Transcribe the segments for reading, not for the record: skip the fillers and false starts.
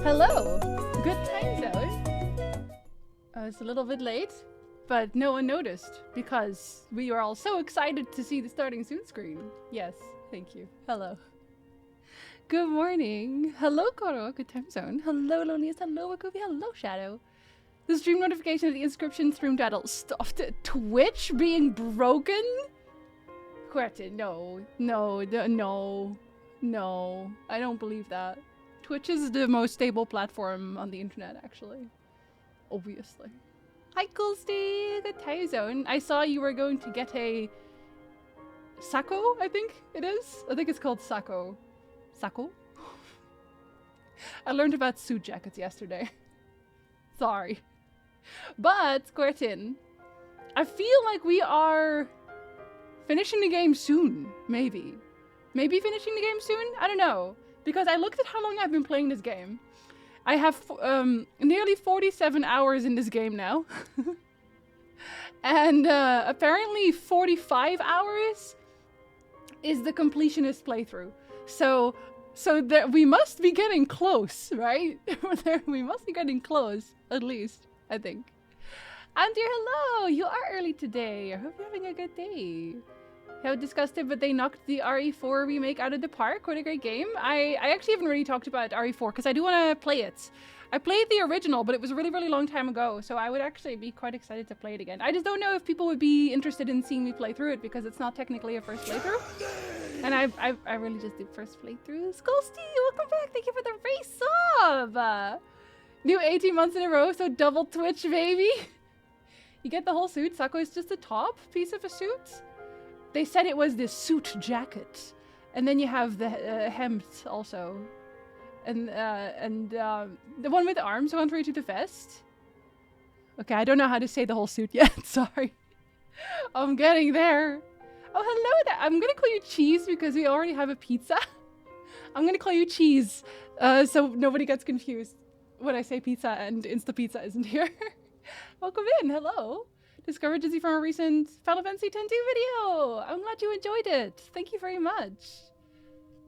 Hello! Good time zone. It's a little bit late, but no one noticed because we are all so excited to see the starting soon screen. Yes, thank you. Hello. Good morning. Hello, Koro. Good time zone. Hello, Loneliest. Hello, Akubi. Hello, Shadow. The stream notification of the inscription stream title stopped at Twitch being broken? Quertin, no. I don't believe that. Twitch is the most stable platform on the internet, actually. Obviously. Hi, Coolsty! Good time zone. I saw you were going to get a Sako, I think it is. I think it's called Sako. Sako? I learned about suit jackets yesterday. Sorry. But, Quertin, I feel like we are finishing the game soon, maybe. Maybe finishing the game soon? I don't know. Because I looked at how long I've been playing this game. I have nearly 47 hours in this game now. And apparently 45 hours is the completionist playthrough. So we must be getting close, right? We must be getting close, at least, I think. Andrew, hello! You are early today. I hope you're having a good day. How disgusted, but they knocked the RE4 remake out of the park. What a great game. I actually haven't really talked about RE4 because I do want to play it. I played the original, but it was a really, really long time ago, so I would actually be quite excited to play it again. I just don't know if people would be interested in seeing me play through it because it's not technically a first playthrough. And I really just do first playthroughs. Skullsty, welcome back. Thank you for the race sub. New 18 months in a row, so double Twitch, baby. You get the whole suit. Sako is just the top piece of a suit. They said it was this suit jacket, and then you have the hemmed also, and the one with the arms going through to the vest. Okay, I don't know how to say the whole suit yet. Sorry, I'm getting there. Oh, hello there. I'm gonna call you Cheese because we already have a pizza. I'm gonna call you Cheese, so nobody gets confused when I say pizza and Insta Pizza isn't here. Welcome in. Hello. Discovered Dizzy from a recent Final Fantasy X-2 video! I'm glad you enjoyed it! Thank you very much!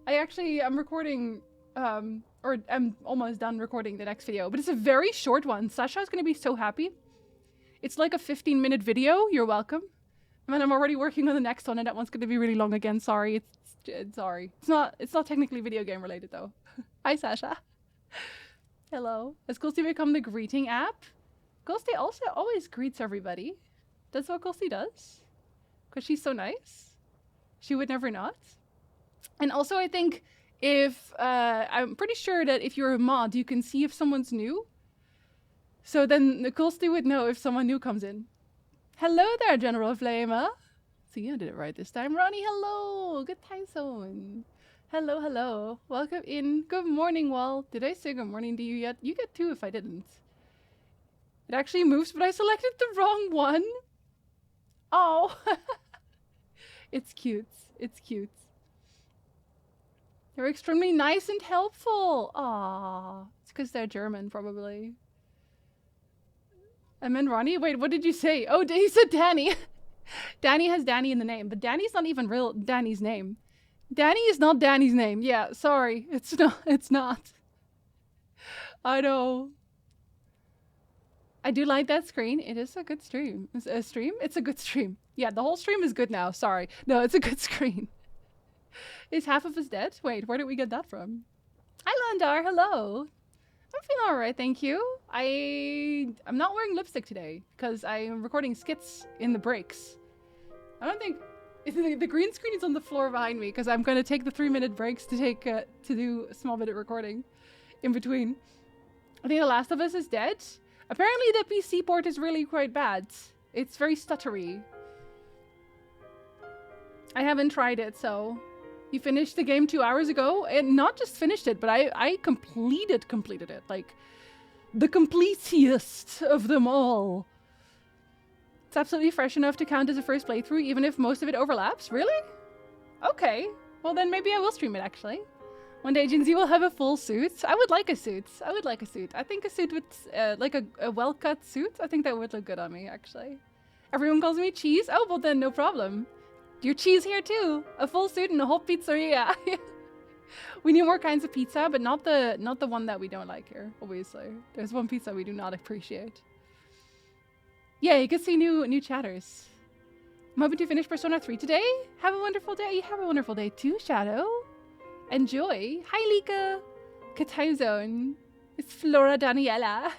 I'm recording, or I'm almost done recording the next video, but it's a very short one. Sasha's gonna be so happy. It's like a 15-minute video, you're welcome. And then I'm already working on the next one, and that one's gonna be really long again, sorry. Sorry. It's not technically video game related, though. Hi, Sasha. Hello. Has Ghosty become the greeting app? Ghosty also always greets everybody. That's what Ghosty does. Because she's so nice. She would never not. And also I think if, I'm pretty sure that if you're a mod, you can see if someone's new. So then Ghosty would know if someone new comes in. Hello there, General Flama. See, I did it right this time. Ronnie, hello. Good time zone. Hello, hello. Welcome in. Good morning, Wall. Did I say good morning to you yet? You get two if I didn't. It actually moves, but I selected the wrong one. Oh. It's cute. It's cute. They're extremely nice and helpful. Aww. It's because they're German, probably. I meant Ronnie? Wait, what did you say? Oh, he said Danny. Danny has Danny in the name, but Danny's not even real Danny's name. Danny is not Danny's name. Yeah, sorry. It's not. It's not. I know. I do like that screen. It is a good stream. It's a stream? It's a good stream. Yeah, the whole stream is good now. Sorry. No, it's a good screen. Is half of us dead? Wait, where did we get that from? Hi, Landar. Hello. I'm feeling alright, thank you. I'm not wearing lipstick today because I'm recording skits in the breaks. I don't think... The green screen is on the floor behind me because I'm going to take the 3-minute breaks to do a small bit of recording in between. I think The Last of Us is dead. Apparently the PC port is really quite bad. It's very stuttery. I haven't tried it, so... You finished the game 2 hours ago? And not just finished it, but I completed it. Like, the completiest of them all. It's absolutely fresh enough to count as a first playthrough, even if most of it overlaps? Really? Okay. Well, then maybe I will stream it, actually. One day, Jinzi will have a full suit. I would like a suit. I would like a suit. I think a suit with, like a well-cut suit, I think that would look good on me, actually. Everyone calls me Cheese? Oh, well then, no problem. You're Cheese here, too. A full suit and a whole pizzeria. We need more kinds of pizza, but not the one that we don't like here, obviously. There's one pizza we do not appreciate. Yeah, you can see new chatters. I'm hoping to finish Persona 3 today. Have a wonderful day. Have a wonderful day too, Shadow. Enjoy. Hi, Lika. Good time zone. It's Flora Daniela.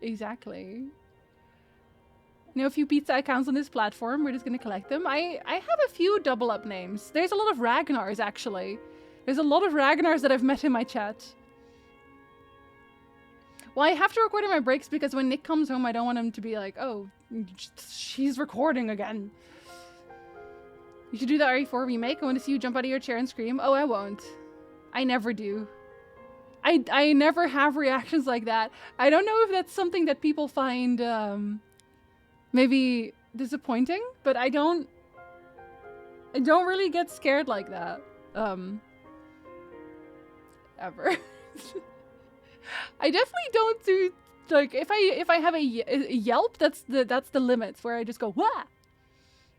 Exactly. Know a few pizza accounts on this platform. We're just gonna collect them. I have a few double up names. There's a lot of Ragnars, actually. There's a lot of Ragnars that I've met in my chat. Well, I have to record in my breaks because when Nick comes home, I don't want him to be like, oh, she's recording again. You should do the RE4 remake. I want to see you jump out of your chair and scream. Oh, I won't. I never do. I never have reactions like that. I don't know if that's something that people find maybe disappointing, but I don't really get scared like that. Ever. I definitely don't do, like, if I have a yelp, that's the limits where I just go wah,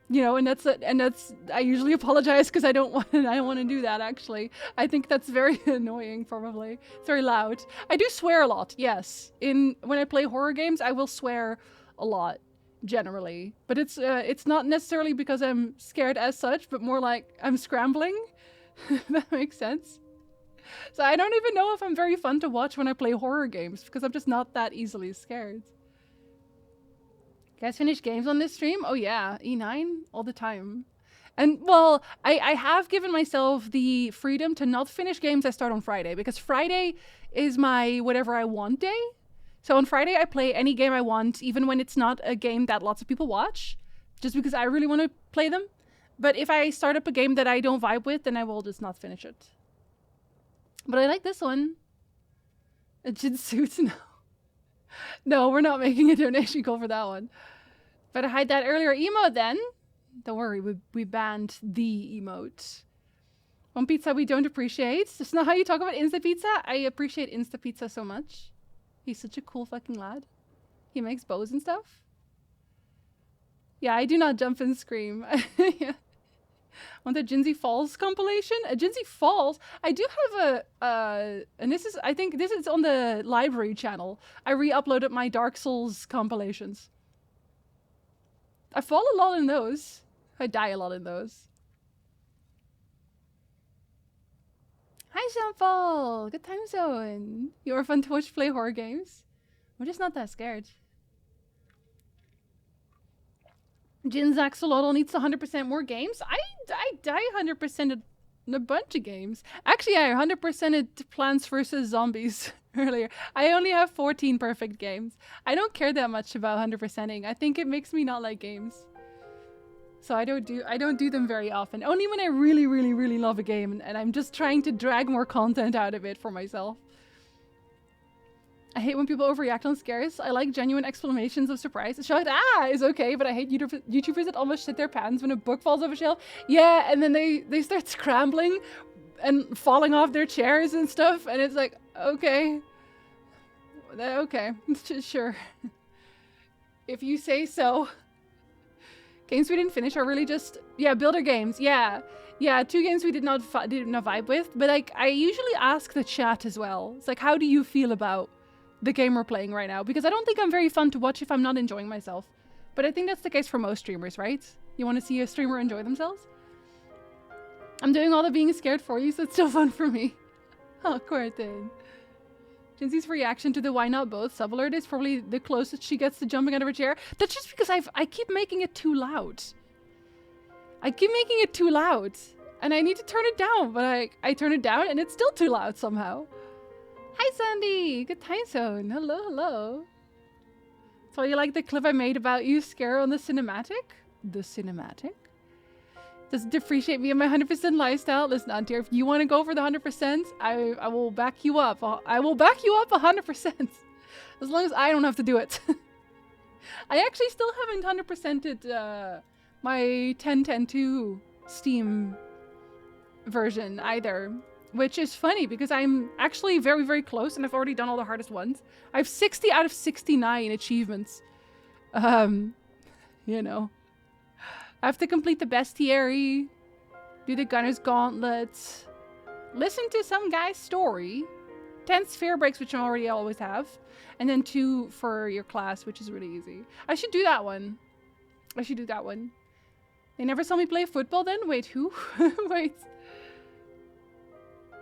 you know, and that's I usually apologize because I don't want to do that. Actually, I think that's very annoying. Probably it's very loud. I do swear a lot. Yes, when I play horror games, I will swear a lot generally, but it's not necessarily because I'm scared as such, but more like I'm scrambling. If that makes sense. So I don't even know if I'm very fun to watch when I play horror games because I'm just not that easily scared. You guys finish games on this stream? Oh yeah, E9 all the time. And well, I have given myself the freedom to not finish games I start on Friday because Friday is my whatever I want day. So on Friday I play any game I want, even when it's not a game that lots of people watch, just because I really want to play them. But if I start up a game that I don't vibe with, then I will just not finish it. But I like this one. A Jin suit? No. No, we're not making a donation call for that one. Better hide that earlier emote then. Don't worry, we banned the emote. One pizza we don't appreciate. That's not how you talk about Insta Pizza. I appreciate Insta Pizza so much. He's such a cool fucking lad. He makes bows and stuff. Yeah, I do not jump and scream. Yeah. Want the Jinsey Falls compilation? A Jinsey Falls? I do have and this is, I think this is on the library channel. I re-uploaded my Dark Souls compilations. I fall a lot in those. I die a lot in those. Hi, Jean-Paul! Good time zone! You are fun to watch play horror games. I'm just not that scared. Jin's Axolotl needs 100% more games. I die 100% in a bunch of games. Actually, I 100%ed Plants vs. Zombies earlier. I only have 14 perfect games. I don't care that much about 100%ing. I think it makes me not like games. So I don't do them very often. Only when I really, really, really love a game and I'm just trying to drag more content out of it for myself. I hate when people overreact on scares. I like genuine exclamations of surprise. A shout is okay, but I hate YouTubers that almost shit their pants when a book falls off a shelf. Yeah, and then they start scrambling and falling off their chairs and stuff, and it's like, okay. Okay, sure. If you say so. Games we didn't finish are really just, yeah, builder games. Yeah, 2 games we did not vibe with, but like I usually ask the chat as well. It's like, how do you feel about the game we're playing right now? Because I don't think I'm very fun to watch if I'm not enjoying myself. But I think that's the case for most streamers, right? You want to see a streamer enjoy themselves? I'm doing all the being scared for you, so it's still fun for me. Oh, Courtin. Jinsey's reaction to the why not both sub-alert is probably the closest she gets to jumping out of her chair. That's just because I keep making it too loud. I keep making it too loud. And I need to turn it down, but I turn it down and it's still too loud somehow. Hi, Sandy! Good time zone. Hello, hello. So you like the clip I made about you scare on the cinematic? The cinematic? Does it depreciate me and my 100% lifestyle? Listen, Auntie, if you want to go for the 100%, I will back you up. I will back you up 100%. As long as I don't have to do it. I actually still haven't 100%ed my 10.10.2 Steam version either. Which is funny because I'm actually very, very close and I've already done all the hardest ones. I have 60 out of 69 achievements. You know. I have to complete the bestiary, do the Gunner's Gauntlet, listen to some guy's story, 10 sphere breaks, which I already always have, and then 2 for your class, which is really easy. I should do that one. They never saw me play football then? Wait, who? Wait.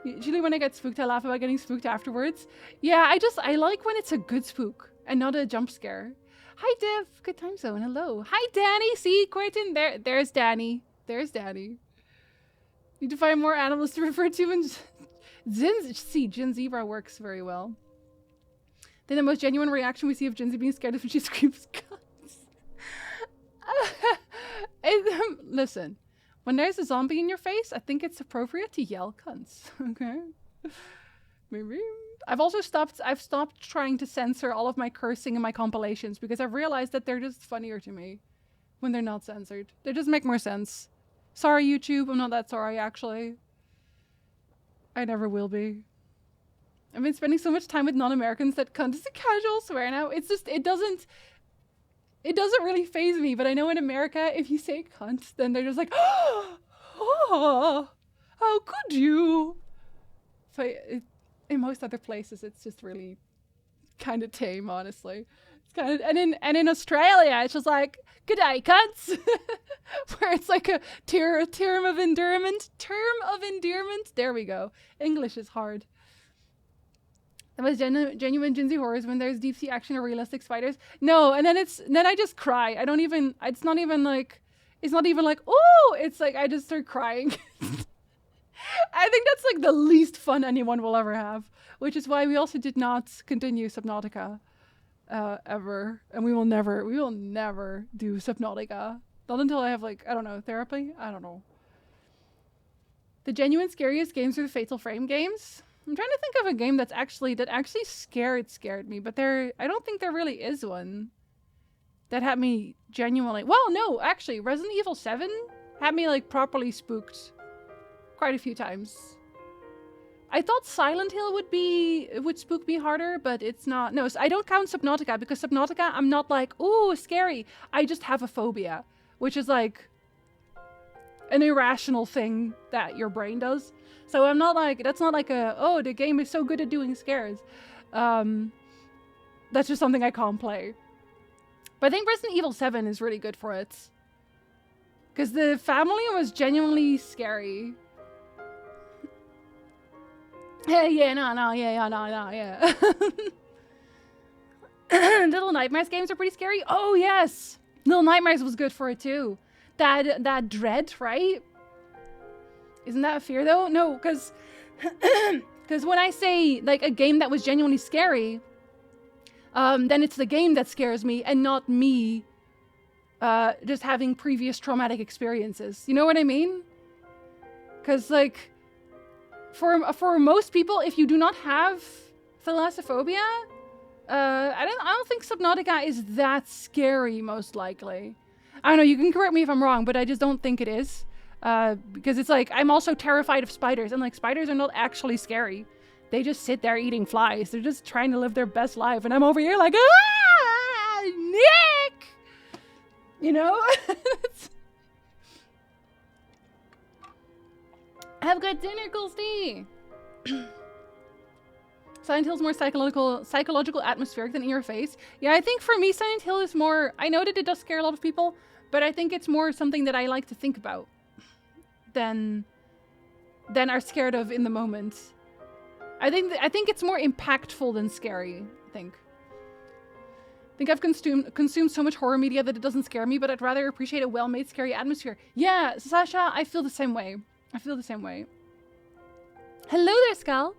Usually when I get spooked, I laugh about getting spooked afterwards. Yeah, I like when it's a good spook and not a jump scare. Hi, Div. Good time zone. Hello. Hi, Danny. See, Quentin. There's Danny. Need to find more animals to refer to. And Jin Zebra works very well. Then the most genuine reaction we see of Jinzy being scared is when she screams cunts. Listen, when there's a zombie in your face, I think it's appropriate to yell cunts. Okay? Maybe. I've stopped trying to censor all of my cursing in my compilations because I've realized that they're just funnier to me when they're not censored. They just make more sense. Sorry, YouTube. I'm not that sorry, actually. I never will be. I've been spending so much time with non-Americans that cunt is a casual swear now. It's just, it doesn't really faze me, but I know in America, if you say cunt, then they're just like, oh, how could you? But in most other places, it's just really kind of tame, honestly. It's kind of, and in Australia, it's just like, good day, cunts. Where it's like a term of endearment. There we go. English is hard. The most genuine Jinsey horror is when there's deep sea action or realistic spiders. No, and then I just cry. It's not even like, oh, it's like I just start crying. I think that's like the least fun anyone will ever have, which is why we also did not continue Subnautica ever, and we will never do Subnautica. Not until I have like, I don't know, therapy? I don't know. The genuine scariest games are the Fatal Frame games. I'm trying to think of a game that actually scared me, but I don't think there really is one that had me genuinely. Well, no, actually, Resident Evil 7 had me like properly spooked quite a few times. I thought Silent Hill would spook me harder, but it's not. No, I don't count Subnautica because Subnautica, I'm not like, ooh, scary. I just have a phobia, which is like an irrational thing that your brain does. So I'm not like, that's not like oh, the game is so good at doing scares. That's just something I can't play. But I think Resident Evil 7 is really good for it. Because the family was genuinely scary. Yeah. Little Nightmares games are pretty scary. Oh, yes. Little Nightmares was good for it, too. That dread, right? Isn't that a fear, though? No, because when I say, like, a game that was genuinely scary, then it's the game that scares me and not me just having previous traumatic experiences. You know what I mean? Because, like, for most people, if you do not have thalassophobia, I don't think Subnautica is that scary, most likely. I don't know, you can correct me if I'm wrong, but I just don't think it is. Because it's like, I'm also terrified of spiders, and like, spiders are not actually scary. They just sit there eating flies. They're just trying to live their best life, and I'm over here like, ah, Nick! You know? Have good dinner, Goldie! Silent Hill's more psychological atmospheric than in your face. Yeah, I think for me, Silent Hill is more, I know that it does scare a lot of people, but I think it's more something that I like to think about than are scared of in the moment. I think it's more impactful than scary, I think. I think I've consumed so much horror media that it doesn't scare me, but I'd rather appreciate a well-made, scary atmosphere. Yeah, Sasha, I feel the same way. Hello there, Skal.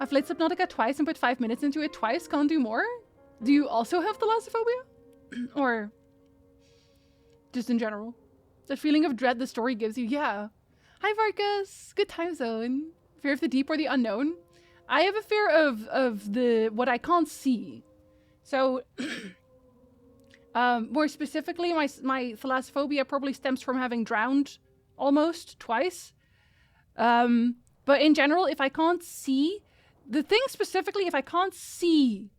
I've played Subnautica twice and put 5 minutes into it twice. Can't do more? Do you also have thalassophobia? Or just in general? The feeling of dread the story gives you. Yeah. Hi, Vargas. Good time zone. Fear of the deep or the unknown. I have a fear of the what I can't see. So, more specifically, my thalassophobia probably stems from having drowned almost twice. But in general, if I can't see, the thing specifically, if I can't see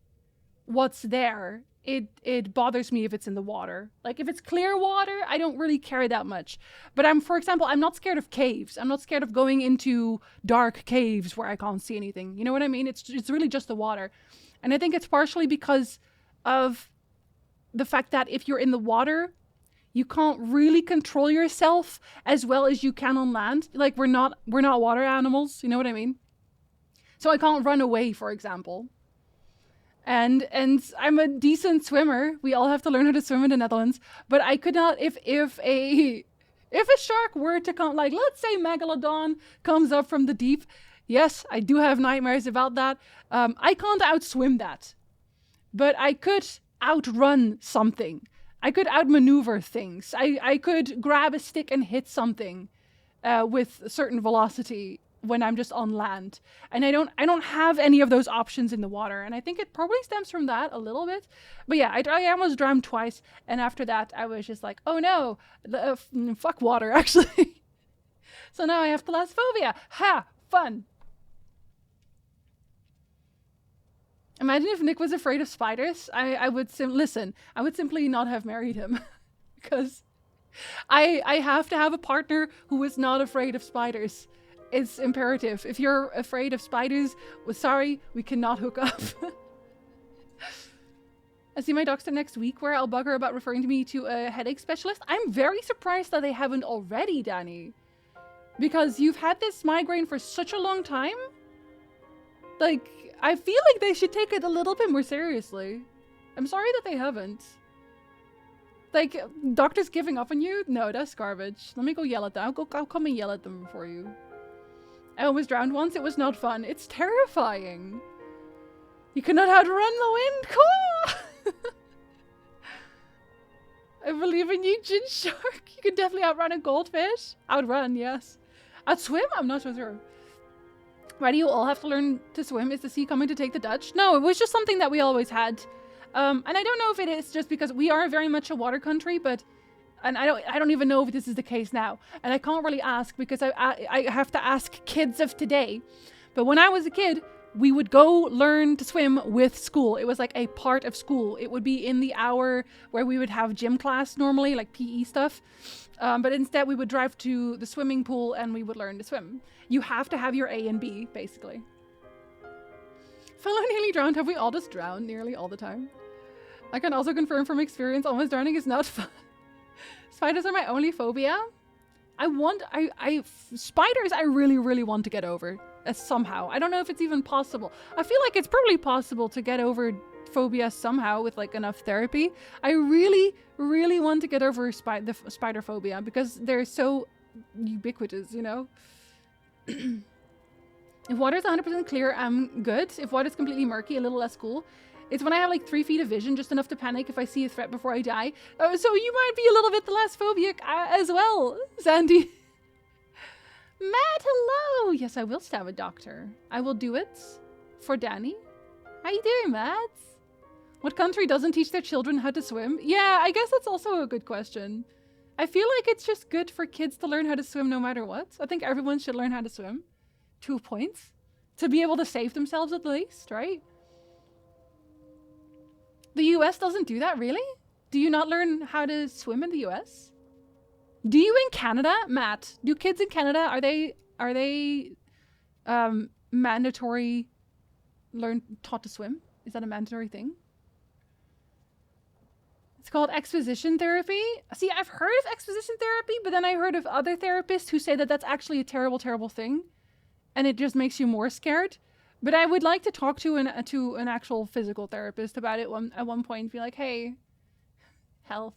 what's there, it bothers me if it's in the water. Like if it's clear water, I don't really care that much. But for example, I'm not scared of caves. I'm not scared of going into dark caves where I can't see anything. You know what I mean? It's really just the water. And I think it's partially because of the fact that if you're in the water, you can't really control yourself as well as you can on land. Like we're not water animals, you know what I mean? So I can't run away, for example. And I'm a decent swimmer. We all have to learn how to swim in the Netherlands. But I could not, if a shark were to come, like let's say Megalodon comes up from the deep. Yes, I do have nightmares about that. I can't outswim that. But I could outrun something. I could outmaneuver things. I could grab a stick and hit something with a certain velocity when I'm just on land. And I don't have any of those options in the water. And I think it probably stems from that a little bit. But yeah, I almost drowned twice. And after that, I was just like, oh no, fuck water, actually. So now I have thalassophobia. Ha! Fun. Imagine if Nick was afraid of spiders. I would simply not have married him. Because I have to have a partner who is not afraid of spiders. It's imperative. If you're afraid of spiders, well, sorry, we cannot hook up. I see my doctor next week where I'll bug her about referring to me to a headache specialist. I'm very surprised that they haven't already, Danny. Because you've had this migraine for such a long time. Like, I feel like they should take it a little bit more seriously. I'm sorry that they haven't. Like, doctors giving up on you? No, that's garbage. Let me go yell at them. I'll come and yell at them for you. I almost drowned once. It was not fun. It's terrifying. You cannot outrun the wind. Cool. I believe in you, Gin Shark. You can definitely outrun a goldfish. Outrun, yes. Outswim? I'm not so sure. Why do you all have to learn to swim? Is the sea coming to take the Dutch? No, it was just something that we always had. And I don't know if it is just because we are very much a water country, and I don't even know if this is the case now. And I can't really ask because I have to ask kids of today. But when I was a kid, we would go learn to swim with school. It was like a part of school. It would be in the hour where we would have gym class normally, like PE stuff. But instead we would drive to the swimming pool and we would learn to swim. You have to have your A and B, basically. Fellow nearly drowned. Have we all just drowned nearly all the time? I can also confirm from experience, almost drowning is not fun. Spiders are my only phobia. Spiders I really, really want to get over. Somehow. I don't know if it's even possible. I feel like it's probably possible to get over phobia somehow with like enough therapy. I really, really want to get over the spider phobia because they're so ubiquitous, you know? If water is 100% clear, I'm good. If water is completely murky, a little less cool. It's when I have like 3 feet of vision, just enough to panic if I see a threat before I die. So you might be a little bit thalassphobic as well, Sandy. Matt, hello! Yes, I will stab a doctor. I will do it for Danny. How you doing, Matt? What country doesn't teach their children how to swim? Yeah, I guess that's also a good question. I feel like it's just good for kids to learn how to swim no matter what. I think everyone should learn how to swim. 2 points. To be able to save themselves at least, right? The US doesn't do that, really? Do you not learn how to swim in the US? Do you in Canada, Matt? Do kids in Canada, are they mandatory taught to swim? Is that a mandatory thing? It's called exposition therapy. See, I've heard of exposition therapy, but then I heard of other therapists who say that that's actually a terrible, terrible thing. And it just makes you more scared. But I would like to talk to an actual physical therapist about it at one point. Be like, hey, help.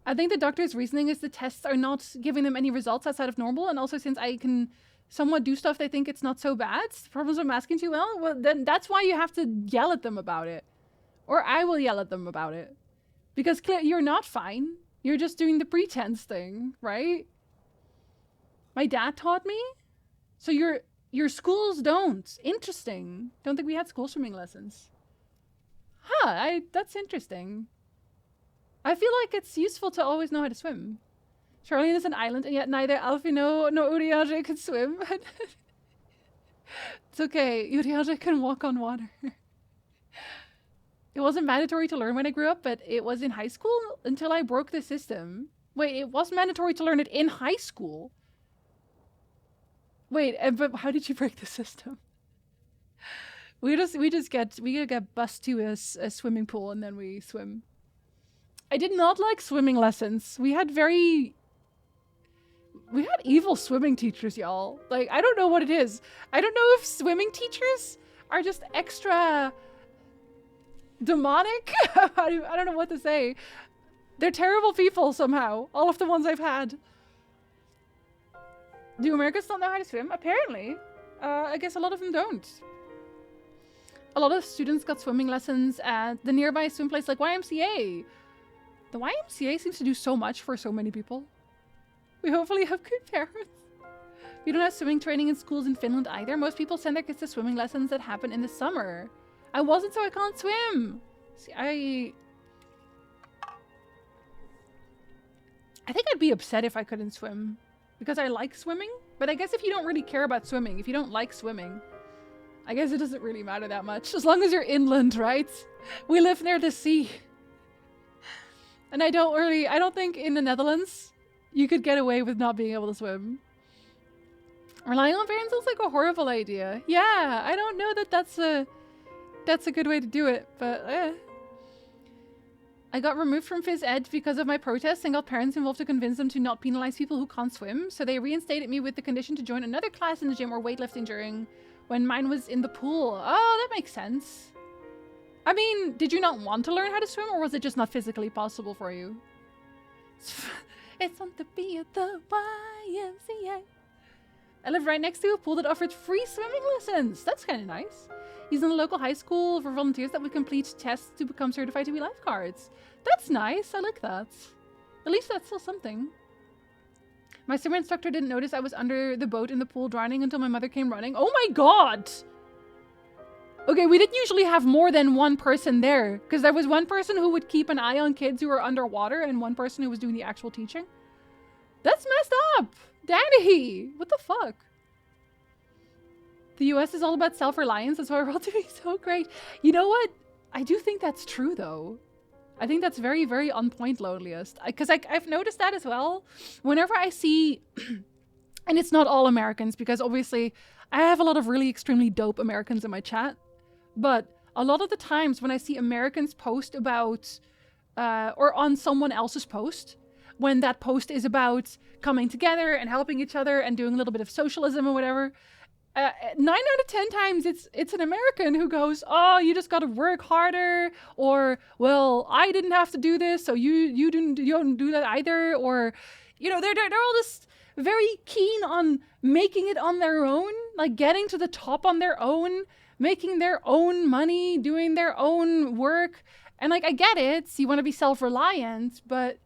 I think the doctor's reasoning is the tests are not giving them any results outside of normal. And also since I can somewhat do stuff, they think it's not so bad. Problems I'm asking too well, then that's why you have to yell at them about it. Or I will yell at them about it. Because you're not fine. You're just doing the pretense thing, right? My dad taught me. So your schools don't. Interesting. Don't think we had school swimming lessons. Huh, that's interesting. I feel like it's useful to always know how to swim. Charlene is an island, and yet neither Alfino nor Uriage can swim. It's okay. Uriage can walk on water. It wasn't mandatory to learn when I grew up, but it was in high school until I broke the system. Wait, it was mandatory to learn it in high school. Wait, but how did you break the system? We get bused to a swimming pool and then we swim. I did not like swimming lessons. We had evil swimming teachers, y'all. Like, I don't know what it is. I don't know if swimming teachers are just extra demonic. I don't know what to say. They're terrible people somehow. All of the ones I've had. Do Americans not know how to swim? Apparently. I guess a lot of them don't. A lot of students got swimming lessons at the nearby swim place like YMCA. The YMCA seems to do so much for so many people. We hopefully have good parents. We don't have swimming training in schools in Finland either. Most people send their kids to swimming lessons that happen in the summer. I wasn't, so I can't swim. See, I think I'd be upset if I couldn't swim. Because I like swimming. But I guess if you don't really care about swimming, if you don't like swimming, I guess it doesn't really matter that much. As long as you're inland, right? We live near the sea. And I don't think in the Netherlands you could get away with not being able to swim. Relying on parents is like a horrible idea. Yeah, I don't know that that's a good way to do it, but I got removed from phys ed because of my protests and got parents involved to convince them to not penalize people who can't swim. So they reinstated me with the condition to join another class in the gym or weightlifting during when mine was in the pool. Oh, that makes sense. I mean, did you not want to learn how to swim, or was it just not physically possible for you? It's fun to be at the YMCA. I live right next to a pool that offered free swimming lessons. That's kind of nice. He's in a local high school for volunteers that would complete tests to become certified to be lifeguards. That's nice. I like that. At least that's still something. My swim instructor didn't notice I was under the boat in the pool drowning until my mother came running. Oh my god! Okay, we didn't usually have more than one person there, because there was one person who would keep an eye on kids who were underwater and one person who was doing the actual teaching. That's messed up! Danny! What the fuck? The US is all about self-reliance. That's why we're all doing so great. You know what? I do think that's true, though. I think that's very, very on point, Loneliest. Because I've noticed that as well. Whenever I see... and it's not all Americans, because obviously I have a lot of really extremely dope Americans in my chat. But a lot of the times when I see Americans post about... or on someone else's post, when that post is about coming together and helping each other and doing a little bit of socialism or whatever... 9 out of 10 times it's an American who goes, oh, you just got to work harder, or, well, I didn't have to do this, so you don't do that either, or, you know, they're all just very keen on making it on their own, like getting to the top on their own, making their own money, doing their own work, and like I get it, you want to be self-reliant, but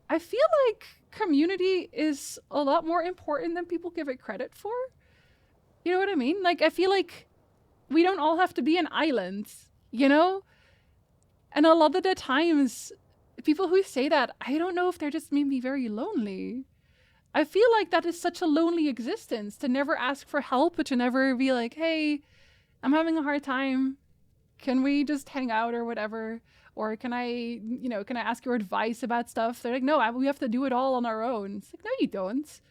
I feel like community is a lot more important than people give it credit for. You know what I mean? Like, I feel like we don't all have to be an island, you know? And a lot of the times, people who say that, I don't know if they're just maybe very lonely. I feel like that is such a lonely existence, to never ask for help, but to never be like, hey, I'm having a hard time. Can we just hang out or whatever? Or can I ask your advice about stuff? They're like, no, we have to do it all on our own. It's like, no, you don't.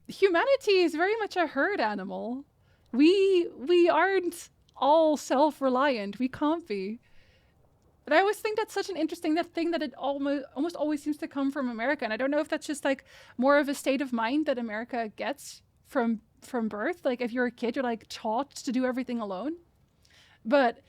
Humanity is very much a herd animal. We aren't all self-reliant. We can't be. But I always think that's such an interesting thing that it almost always seems to come from America. And I don't know if that's just like more of a state of mind that America gets from birth. Like if you're a kid, you're like taught to do everything alone. But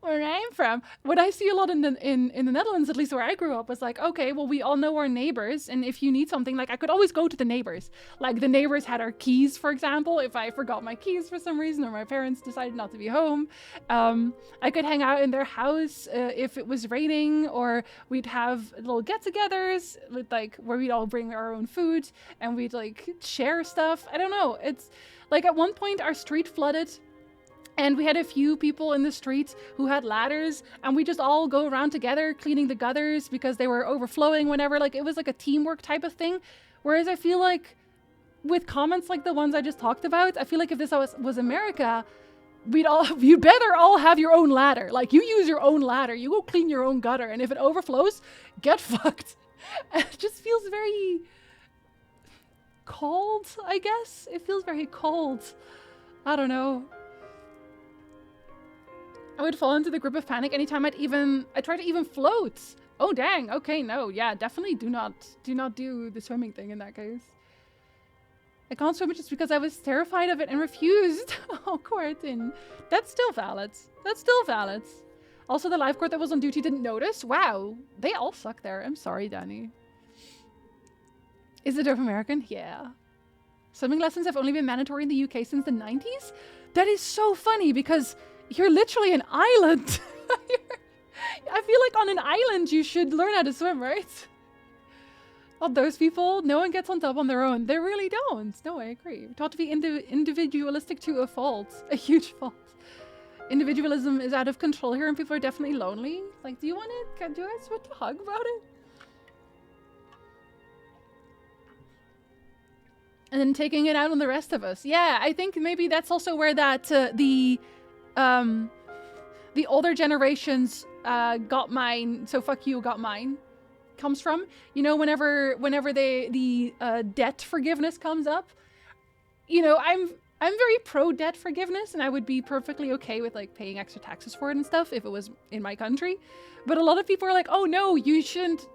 where I'm from, what I see a lot in the Netherlands, at least where I grew up, was like, okay, well, we all know our neighbors, and if you need something, like I could always go to the neighbors. Like the neighbors had our keys, for example, if I forgot my keys for some reason, or my parents decided not to be home. I could hang out in their house if it was raining, or we'd have little get-togethers with like where we'd all bring our own food and we'd like share stuff. I don't know. It's like at one point our street flooded. And we had a few people in the streets who had ladders, and we just all go around together cleaning the gutters because they were overflowing whenever. Like it was like a teamwork type of thing. Whereas I feel like with comments like the ones I just talked about, I feel like if this was America, you better all have your own ladder. Like, you use your own ladder. You go clean your own gutter. And if it overflows, get fucked. And it just feels very cold, I guess. It feels very cold. I don't know. I would fall into the grip of panic anytime I try to even float. Oh, dang. Okay, no. Yeah, definitely do not do the swimming thing in that case. I can't swim just because I was terrified of it and refused. Oh, Courtin. That's still valid. That's still valid. Also, the lifeguard that was on duty didn't notice. Wow. They all suck there. I'm sorry, Danny. Is it North American? Yeah. Swimming lessons have only been mandatory in the UK since the 90s? That is so funny because you're literally an island. I feel like on an island you should learn how to swim, right? Well, those people, no one gets on top on their own. They really don't. No, I agree. We're taught to be individualistic to a fault. A huge fault. Individualism is out of control here and people are definitely lonely. Like, do you guys want to hug about it? And then taking it out on the rest of us. Yeah, I think maybe that's also where that, the older generations got mine, so fuck you, got mine, comes from. You know, whenever the debt forgiveness comes up, you know, I'm very pro debt forgiveness and I would be perfectly okay with like paying extra taxes for it and stuff if it was in my country. But a lot of people are like, oh no, you shouldn't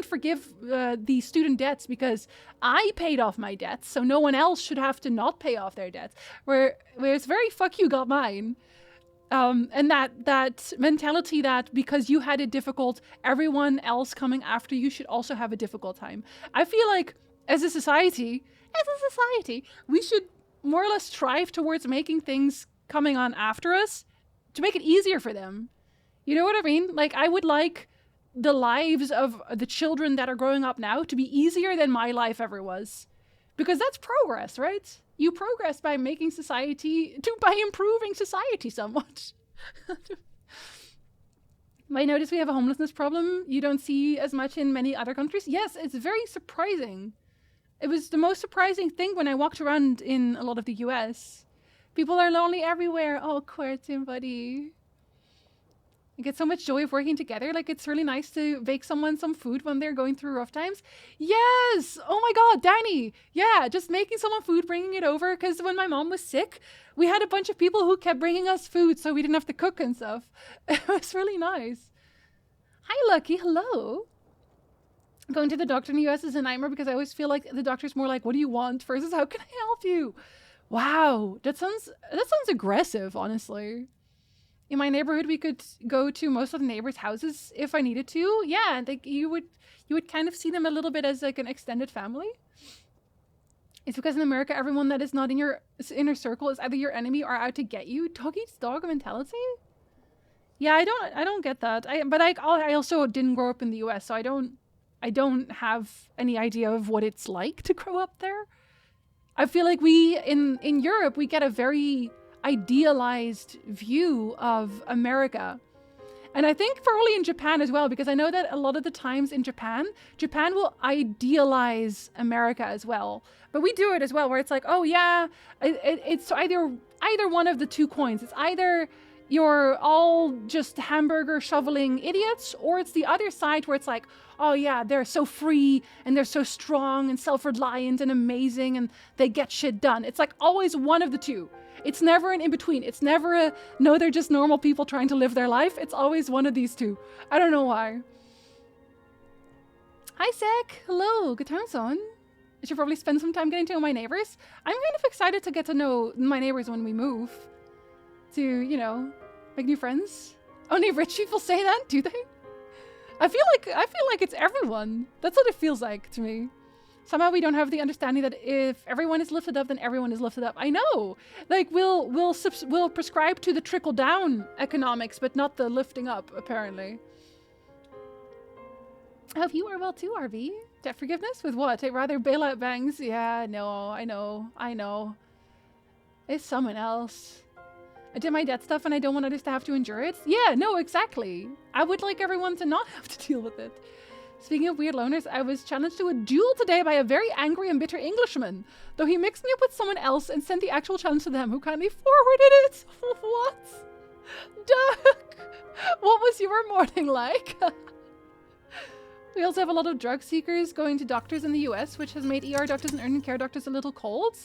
forgive the student debts because I paid off my debts, so no one else should have to not pay off their debts. Where it's very fuck you, got mine. And that mentality that because you had it difficult, everyone else coming after you should also have a difficult time. I feel like as a society, we should more or less strive towards making things coming on after us to make it easier for them. You know what I mean? Like, I would like the lives of the children that are growing up now to be easier than my life ever was. Because that's progress, right? You progress by making by improving society somewhat. I notice we have a homelessness problem you don't see as much in many other countries. Yes, it's very surprising. It was the most surprising thing when I walked around in a lot of the US. People are lonely everywhere. Oh, Quertin, buddy. I get so much joy of working together. Like, it's really nice to bake someone some food when they're going through rough times. Yes! Oh my god, Danny! Yeah, just making someone food, bringing it over. Because when my mom was sick, we had a bunch of people who kept bringing us food so we didn't have to cook and stuff. It was really nice. Hi, Lucky. Hello. Going to the doctor in the US is a nightmare because I always feel like the doctor's more like, what do you want? Versus, how can I help you? Wow, that sounds aggressive, honestly. In my neighborhood, we could go to most of the neighbors' houses if I needed to. Yeah, like you would kind of see them a little bit as like an extended family. It's because in America, everyone that is not in your inner circle is either your enemy or out to get you. Dog eats dog mentality. Yeah, I don't get that. I also didn't grow up in the US, so I don't have any idea of what it's like to grow up there. I feel like we in Europe we get a very idealized view of America. And I think probably in Japan as well, because I know that a lot of the times in Japan will idealize America as well. But we do it as well, where it's like, oh yeah, it's either one of the two coins. It's either you're all just hamburger shoveling idiots, or it's the other side where it's like, oh yeah, they're so free and they're so strong and self-reliant and amazing and they get shit done. It's like always one of the two. It's never an in-between. It's never no, they're just normal people trying to live their life. It's always one of these two. I don't know why. Hi, Zach. Hello. Good time, son. I should probably spend some time getting to know my neighbors. I'm kind of excited to get to know my neighbors when we move. To, you know, make new friends. Only rich people say that, do they? I feel like it's everyone. That's what it feels like to me. Somehow we don't have the understanding that if everyone is lifted up, then everyone is lifted up. I know. Like we'll prescribe to the trickle down economics, but not the lifting up, apparently. I hope you are well too, RV. Debt forgiveness with what? I'd rather bail out banks. Yeah, no, I know. It's someone else. I did my debt stuff and I don't want others to have to endure it. Yeah, no, exactly. I would like everyone to not have to deal with it. Speaking of weird loners, I was challenged to a duel today by a very angry and bitter Englishman. Though he mixed me up with someone else and sent the actual challenge to them, who kindly forwarded it. What? Duck! What was your morning like? We also have a lot of drug seekers going to doctors in the US, which has made ER doctors and urgent care doctors a little cold.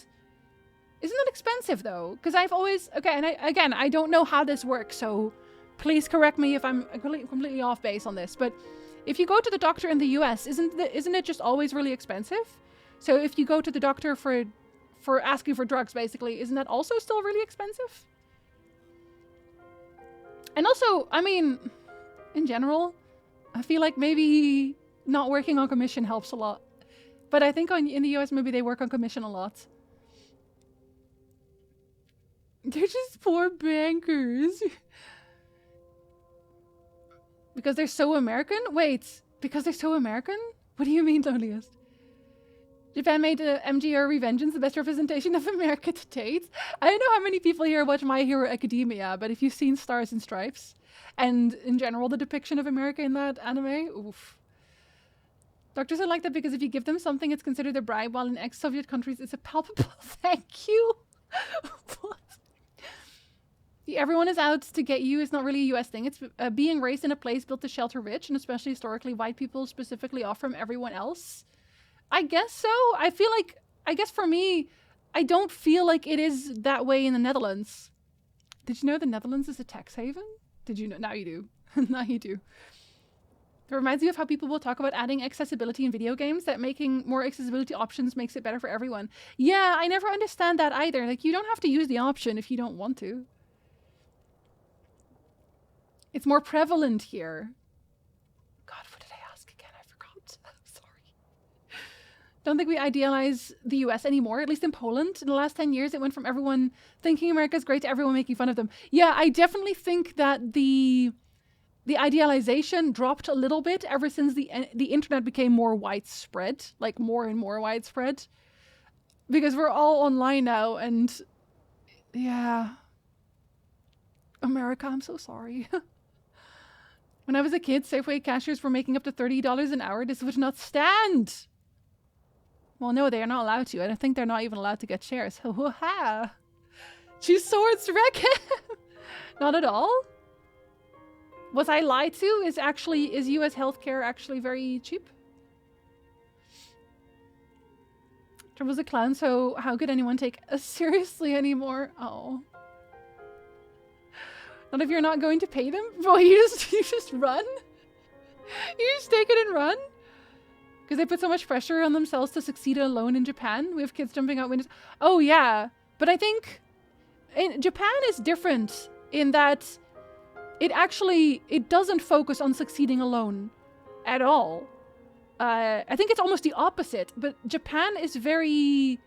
Isn't that expensive, though? Because I've always... Okay, and I don't know how this works, so please correct me if I'm completely off base on this. But if you go to the doctor in the US, isn't it just always really expensive? So if you go to the doctor for asking for drugs, basically, isn't that also still really expensive? And also, I mean, in general, I feel like maybe not working on commission helps a lot. But I think in the US, maybe they work on commission a lot. They're just poor bankers. Because they're so American? Wait, because they're so American? What do you mean, loneliest? Japan made MGR Revengeance the best representation of America to date. I don't know how many people here watch My Hero Academia, but if you've seen Stars and Stripes, and in general the depiction of America in that anime, oof. Doctors are like that because if you give them something, it's considered a bribe, while in ex-Soviet countries it's a palpable thank you. What? Everyone is out to get you is not really a US thing. It's being raised in a place built to shelter rich, and especially historically white people specifically off from everyone else. I guess so. I guess for me, I don't feel like it is that way in the Netherlands. Did you know the Netherlands is a tax haven? Did you know? Now you do. Now you do. It reminds me of how people will talk about adding accessibility in video games, that making more accessibility options makes it better for everyone. Yeah, I never understand that either. Like, you don't have to use the option if you don't want to. It's more prevalent here. God, what did I ask again? I forgot. Sorry. Don't think we idealize the US anymore, at least in Poland. In the last 10 years, it went from everyone thinking America's great to everyone making fun of them. Yeah, I definitely think that the idealization dropped a little bit ever since the internet became more widespread, like more and more widespread. Because we're all online now, and yeah. America, I'm so sorry. When I was a kid, Safeway cashiers were making up to $30 an hour. This would not stand. Well, no, they are not allowed to. I don't think they're not even allowed to get shares. Ha! Choose swords, wreck him! Not at all. Was I lied to? Is US healthcare actually very cheap? Trump was a clown, so how could anyone take us seriously anymore? Oh. Not if you're not going to pay them? Well, you just run? You just take it and run? Because they put so much pressure on themselves to succeed alone in Japan. We have kids jumping out windows. Oh, yeah. But I think Japan is different in that it doesn't focus on succeeding alone at all. I think it's almost the opposite. But Japan is very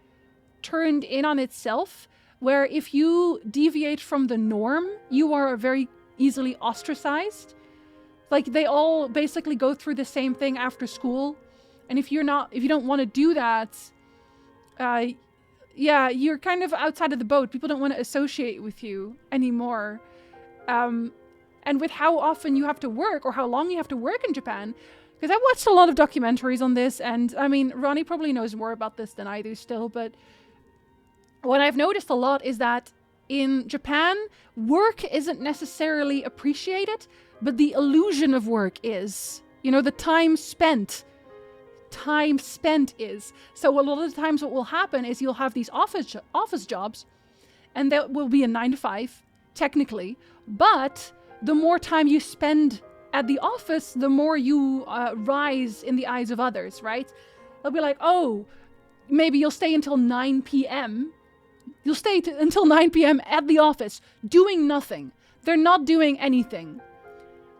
turned in on itself, where if you deviate from the norm, you are very easily ostracized. Like, they all basically go through the same thing after school. And if you don't want to do that, yeah, you're kind of outside of the boat. People don't want to associate with you anymore. And with how often you have to work or how long you have to work in Japan, because I've watched a lot of documentaries on this, and I mean, Ronnie probably knows more about this than I do still, but what I've noticed a lot is that in Japan, work isn't necessarily appreciated, but the illusion of work is. You know, the time spent is. So a lot of the times what will happen is you'll have these office jobs, and that will be a 9 to 5, technically, but the more time you spend at the office, the more you rise in the eyes of others, right? They'll be like, oh, maybe you'll stay until 9 p.m., You'll stay until 9 p.m. at the office, doing nothing. They're not doing anything.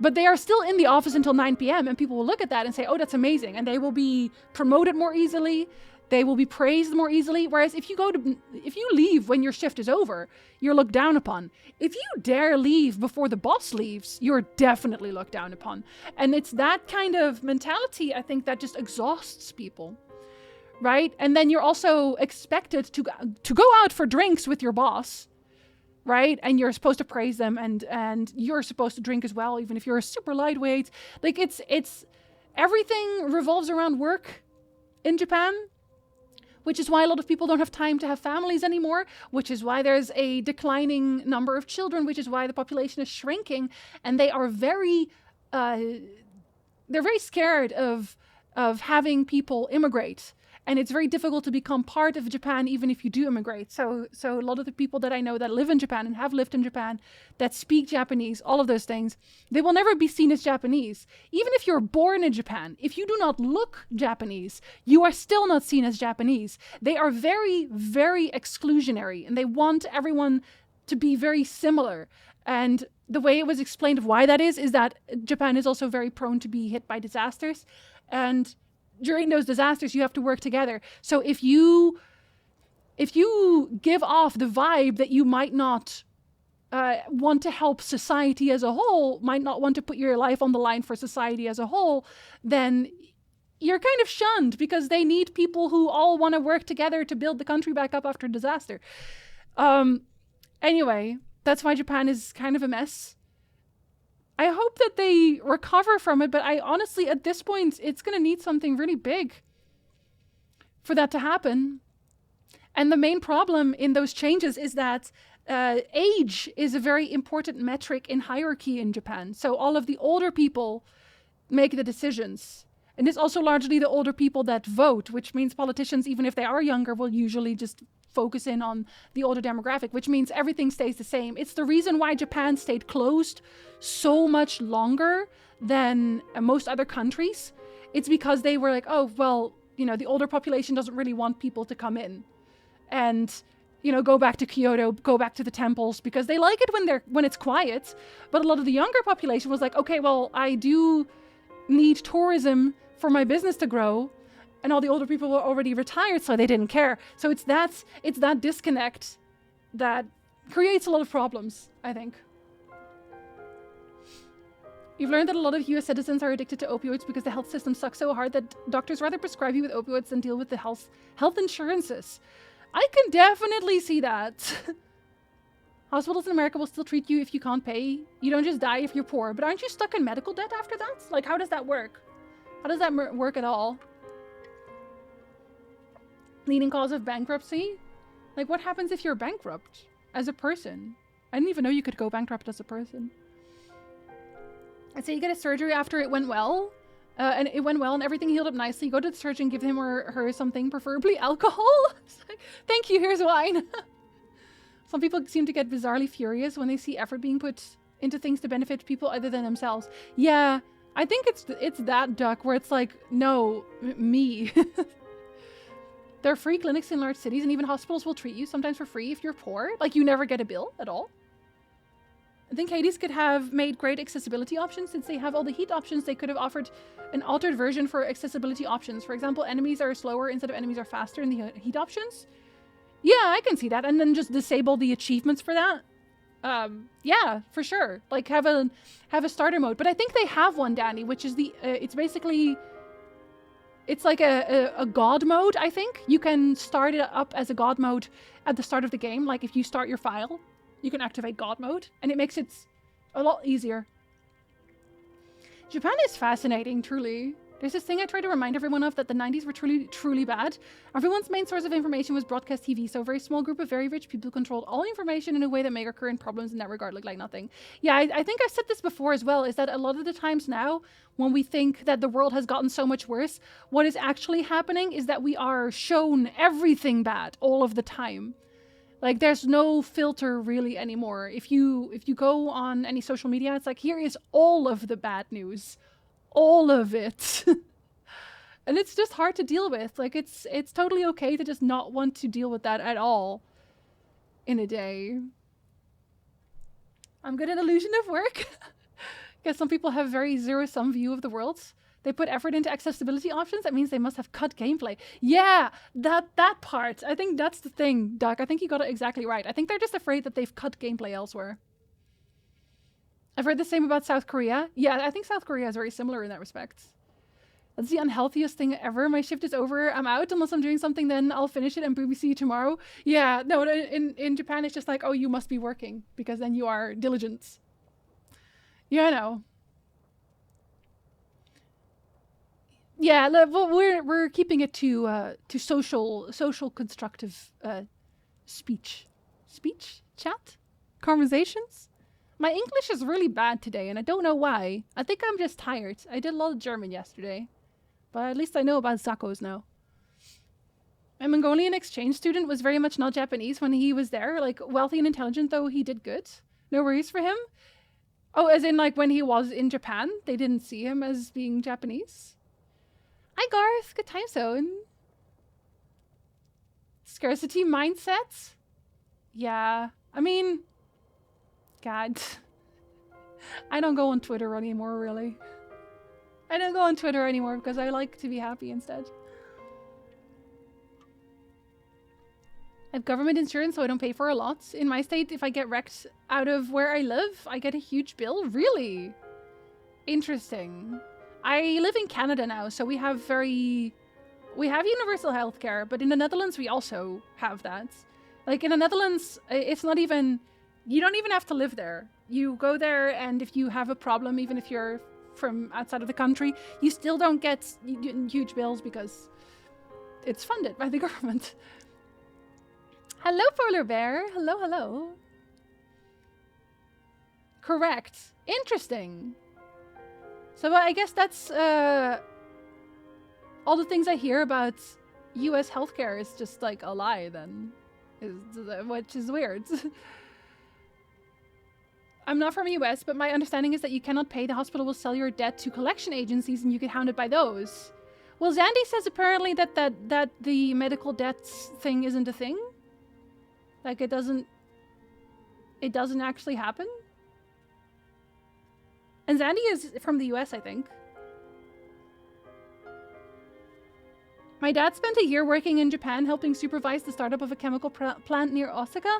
But they are still in the office until 9 p.m. and people will look at that and say, oh, that's amazing. And they will be promoted more easily. They will be praised more easily. Whereas if you leave when your shift is over, you're looked down upon. If you dare leave before the boss leaves, you're definitely looked down upon. And it's that kind of mentality, I think, that just exhausts people. Right? And then you're also expected to go out for drinks with your boss, right? And you're supposed to praise them, and you're supposed to drink as well, even if you're a super lightweight. Like, it's everything revolves around work in Japan, which is why a lot of people don't have time to have families anymore, which is why there's a declining number of children, which is why the population is shrinking, and they are very scared of having people immigrate. And it's very difficult to become part of Japan even if you do immigrate. So a lot of the people that I know that live in Japan and have lived in Japan, that speak Japanese, all of those things, they will never be seen as Japanese. Even if you're born in Japan, if you do not look Japanese, you are still not seen as Japanese. They are very, very exclusionary, and they want everyone to be very similar. And the way it was explained of why that is that Japan is also very prone to be hit by disasters. And during those disasters, you have to work together. So if you give off the vibe that you might not want to help society as a whole, might not want to put your life on the line for society as a whole, then you're kind of shunned, because they need people who all want to work together to build the country back up after disaster. Anyway, that's why Japan is kind of a mess. I hope that they recover from it, but I honestly, at this point, it's going to need something really big for that to happen. And the main problem in those changes is that age is a very important metric in hierarchy in Japan. So all of the older people make the decisions. And it's also largely the older people that vote, which means politicians, even if they are younger, will usually just focus in on the older demographic, which means everything stays the same. It's the reason why Japan stayed closed so much longer than most other countries. It's because they were like, oh, well, the older population doesn't really want people to come in and, go back to Kyoto, go back to the temples, because they like it when it's quiet. But a lot of the younger population was like, okay, well, I do need tourism for my business to grow. And all the older people were already retired, so they didn't care. So it's that disconnect that creates a lot of problems, I think. You've learned that a lot of US citizens are addicted to opioids because the health system sucks so hard that doctors rather prescribe you with opioids than deal with the health insurances. I can definitely see that. Hospitals in America will still treat you if you can't pay. You don't just die if you're poor. But aren't you stuck in medical debt after that? Like, how does that work? How does that work at all? Leading cause of bankruptcy? Like, what happens if you're bankrupt as a person? I didn't even know you could go bankrupt as a person. I'd say you get a surgery after it went well, and it went well and everything healed up nicely. You go to the surgeon, give him or her something, preferably alcohol. Like, thank you, here's wine. Some people seem to get bizarrely furious when they see effort being put into things to benefit people other than themselves. Yeah, I think it's that, Duck, where it's like, no, me. There are free clinics in large cities, and even hospitals will treat you sometimes for free if you're poor. Like, you never get a bill at all. I think Hades could have made great accessibility options. Since they have all the heat options, they could have offered an altered version for accessibility options. For example, enemies are slower instead of enemies are faster in the heat options. Yeah, I can see that. And then just disable the achievements for that. Yeah, for sure. Like, have a starter mode. But I think they have one, Danny, which is it's basically... It's like a god mode, I think. You can start it up as a god mode at the start of the game. Like, if you start your file, you can activate god mode. And it makes it a lot easier. Japan is fascinating, truly. There's this thing I try to remind everyone of, that the 90s were truly, truly bad. Everyone's main source of information was broadcast TV, so a very small group of very rich people controlled all information in a way that made our current problems in that regard look like nothing. Yeah, I think I've said this before as well, is that a lot of the times now, when we think that the world has gotten so much worse, what is actually happening is that we are shown everything bad all of the time. Like, there's no filter really anymore. If you go on any social media, it's like, here is all of the bad news. All of it. And it's just hard to deal with. Like, it's totally okay to just not want to deal with that at all in a day. I'm good at illusion of work. Because some people have very zero-sum view of the world. They put effort into accessibility options. That means they must have cut gameplay. Yeah, that part. I think that's the thing, Doc. I think you got it exactly right. I think they're just afraid that they've cut gameplay elsewhere. I've heard the same about South Korea. Yeah, I think South Korea is very similar in that respect. That's the unhealthiest thing ever. My shift is over. I'm out. Unless I'm doing something, then I'll finish it and maybe see you tomorrow. Yeah, no, in Japan, it's just like, oh, you must be working because then you are diligent. Yeah, I know. Yeah, well, we're keeping it to social constructive speech chat conversations. My English is really bad today, and I don't know why. I think I'm just tired. I did a lot of German yesterday, but at least I know about Zakos now. My Mongolian exchange student was very much not Japanese when he was there. Like, wealthy and intelligent, though, he did good. No worries for him. Oh, as in, like, when he was in Japan, they didn't see him as being Japanese. Hi, Garth. Good time zone. Scarcity mindset? Yeah. I mean, God. I don't go on Twitter anymore, really. I don't go on Twitter anymore because I like to be happy instead. I have government insurance, so I don't pay for a lot. In my state, if I get wrecked out of where I live, I get a huge bill. Really? Interesting. I live in Canada now, so we have universal healthcare, but in the Netherlands, we also have that. Like, in the Netherlands, it's not even... You don't even have to live there. You go there, and if you have a problem, even if you're from outside of the country, you still don't get huge bills because it's funded by the government. Hello, Polar Bear. Hello, hello. Correct. Interesting. So I guess that's all the things I hear about US healthcare is just like a lie then, which is weird. I'm not from the US, but my understanding is that you cannot pay. The hospital will sell your debt to collection agencies and you get hounded by those. Well, Zandy says apparently that the medical debts thing isn't a thing. Like, it doesn't actually happen. And Zandy is from the US, I think. My dad spent a year working in Japan helping supervise the startup of a chemical plant near Osaka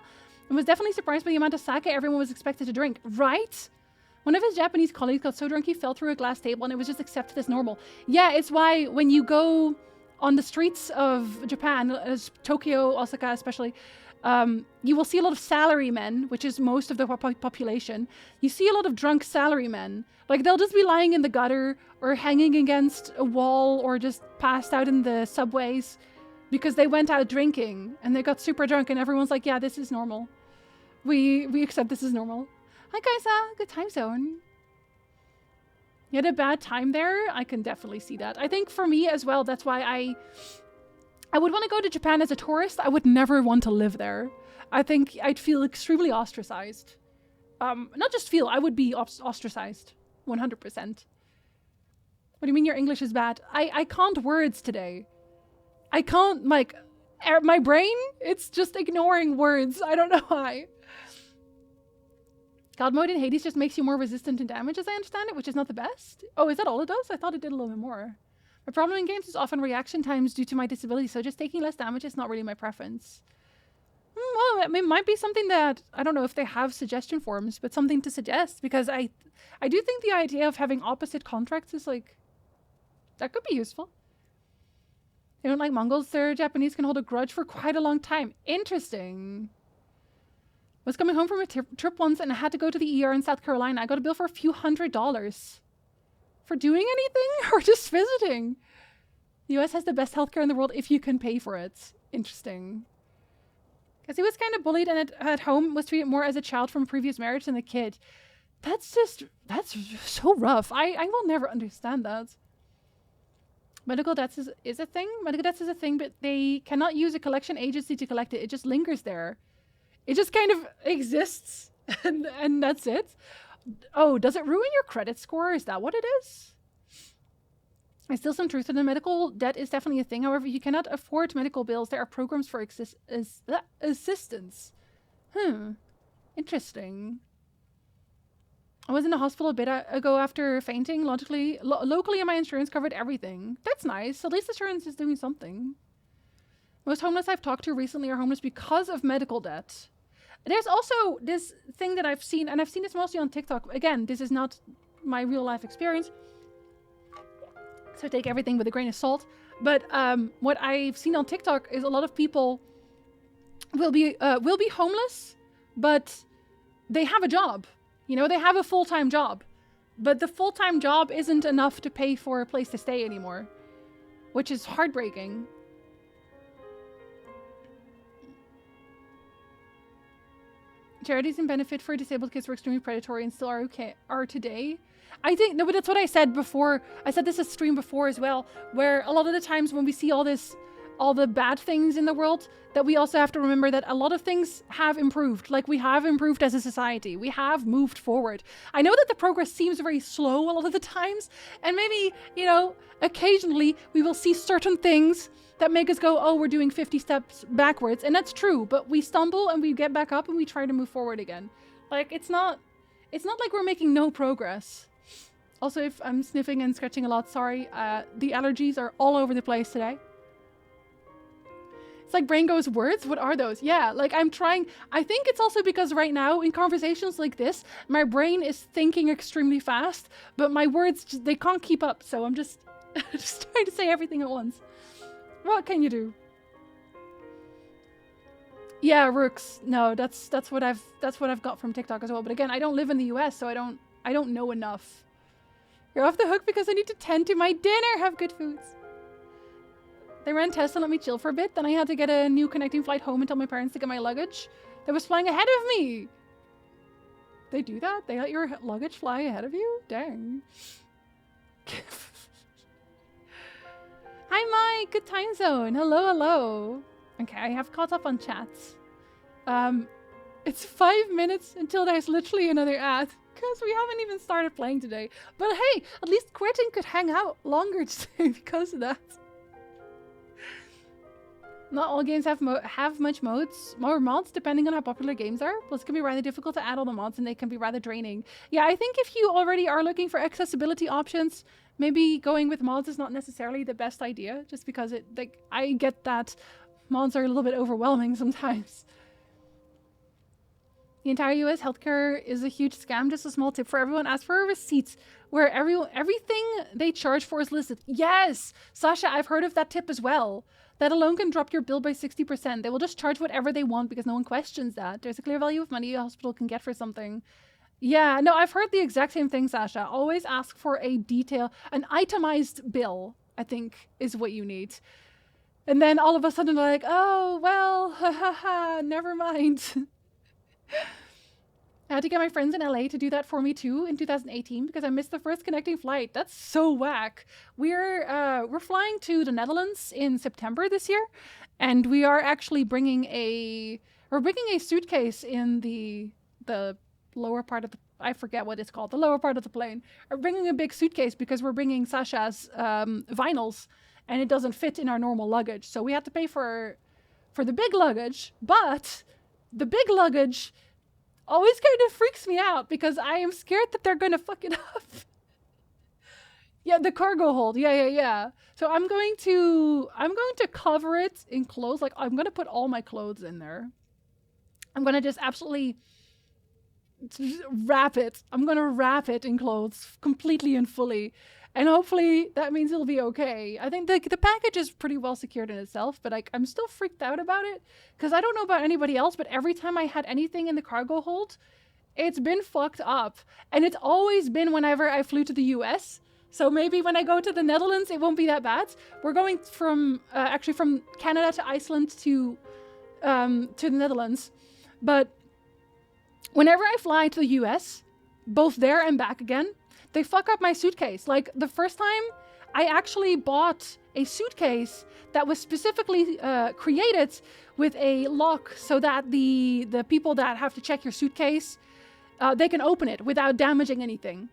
and was definitely surprised by the amount of sake everyone was expected to drink. Right? One of his Japanese colleagues got so drunk he fell through a glass table and it was just accepted as normal. Yeah, it's why when you go on the streets of Japan, as Tokyo, Osaka especially, you will see a lot of salarymen, which is most of the population. You see a lot of drunk salarymen. Like, they'll just be lying in the gutter or hanging against a wall or just passed out in the subways because they went out drinking and they got super drunk and everyone's like, yeah, this is normal. We accept this is normal. Hi, Kaisa. Good time zone. You had a bad time there? I can definitely see that. I think for me as well, that's why I would want to go to Japan as a tourist. I would never want to live there. I think I'd feel extremely ostracized. Not just feel, I would be ostracized. 100%. What do you mean your English is bad? I can't words today. I can't, like, my brain, it's just ignoring words. I don't know why. God mode in Hades just makes you more resistant to damage, as I understand it, which is not the best. Oh, is that all it does? I thought it did a little bit more. My problem in games is often reaction times due to my disability, so just taking less damage is not really my preference. Well, it might be something that, I don't know if they have suggestion forms, but something to suggest, because I do think the idea of having opposite contracts is like, that could be useful. They don't like Mongols, their Japanese can hold a grudge for quite a long time. Interesting. Was coming home from a trip once and I had to go to the ER in South Carolina. I got a bill for a few $100s. For doing anything or just visiting? The US has the best healthcare in the world if you can pay for it. Interesting. Because he was kind of bullied and at home was treated more as a child from a previous marriage than a kid. That's so rough. I will never understand that. Medical debts is a thing. Medical debts is a thing, but they cannot use a collection agency to collect it. It just lingers there. It just kind of exists and that's it. Oh, does it ruin your credit score? Is that what it is? There's still some truth in the medical debt is definitely a thing. However, if you cannot afford medical bills, there are programs for assistance. Interesting. I was in the hospital a bit ago after fainting. Locally, my insurance covered everything. That's nice. At least insurance is doing something. Most homeless I've talked to recently are homeless because of medical debt. There's also this thing that I've seen, and I've seen this mostly on TikTok. Again, this is not my real life experience, so take everything with a grain of salt. But what I've seen on TikTok is a lot of people will be homeless, but they have a job. You know, they have a full-time job, but the full-time job isn't enough to pay for a place to stay anymore. which is heartbreaking. Charities and benefit for disabled kids were extremely predatory and still are today. I think, no, but that's what I said before. I said this is stream before as well, where a lot of the times when we see all the bad things in the world, that we also have to remember that a lot of things have improved. Like, we have improved as a society. We have moved forward. I know that the progress seems very slow a lot of the times, and maybe, you know, occasionally we will see certain things that make us go, oh, we're doing 50 steps backwards. And that's true, but we stumble and we get back up and we try to move forward again. Like, it's not like we're making no progress. Also, if I'm sniffing and scratching a lot, sorry. The allergies are all over the place today. It's like brain goes, words? What are those? Yeah, like I'm trying. I think it's also because right now in conversations like this, my brain is thinking extremely fast, but my words, they can't keep up. So I'm just, just trying to say everything at once. What can you do? Yeah, Rooks. No, that's what I've got from TikTok as well. But again, I don't live in the US, so I don't know enough. You're off the hook because I need to tend to my dinner. Have good foods. They ran tests and let me chill for a bit. Then I had to get a new connecting flight home and tell my parents to get my luggage that was flying ahead of me. They do that? They let your luggage fly ahead of you? Dang. Hi, Mike. Good time zone. Hello, hello. Okay, I have caught up on chats. It's 5 minutes until there's literally another ad. Because we haven't even started playing today. But hey, at least Quentin could hang out longer today because of that. Not all games have much modes, more mods depending on how popular games are. Plus it can be rather difficult to add all the mods and they can be rather draining. Yeah, I think if you already are looking for accessibility options, maybe going with mods is not necessarily the best idea. Just because I get that mods are a little bit overwhelming sometimes. The entire US healthcare is a huge scam. Just a small tip for everyone. Ask for receipts where everything they charge for is listed. Yes! Sasha, I've heard of that tip as well. That alone can drop your bill by 60%. They will just charge whatever they want because no one questions that. There's a clear value of money a hospital can get for something. Yeah, no, I've heard the exact same thing, Sasha. Always ask for an itemized bill, I think, is what you need. And then all of a sudden they're like, oh, well, haha, never mind. I had to get my friends in LA to do that for me too in 2018 because I missed the first connecting flight. That's so whack. We're flying to the Netherlands in September this year, and we are actually bringing a suitcase in the lower part of the, I forget what it's called, the lower part of the plane. We're bringing a big suitcase because we're bringing Sasha's vinyls, and it doesn't fit in our normal luggage. So we had to pay for the big luggage, but the big luggage always kind of freaks me out because I am scared that they're going to fuck it up. Yeah, the cargo hold. Yeah. So I'm going to cover it in clothes. Like, I'm going to put all my clothes in there. I'm going to just absolutely wrap it. I'm going to wrap it in clothes completely and fully. And hopefully that means it'll be okay. I think the package is pretty well secured in itself, but I'm still freaked out about it because I don't know about anybody else, but every time I had anything in the cargo hold, it's been fucked up. And it's always been whenever I flew to the US. So maybe when I go to the Netherlands, it won't be that bad. We're going from Canada to Iceland to the Netherlands. But whenever I fly to the US, both there and back again, they fuck up my suitcase. Like, the first time, I actually bought a suitcase that was specifically created with a lock so that the people that have to check your suitcase, they can open it without damaging anything.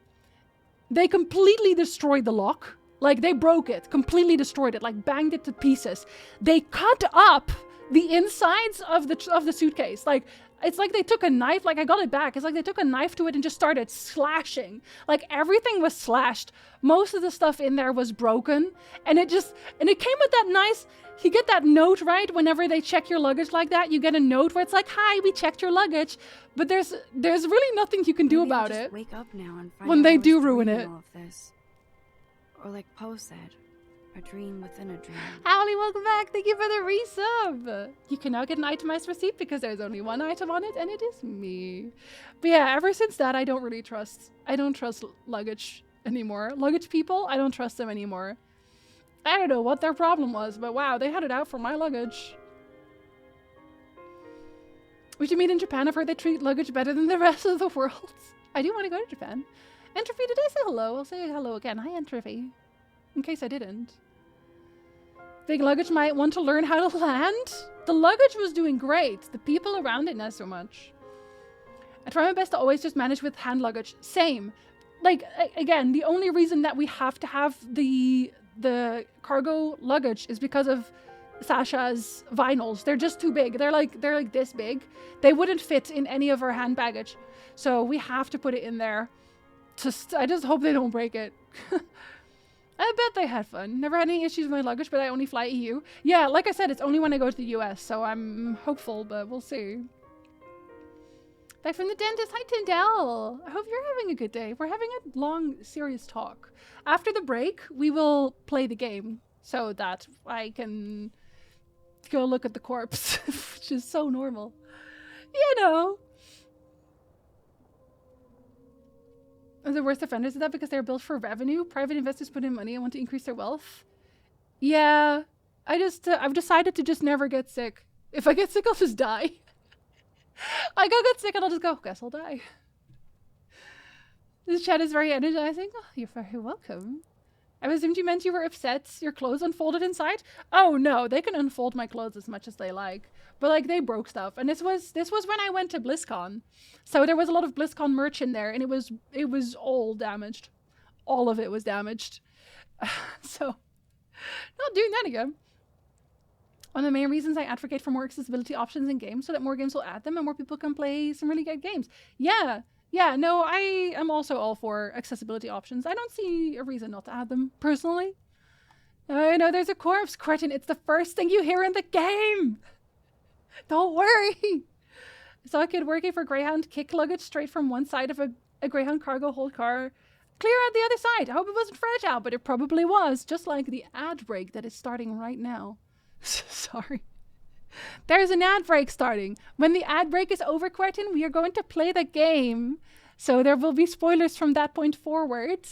They completely destroyed the lock. Like, they broke it, completely destroyed it, like banged it to pieces. They cut up the insides of the suitcase. Like, it's like they took a knife, like I got it back. It's like they took a knife to it and just started slashing. Like, everything was slashed. Most of the stuff in there was broken. And it came with that nice, you get that note, right? Whenever they check your luggage like that, you get a note where it's like, hi, we checked your luggage. But there's really nothing you can do about it. Wake up now and find when they do ruin it. All of this. Or like Poe said, a dream within a dream. Howley, welcome back. Thank you for the resub. You can now get an itemized receipt because there's only one item on it, and it is me. But yeah, ever since that, I don't trust luggage anymore. Luggage people, I don't trust them anymore. I don't know what their problem was, but wow, they had it out for my luggage. We should meet in Japan. I've heard they treat luggage better than the rest of the world. I do want to go to Japan. Entropy, did I say hello? I'll say hello again. Hi, Entropy. In case I didn't. Big luggage might want to learn how to land. The luggage was doing great. The people around it, not so much. I try my best to always just manage with hand luggage. Same. Like, again, the only reason that we have to have the cargo luggage is because of Sasha's vinyls. They're just too big. They're like this big. They wouldn't fit in any of our hand baggage. So we have to put it in there. I just hope they don't break it. I bet they had fun. Never had any issues with my luggage, but I only fly EU. Yeah, like I said, it's only when I go to the US, so I'm hopeful, but we'll see. Back from the dentist. Hi, Tyndall. I hope you're having a good day. We're having a long, serious talk. After the break, we will play the game so that I can go look at the corpse, which is so normal. You know. Are the worst offenders of that because they're built for revenue? Private investors put in money and want to increase their wealth? Yeah. I've decided to just never get sick. If I get sick, I'll just die. I go get sick and I'll just go, guess I'll die. This chat is very energizing. Oh, you're very welcome. I assumed you meant you were upset your clothes unfolded inside? Oh no, they can unfold my clothes as much as they like. But like they broke stuff. And this was when I went to BlizzCon. So there was a lot of BlizzCon merch in there and it was all damaged. All of it was damaged. So not doing that again. One of the main reasons I advocate for more accessibility options in games so that more games will add them and more people can play some really good games. Yeah, no, I am also all for accessibility options. I don't see a reason not to add them, personally. I know there's a corpse, Cretin. It's the first thing you hear in the game. Don't worry. I saw a kid working for Greyhound kick luggage straight from one side of a Greyhound cargo hold car clear out the other side. I hope it wasn't fragile, but it probably was, just like the ad break that is starting right now. Sorry. There's an ad break starting. When the ad break is over, Quentin, we are going to play the game. So there will be spoilers from that point forward.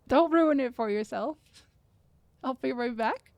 Don't ruin it for yourself. I'll be right back.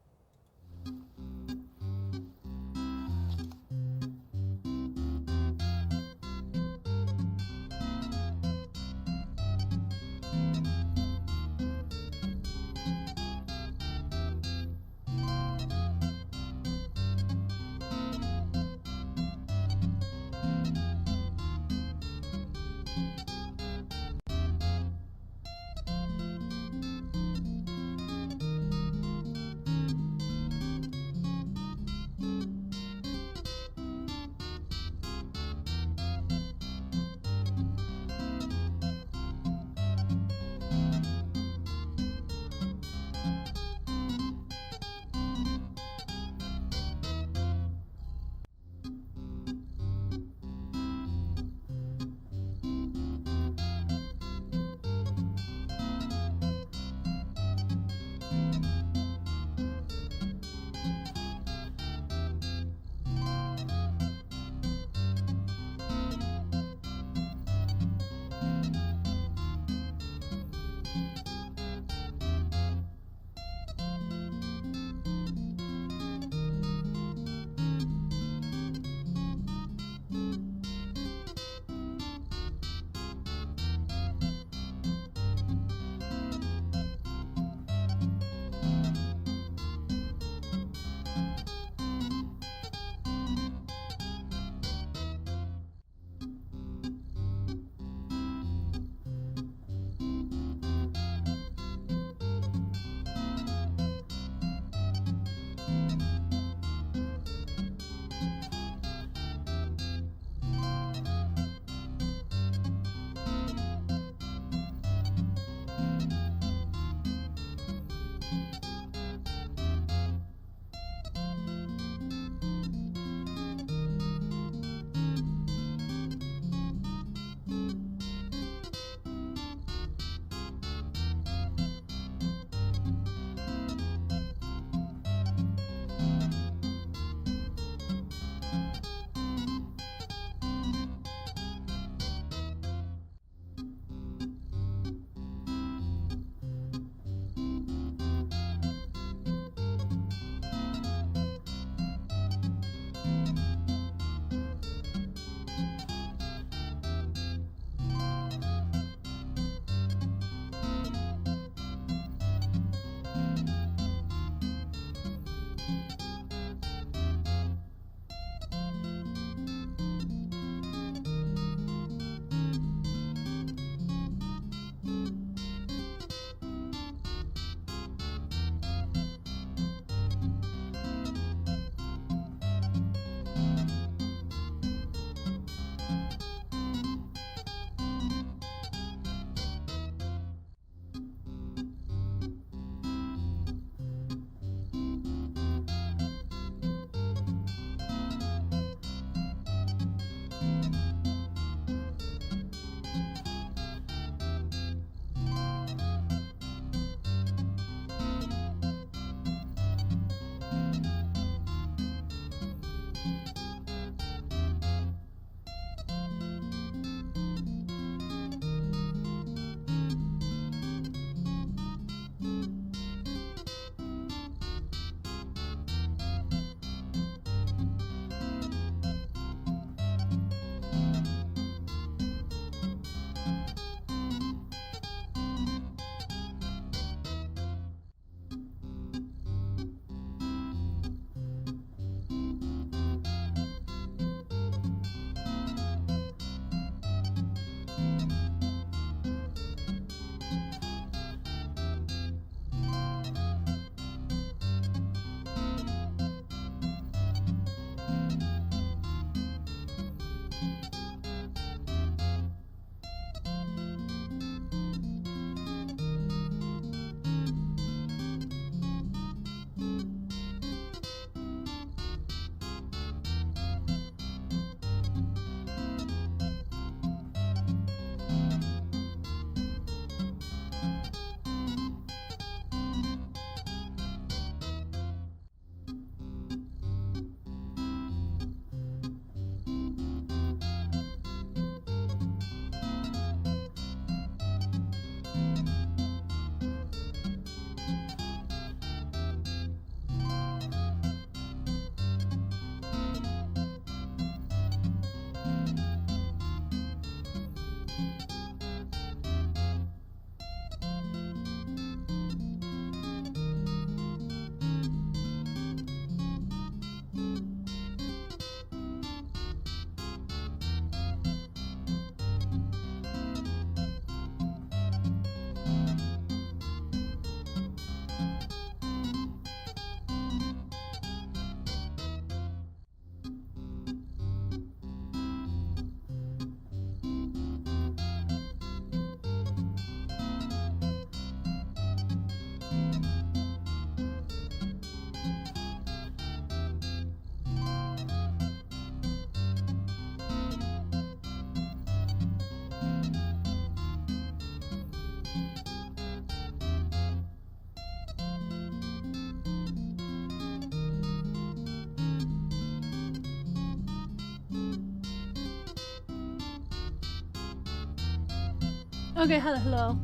Okay, hello.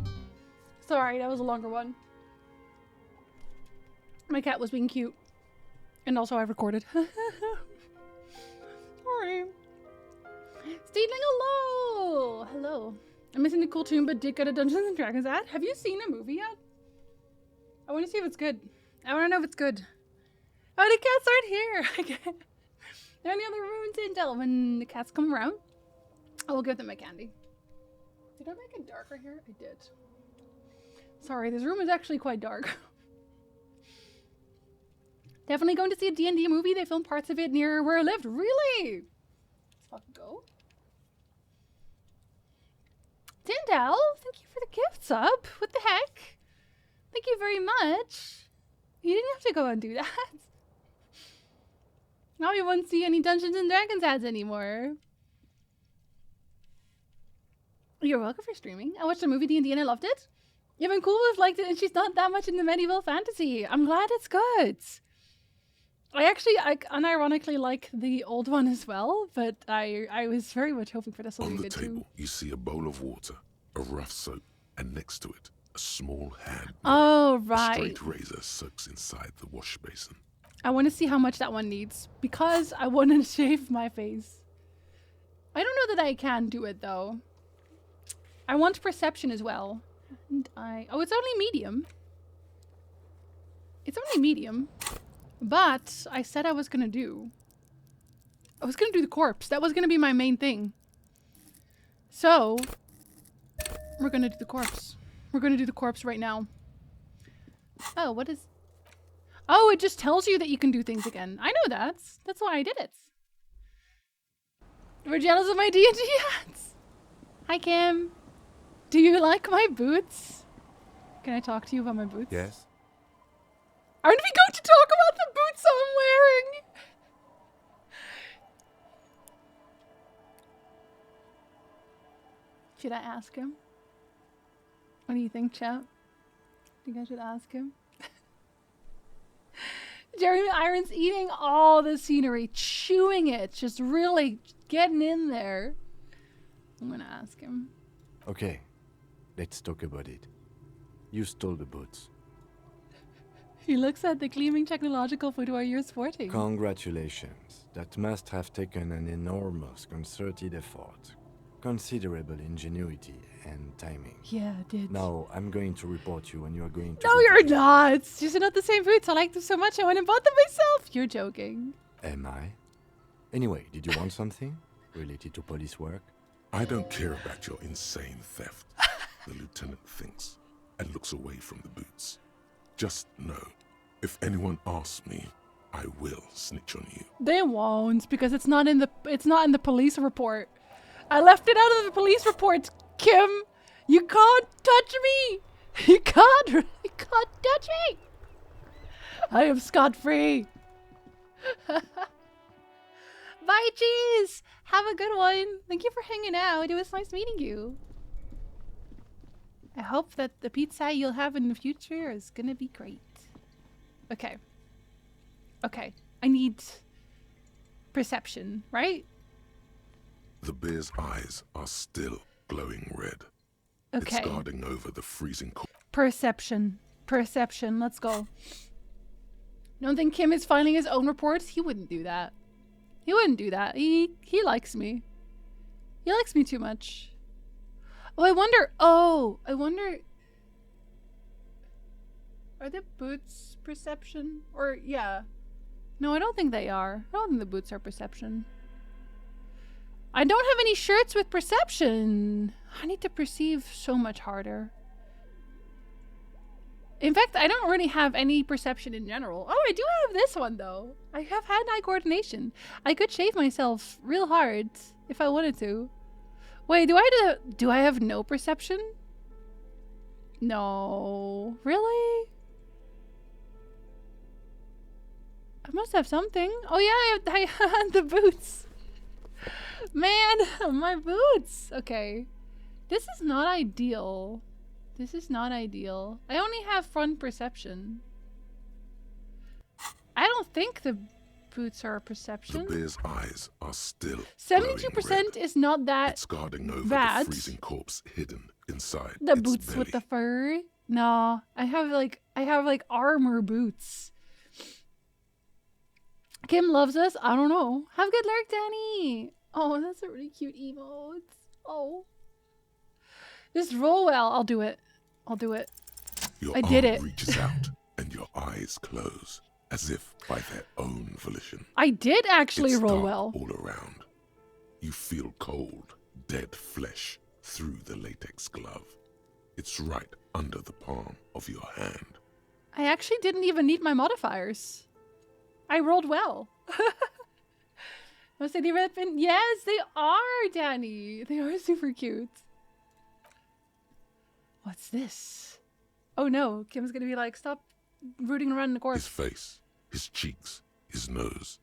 Sorry, that was a longer one. My cat was being cute. And also I recorded. Sorry. Steedling, hello! Hello. I'm missing the cool tune, but did get a Dungeons and Dragons ad. Have you seen a movie yet? I want to see if it's good. I want to know if it's good. Oh, the cats aren't here! They're in the other room until when the cats come around. I will give them my candy. Did I make it darker here? I did. Sorry, this room is actually quite dark. Definitely going to see a D&D movie. They filmed parts of it near where I lived. Really? Let's fucking go. Tyndall, thank you for the gifts up. What the heck? Thank you very much. You didn't have to go and do that. Now we won't see any Dungeons and Dragons ads anymore. You're welcome for streaming. I watched the movie D&D and I loved it. Even Cool Wolf liked it and she's not that much into medieval fantasy. I'm glad it's good. I unironically like the old one as well, but I was very much hoping for this one to be good too. On the table, you see a bowl of water, a rough soap, and next to it, a small hand. Oh, right. A straight razor soaks inside the wash basin. I want to see how much that one needs, because I want to shave my face. I don't know that I can do it, though. I want perception as well. And oh, it's only medium. It's only medium. But I said I was going to do the corpse. That was going to be my main thing. So, we're going to do the corpse. We're going to do the corpse right now. Oh, what is... Oh, it just tells you that you can do things again. I know that. That's why I did it. We're jealous of my D&D hats. Hi, Kim. Do you like my boots? Can I talk to you about my boots? Yes. Aren't we going to talk about the boots I'm wearing? Should I ask him? What do you think, chat? Think I should ask him? Jeremy Irons eating all the scenery, chewing it, just really getting in there. I'm gonna ask him. Okay, let's talk about it. You stole the boots. He looks at the gleaming technological footwear you're sporting. Congratulations. That must have taken an enormous concerted effort, considerable ingenuity and timing. Yeah, it did. Now, I'm going to report you and you are going to... No, you're not! These are not the same boots. I like them so much I went and bought them myself. You're joking. Am I? Anyway, did you want something related to police work? I don't care about your insane theft, the lieutenant thinks, and looks away from the boots. Just know, if anyone asks me, I will snitch on you. They won't, because it's not in the police report. I left it out of the police report, Kim. You can't touch me. You can't touch me. I am scot-free. Bye, cheese. Have a good one. Thank you for hanging out. It was nice meeting you. I hope that the pizza you'll have in the future is gonna be great. Okay. Okay. I need perception, right? The bear's eyes are still glowing red. Okay. It's guarding over the freezing cold. Perception. Perception. Let's go. Don't think Kim is filing his own reports? He wouldn't do that. He wouldn't do that. He likes me. He likes me too much. Oh, I wonder. Are the boots perception? Or, yeah. No, I don't think they are. I don't think the boots are perception. I don't have any shirts with perception. I need to perceive so much harder. In fact, I don't really have any perception in general. Oh, I do have this one, though. I have hand-eye coordination. I could shave myself real hard if I wanted to. Wait, do I have no perception? No. Really? I must have something. Oh, yeah, I have the boots. Man, my boots. Okay. This is not ideal. This is not ideal. I only have front perception. I don't think the boots are a perception. The bear's eyes are still 72% is not that it's guarding over bad. the freezing corpse hidden inside The its boots belly. with the fur? No, I have like armor boots. Kim loves us. I don't know. Have good luck, Danny. Oh, that's a really cute emote. Oh. Just roll well. I'll do it. I'll do it. Your I did arm it. reaches out and your eyes close, as if by their own volition. I did actually It's roll dark well. all around. You feel cold, dead flesh through the latex glove. It's right under the palm of your hand. I actually didn't even need my modifiers. I rolled well. Was they red pin? Yes, they are, Danny. They are super cute. What's this? Oh no, Kim's gonna be like, stop rooting around in the His corpse. face, his cheeks, his nose,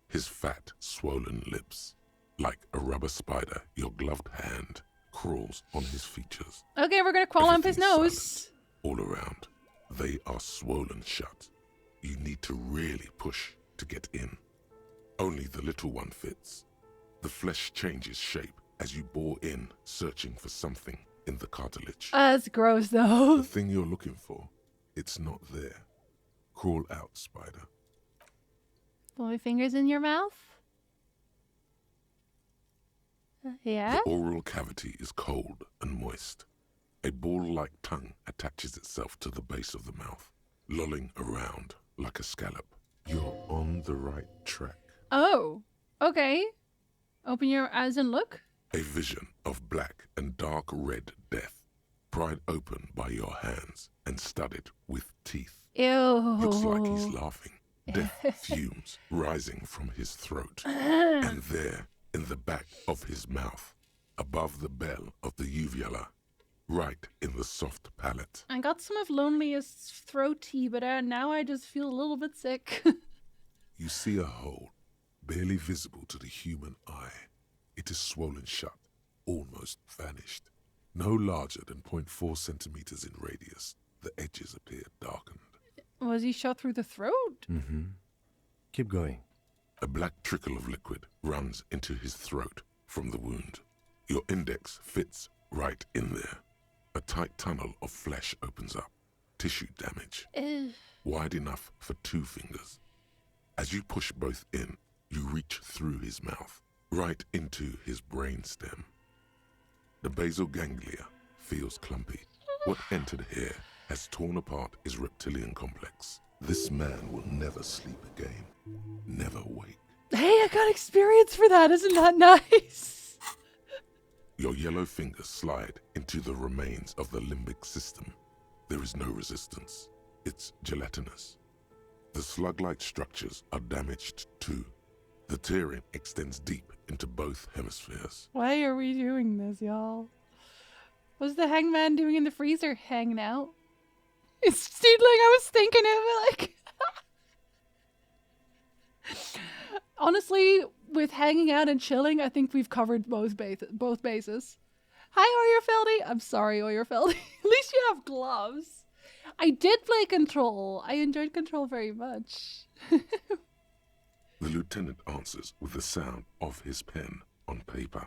his fat, swollen lips. Like a rubber spider, your gloved hand crawls on his features. Okay, we're gonna crawl up his Everything's nose. silent. All around, they are swollen shut. You need to really push to get in. Only the little one fits. The flesh changes shape as you bore in, searching for something in the cartilage. That's gross The though. thing you're looking for, it's not there. Crawl out, spider. Put my fingers in your mouth. Yeah? The oral cavity is cold and moist. A ball-like tongue attaches itself to the base of the mouth, lolling around like a scallop. You're on the right track. Oh, okay. Open your eyes and look. A vision of black and dark red death, pried open by your hands and studded with teeth. Ew. Looks like he's laughing. Death fumes rising from his throat. And there, in the back of his mouth, above the bell of the uvula, right in the soft palate. I got some of Loneliest throat tea, but now I just feel a little bit sick. You see a hole, barely visible to the human eye. It is swollen shut, almost vanished. No larger than 0.4 centimeters in radius, the edges appear darkened. Was he shot through the throat? Mm-hmm. Keep going. A black trickle of liquid runs into his throat from the wound. Your index fits right in there. A tight tunnel of flesh opens up. Tissue damage. Ew. Wide enough for 2 fingers. As you push both in, you reach through his mouth, right into his brainstem. The basal ganglia feels clumpy. What entered here has torn apart his reptilian complex. This man will never sleep again. Never wake. Hey, I got experience for that. Isn't that nice? Your yellow fingers slide into the remains of the limbic system. There is no resistance. It's gelatinous. The slug-like structures are damaged too. The tearing extends deep into both hemispheres. Why are we doing this, y'all? What's the hangman doing in the freezer? Hanging out? It's Steedling, I was thinking of it, like... Honestly, with hanging out and chilling, I think we've covered both bases. Hi, Oyerfeldy. I'm sorry, Oyerfeldy. At least you have gloves. I did play Control. I enjoyed Control very much. The lieutenant answers with the sound of his pen on paper.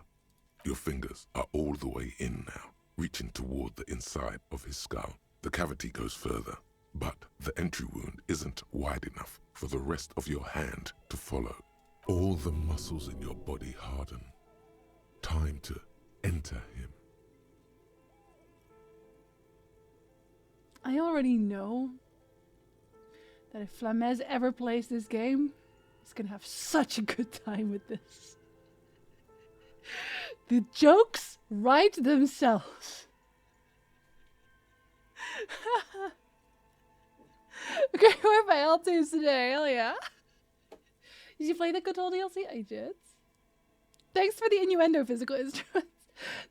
Your fingers are all the way in now, reaching toward the inside of his skull. The cavity goes further, but the entry wound isn't wide enough for the rest of your hand to follow. All the muscles in your body harden. Time to enter him. I already know that if Flamez ever plays this game, he's gonna have such a good time with this. The jokes write themselves. Okay, we're by L2s today, hell yeah. Did you play the Control DLC? I did. Thanks for the innuendo, physical instruments.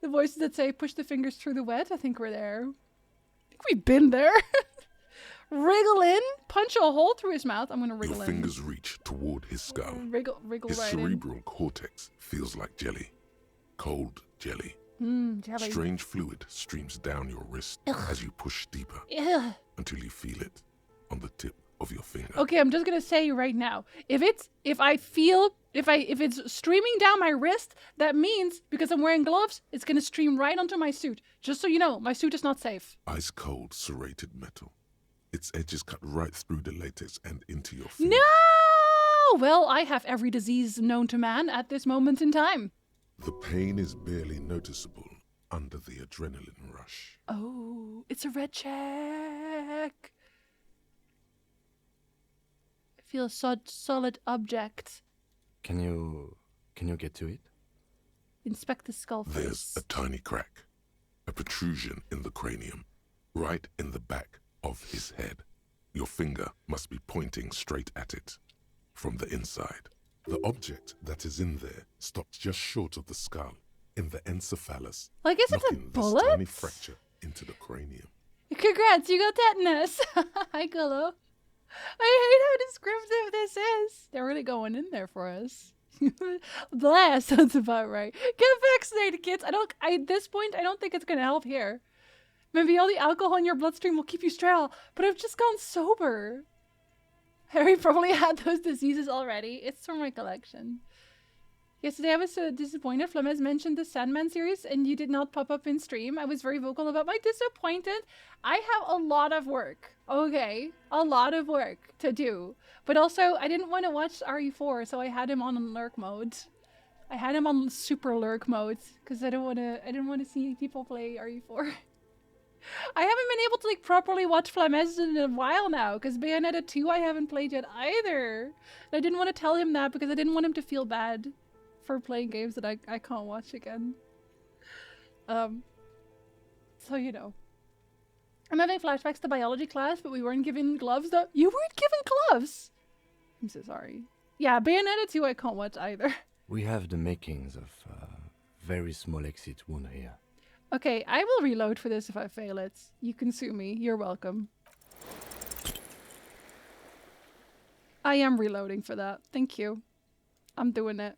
The voices that say push the fingers through the wet, I think we're there. I think we've been there. Wriggle in, punch a hole through his mouth. I'm gonna wriggle Your in. fingers reach toward his skull. Wriggle His right in. cerebral cortex feels like jelly. Cold jelly. Jelly. Strange fluid streams down your wrist as you push deeper Ugh. until you feel it on the tip of your finger. Okay, I'm just gonna say right now, if I feel If it's streaming down my wrist, that means because I'm wearing gloves, it's gonna stream right onto my suit. Just so you know, my suit is not safe. Ice cold serrated metal. Its edges cut right through the latex and into your finger. No! Well, I have every disease known to man at this moment in time. The pain is barely noticeable under the adrenaline rush. Oh, it's a red check. I feel such solid object. Can you get to it? Inspect the skull face. There's a tiny crack, a protrusion in the cranium, right in the back of his head. Your finger must be pointing straight at it from the inside. The object that is in there stops just short of the skull, in the encephalus, Like, is it a knocking this bullet? tiny fracture into the cranium. Congrats, you got tetanus. Hi, Gullo. I hate how descriptive this is. They're really going in there for us. Blast, sounds about right. Get vaccinated, kids. At this point, I don't think it's gonna help here. Maybe all the alcohol in your bloodstream will keep you sterile, but I've just gone sober. Harry probably had those diseases already. It's from my collection. Yesterday I was so disappointed. Flames mentioned the Sandman series and you did not pop up in stream. I was very vocal about my disappointed. I have a lot of work. Okay. A lot of work to do. But also I didn't want to watch RE4, so I had him on lurk mode. I had him on super lurk mode because I didn't want to see people play RE4. I haven't been able to like properly watch Flames in a while now because Bayonetta 2 I haven't played yet either. And I didn't want to tell him that because I didn't want him to feel bad for playing games that I can't watch again. So you know. I'm having flashbacks to biology class, but we weren't given gloves though. You weren't given gloves? I'm so sorry. Yeah, Bayonetta 2 I can't watch either. We have the makings of very small exit wound here. Okay, I will reload for this if I fail it. You can sue me. You're welcome. I am reloading for that. Thank you. I'm doing it.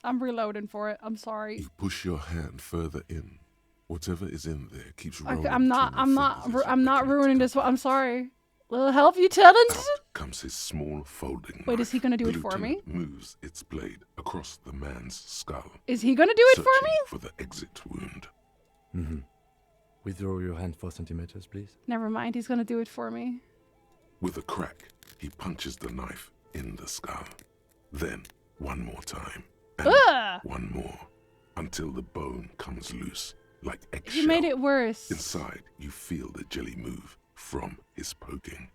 I'm reloading for it. I'm sorry. You push your hand further in. Whatever is in there keeps rolling. Okay, I'm not ruining this one. I'm sorry. Little help, Lieutenant? Out comes his small folding Wait, knife. is he gonna do The it for me? lieutenant moves its blade across the man's skull. Is he gonna do it for searching me? for the exit wound. Mm-hmm. Withdraw your hand 4 centimeters, please. Never mind, he's gonna do it for me. With a crack, he punches the knife in the skull. Then, one more time. And Ugh! one more. Until the bone comes loose, like eggshell. You made it worse. Inside, you feel the jelly move from his poking.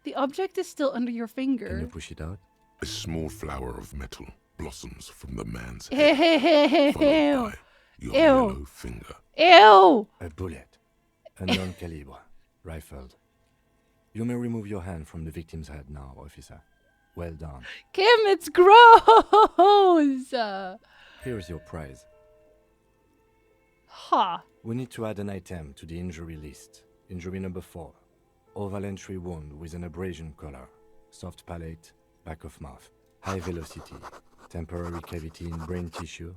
The object is still under your Can you finger. push it out? A small flower of metal blossoms from the man's head, followed Ew! by your Ew. yellow finger. Ew! A bullet. A non-calibre. Rifled. You may remove your hand from the victim's head now, officer. Well done. Kim, it's gross! Here is your prize. Ha! We need to add an item to the injury list. Injury number 4. Oval entry wound with an abrasion color. Soft palate, back of mouth. High velocity. Temporary cavity in brain tissue.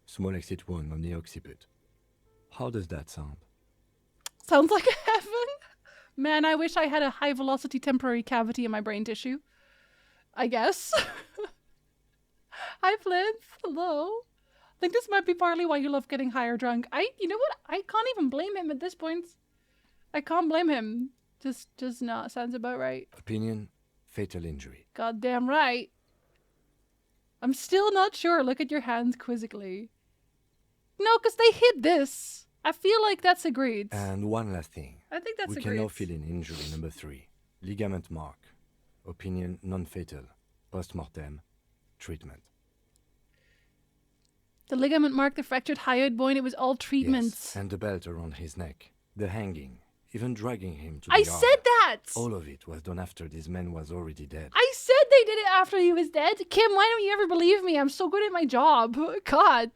Small exit wound on the occiput. How does that sound? Sounds like heaven. Man, I wish I had a high velocity temporary cavity in my brain tissue. I guess. Hi, Flint. Hello. I think this might be partly why you love getting higher drunk. You know what? I can't even blame him at this point. I can't blame him. Just not. Sounds about right. Opinion, fatal injury. Goddamn right. I'm still not sure. Look at your hands quizzically. No, because they hid this. I feel like that's agreed. And one last thing. I think that's We agreed. can now fill in injury number 3. Ligament mark. Opinion non-fatal. Post-mortem. Treatment. The ligament marked the fractured hyoid bone. It was all treatments. Yes, and the belt around his neck. The hanging. Even dragging him to the I yard. said that! All of it was done after this man was already dead. I said they did it after he was dead. Kim, why don't you ever believe me? I'm so good at my job. God.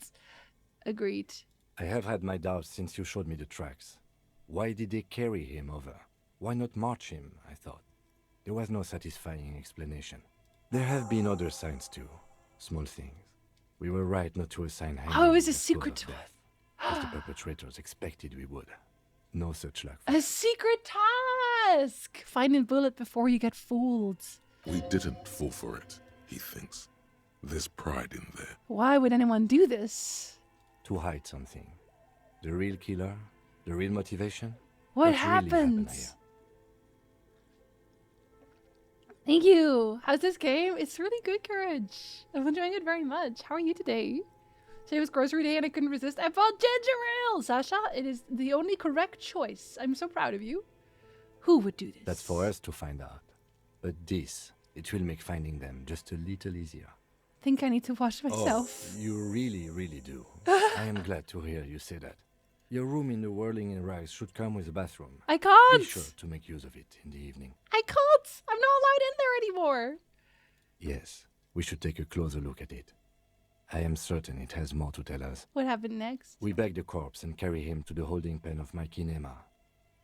Agreed. I have had my doubts since you showed me the tracks. Why did they carry him over? Why not march him, I thought. There was no satisfying explanation. There have been other signs too. Small things. We were right not to assign hanging Oh, it was a the cause secret of to death, as the perpetrators expected we would. No such luck. A secret task! Find a bullet before you get fooled. We didn't fall for it. he thinks. There's pride in there. Why would anyone do this? To hide something. The real killer? The real motivation? What really happened happens? here? Thank you. How's this game? It's really good, Courage. I'm enjoying it very much. How are you today? Today was grocery day and I couldn't resist. I bought ginger ale! Sasha, it is the only correct choice. I'm so proud of you. Who would do this? That's for us to find out. But this, it will make finding them just a little easier. Think I need to wash myself. Oh, you really, really do. I am glad to hear you say that. Your room in the Whirling in Rags should come with a bathroom. I can't! Be sure to make use of it in the evening. I can't! I'm not allowed in there anymore. Yes, we should take a closer look at it. I am certain it has more to tell us. What happened next? We bag the corpse and carry him to the holding pen of my kinema.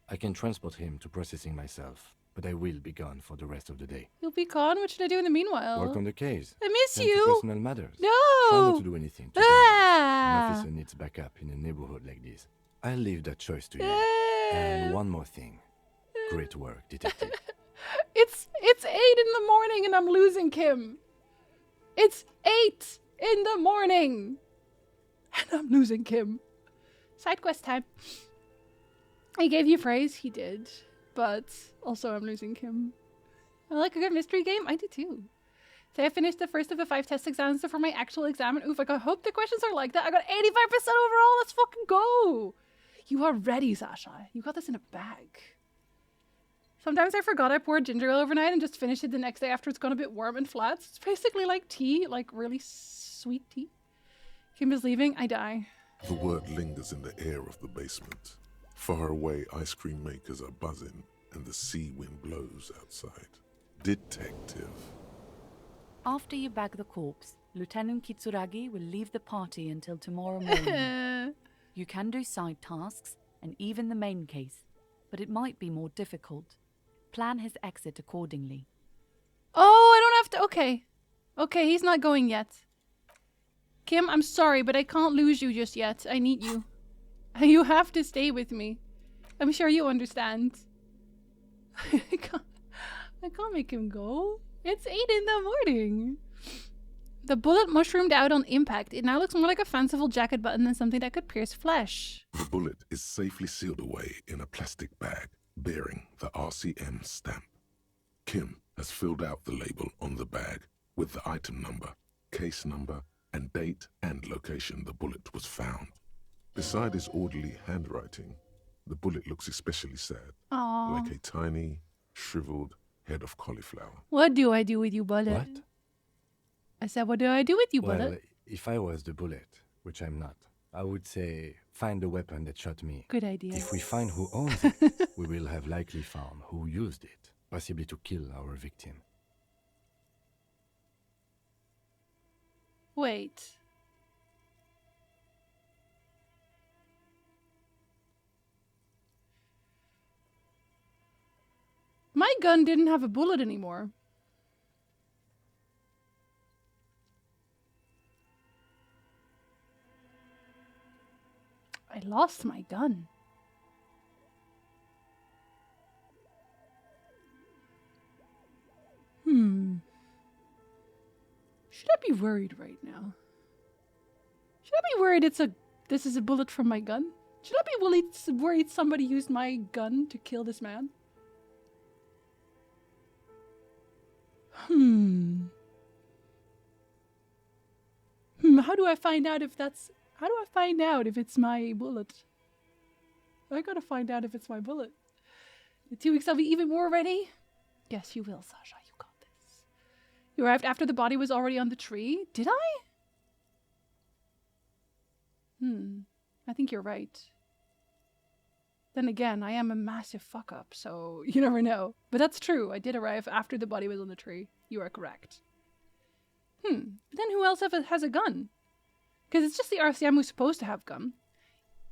I can transport him to processing myself, but I will be gone for the rest of the day. You'll be gone? What should I do in the meanwhile? Work on the case. I miss Tend to you! personal matters. No! Try not to do anything. An Ah! officer needs backup in a neighborhood like this. I'll leave that choice to you. Ah! And one more thing. Great work, detective. It's 8 in the morning and I'm losing Kim. It's 8 in the morning and I'm losing Kim. Side quest time. I gave you praise, he did, but also I'm losing Kim. I like a good mystery game. I do too. So I finished the first of the 5 test exams for my actual exam, and oof, I hope the questions are like that. I got 85% overall. Let's fucking go. You are ready, Sasha. You got this in a bag. Sometimes I forgot I poured ginger ale overnight and just finished it the next day after it's gone a bit warm and flat. It's basically like tea, like really sweet tea. Kim is leaving. I die. The word lingers in the air of the basement. Far away, ice cream makers are buzzing, and the sea wind blows outside. Detective. After you bag the corpse, Lieutenant Kitsuragi will leave the party until tomorrow morning. You can do side tasks, and even the main case, but it might be more difficult. Plan his exit accordingly. Oh, I don't have to. Okay. Okay, he's not going yet. Kim, I'm sorry, but I can't lose you just yet. I need you. You have to stay with me. I'm sure you understand. I can't make him go. It's 8 in the morning. The bullet mushroomed out on impact. It now looks more like a fanciful jacket button than something that could pierce flesh. The bullet is safely sealed away in a plastic bag bearing the RCM stamp. Kim has filled out the label on the bag with the item number, case number, and date and location the bullet was found. Beside his orderly handwriting, the bullet looks especially sad, Aww. like a tiny, shriveled head of cauliflower. What do I do with you, bullet? What? I said, what do I do with you, Well, bullet? if I was the bullet, which I'm not, I would say find the weapon that shot me. Good idea. If we find who owns it, we will have likely found who used it, possibly to kill our victim. Wait. My gun didn't have a bullet anymore. I lost my gun. Should I be worried right now? Should I be worried this is a bullet from my gun? Should I be worried somebody used my gun to kill this man? How do I find out if it's my bullet? I gotta find out if it's my bullet. In 2 weeks I'll be even more ready. Yes, you will, Sasha. You got this. You arrived after the body was already on the tree. Did I? I think you're right. Then again, I am a massive fuck up, so you never know. But that's true. I did arrive after the body was on the tree. You are correct. Then who else has a gun? Because it's just the RCM who's supposed to have gun.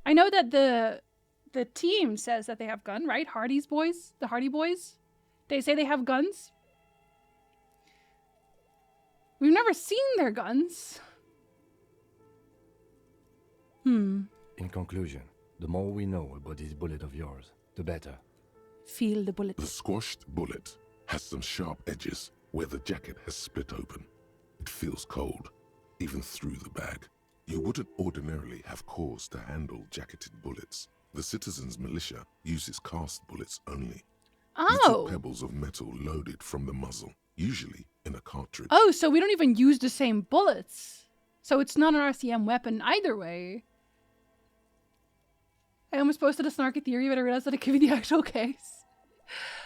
I know that the team says that they have gun, right? Hardy's boys, the Hardy boys. They say they have guns. We've never seen their guns. In conclusion, the more we know about this bullet of yours, the better. Feel the bullet. The squashed bullet has some sharp edges where the jacket has split open. It feels cold, even through the bag. You wouldn't ordinarily have cause to handle jacketed bullets. The citizens' militia uses cast bullets only. Oh. Little pebbles of metal loaded from the muzzle, usually in a cartridge. Oh, so we don't even use the same bullets. So it's not an RCM weapon either way. I almost posted a snarky theory, but I realized that it could be the actual case.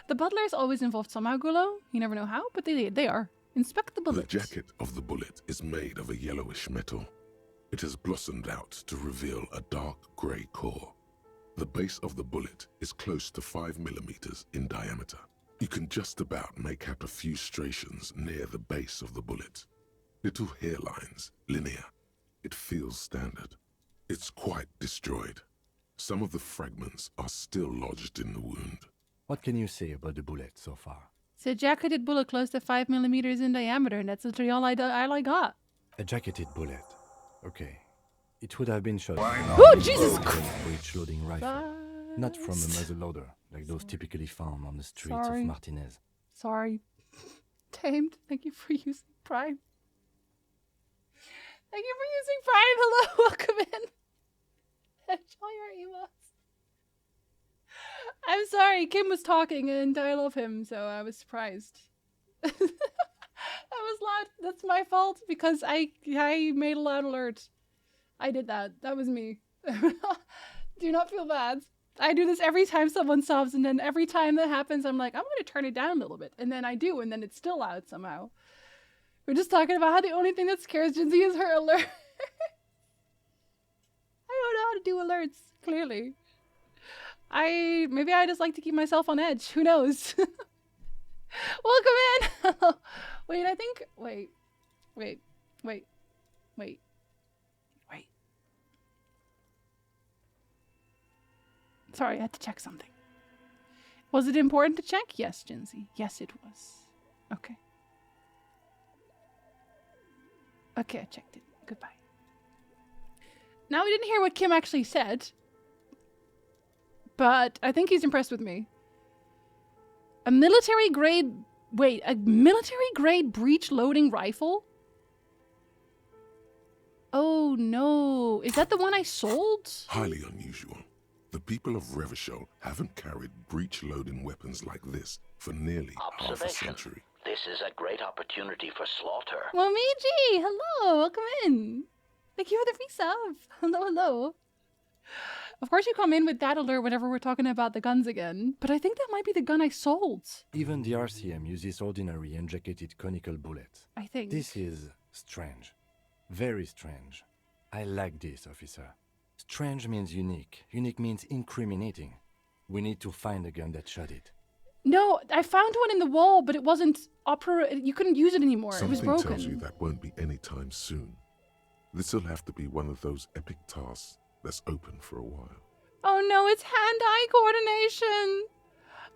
The butler is always involved somehow, Gulo. You never know how, but they are. Inspect the bullet. The jacket of the bullet is made of a yellowish metal. It has blossomed out to reveal a dark grey core. The base of the bullet is close to 5 millimeters in diameter. You can just about make out a few striations near the base of the bullet. Little hairlines, linear. It feels standard. It's quite destroyed. Some of the fragments are still lodged in the wound. What can you say about the bullet so far? It's a jacketed bullet close to 5 millimeters in diameter, and that's literally all I got. A jacketed bullet. Okay. It would have been shot Oh, Jesus from a breech-loading rifle, not from a muzzleloader, like those typically found on the streets Sorry. of Martinez. Sorry. Tamed. Thank you for using Prime. Thank you for using Prime. Hello, welcome in. Enjoy your emotes. I'm sorry, Kim was talking and I love him, so I was surprised. That was loud. That's my fault because I made a loud alert. I did that. That was me. Do not feel bad. I do this every time someone sobs, and then every time that happens, I'm like, I'm going to turn it down a little bit. And then I do, and then it's still loud somehow. We're just talking about how the only thing that scares Jinzy is her alert. I don't know how to do alerts, clearly. Maybe I just like to keep myself on edge. Who knows? Welcome in! Wait, I think... Wait. Sorry, I had to check something. Was it important to check? Yes, Jinzy. Yes, it was. Okay. Okay, I checked it. Goodbye. Now, we didn't hear what Kim actually said. But I think he's impressed with me. A military grade... Wait, a military grade breech loading rifle? Oh no. Is that the one I sold? Highly unusual. The people of Revachol haven't carried breech-loading weapons like this for nearly half a century. This is a great opportunity for slaughter. Momiji, hello, welcome in. Thank you for the free sub. Hello. Of course you come in with that alert whenever we're talking about the guns again, but I think that might be the gun I sold. Even the RCM uses ordinary unjacketed conical bullets. I think. This is strange. Very strange. I like this, officer. Strange means unique. Unique means incriminating. We need to find the gun that shot it. No, I found one in the wall, but it wasn't you couldn't use it anymore. Something it was broken. tells you that won't be any time soon. This'll have to be one of those epic tasks that's open for a while. Oh no, it's hand-eye coordination.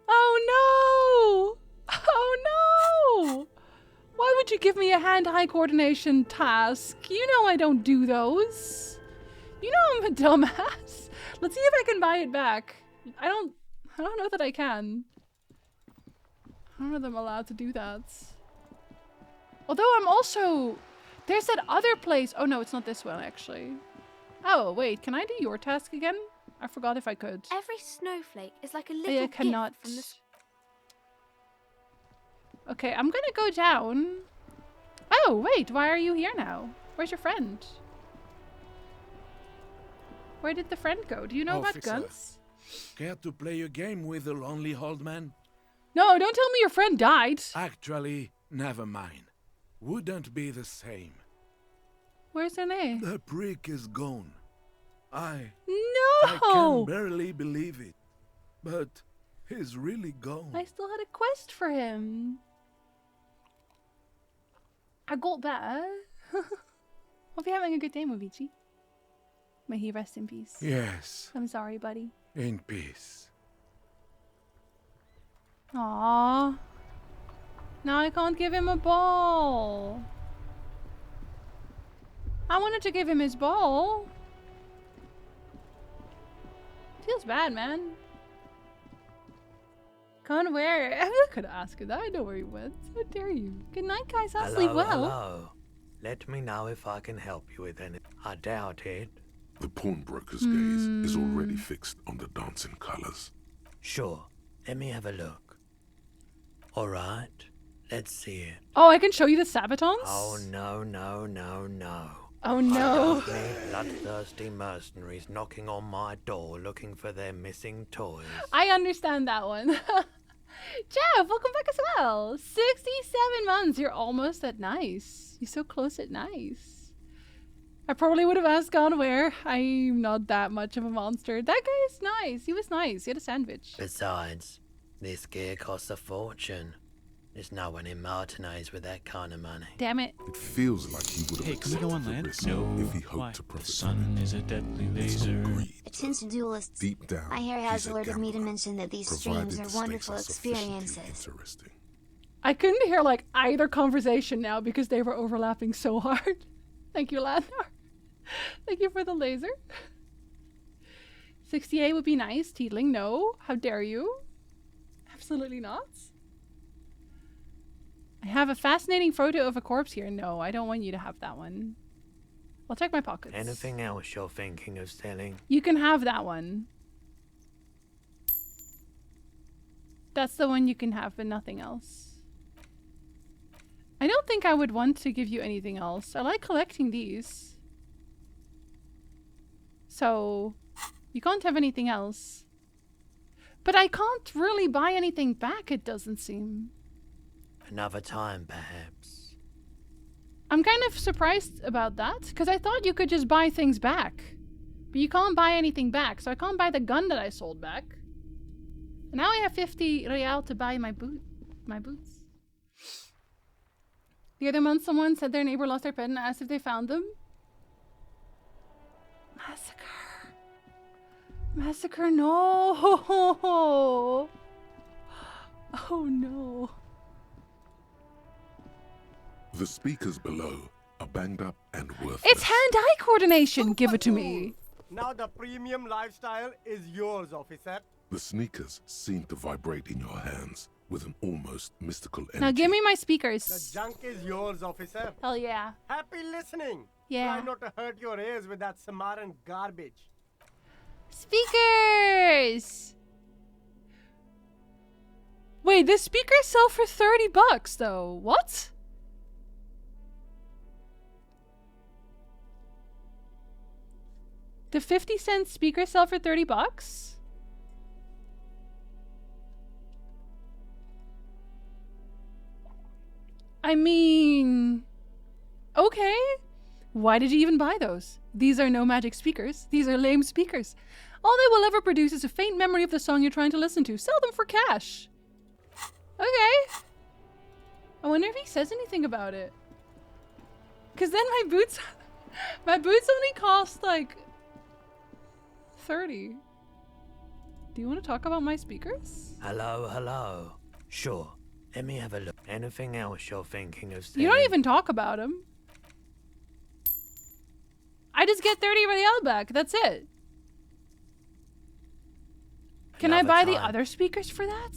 Oh no! Oh no! Why would you give me a hand-eye coordination task? You know I don't do those. You know I'm a dumbass. Let's see if I can buy it back. I don't know that I can. I don't know that I'm allowed to do that. Although I'm also... There's that other place. Oh no, it's not this one actually. Oh wait, can I do your task again? I forgot if I could. Every snowflake is like a little I gift cannot. from the Okay, I'm gonna go down. Oh wait, why are you here now? Where's your friend? Where did the friend go? Do you know about Officer, guns? Care to play a game with the lonely old man? No, don't tell me your friend died. Actually, never mind. Wouldn't be the same. Where's René? The prick is gone. I No! can barely believe it. But he's really gone. I still had a quest for him. I got that. Hope you're having a good day, Movici. May he rest in peace. Yes, I'm sorry, buddy. in peace. Aww. Now I can't give him a ball. I wanted to give him his ball. Feels bad, man. Can't wear it. I could ask him that. I know where he went. How dare you? Good night, guys. I'll sleep well. Hello. Let me know if I can help you with anything. I doubt it. The pawnbroker's gaze is already fixed on the dancing colors. Sure, let me have a look. Alright, let's see it. Oh, I can show you the Sabatons? Oh, no, no, no, no. Oh no. I don't need bloodthirsty mercenaries knocking on my door looking for their missing toys. I understand that one. Jeff, welcome back as well. 67 months. You're almost at nice. You're so close at nice. I probably would have asked gone where. I'm not that much of a monster. That guy is nice. He was nice. He had a sandwich. Besides, this gear costs a fortune. There's no one in Martinez with that kind of money. Damn it. It feels like he would have Hey, can we go on accepted the land? risk No. if he hoped Why? to The profit. sun is a deadly It's laser. not greed. Attention duelists. Deep down, My hair has he's a alerted me to gambler, mention that these provided streams the are stakes wonderful sufficiently experiences. interesting. I couldn't hear like either conversation now because they were overlapping so hard. Thank you, Landor. Thank you for the laser. 68 would be nice. Teetling, no. How dare you? Absolutely not. I have a fascinating photo of a corpse here. No, I don't want you to have that one. I'll check my pockets. Anything else you're thinking of selling? You can have that one. That's the one you can have, but nothing else. I don't think I would want to give you anything else. I like collecting these. So, you can't have anything else. But I can't really buy anything back, it doesn't seem. Another time, perhaps. I'm kind of surprised about that, because I thought you could just buy things back. But you can't buy anything back, so I can't buy the gun that I sold back. And now I have 50 real to buy my boots. The other month someone said their neighbor lost their pet and asked if they found them. Massacre. Massacre, no. Oh no. The speakers below are banged up and worthless. It's hand-eye coordination. Give it to me. Now the premium lifestyle is yours, officer. The sneakers seem to vibrate in your hands with an almost mystical energy. Now give me my The speakers. junk is yours, officer. Hell yeah. Happy listening. Yeah. Try not to hurt your ears with that Samaritan garbage. Speakers! Wait, the speakers sell for $30 though. What? The 50-cent speakers sell for $30? I mean, okay. Why did you even buy those? These are no magic speakers. These are lame speakers. All they will ever produce is a faint memory of the song you're trying to listen to. Sell them for cash. Okay. I wonder if he says anything about it. Because then my boots only cost like 30. Do you want to talk about my speakers? Hello, hello. Sure, let me have a look. Anything else you're thinking of selling? You don't even talk about them. I just get 30 real back. That's it. Can I Another buy the time. other speakers for that?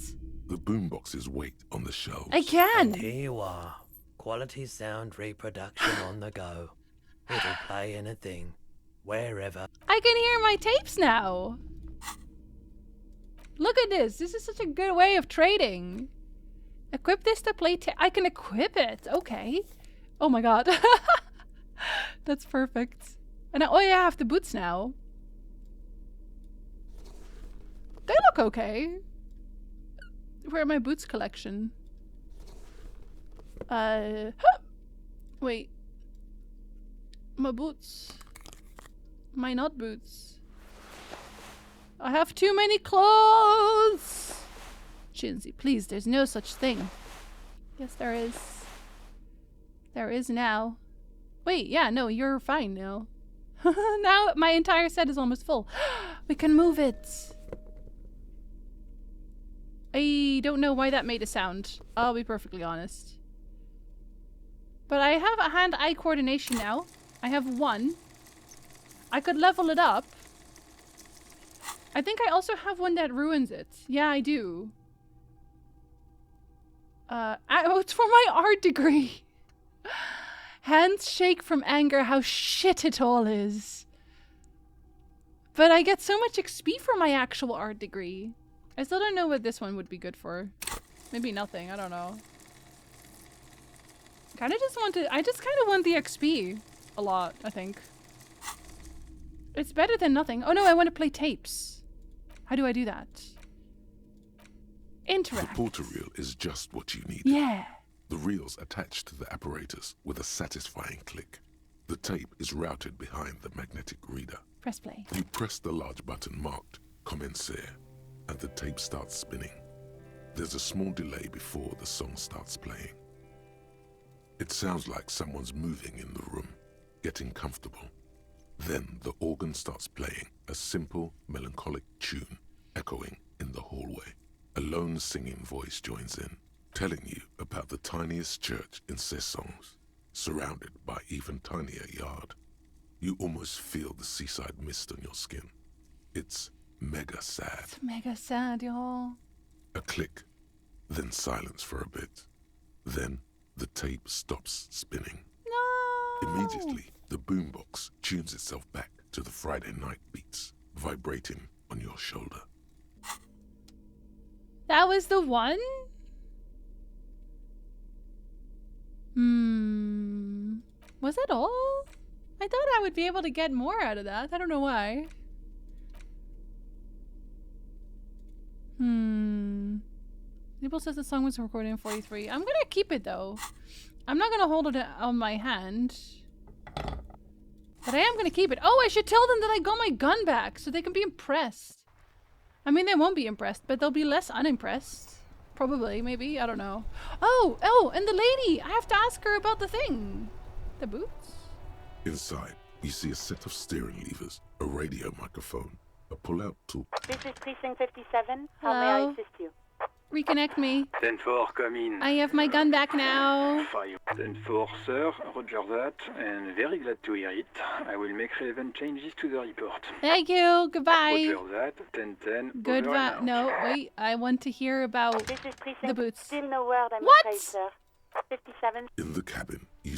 The boomboxes wait on the shelves. I can. And here you are. Quality sound reproduction on the go. It'll play anything, wherever. I can hear my tapes now. Look at this. This is such a good way of trading. Equip this to play I can equip it. Okay. Oh my god. That's perfect. And oh yeah, I have the boots now. They look okay. Where are my boots collection? Wait. My boots. My not boots. I have too many clothes. Chinsey, please, there's no such thing. Yes, there is. There is now. Wait, yeah, no, you're fine now. Now my entire set is almost full. We can move it. I don't know why that made a sound. I'll be perfectly honest. But I have a hand-eye coordination now. I have one. I could level it up. I think I also have one that ruins it. Yeah, I do. Oh, it's for my art degree. Hands shake from anger how shit it all is. But I get so much XP for my actual art degree. I still don't know what this one would be good for. Maybe nothing, I don't know. I just kind of want the XP a lot, I think. It's better than nothing. Oh no, I want to play tapes. How do I do that? Interact. The porter reel is just what you need. Yeah. The reel's attached to the apparatus with a satisfying click. The tape is routed behind the magnetic reader. Press play. You press the large button marked Commencer, and the tape starts spinning. There's a small delay before the song starts playing. It sounds like someone's moving in the room, getting comfortable. Then the organ starts playing a simple, melancholic tune echoing in the hallway. A lone singing voice joins in, telling you about the tiniest church in Cessons, surrounded by even tinier yard. You almost feel the seaside mist on your skin. It's mega sad. It's mega sad, y'all. A click, then silence for a bit. Then the tape stops spinning. No! Immediately, the boombox tunes itself back to the Friday night beats, vibrating on your shoulder. That was the one? Was that all? I thought I would be able to get more out of that. I don't know why. People says the song was recorded in 43. I'm gonna keep it though. I'm not gonna hold it on my hand. But I am gonna keep it. Oh, I should tell them that I got my gun back so they can be impressed. I mean, they won't be impressed, but they'll be less unimpressed. Probably, maybe, I don't know. Oh, and the lady! I have to ask her about the thing. The boots? Inside, you see a set of steering levers, a radio microphone, a pull-out tool. This is Precinct 57. How may I assist you? Reconnect me. 10-4, come in. I have my gun back now. 10-4, sir. Roger that. And very glad to hear it. I will make relevant changes to the report. Thank you. Goodbye. Roger that. 10-10. Goodbye. No, wait. I want to hear about This is Precinct. the boots. Still no word, I'm What? afraid, sir. 57. In the cabin, you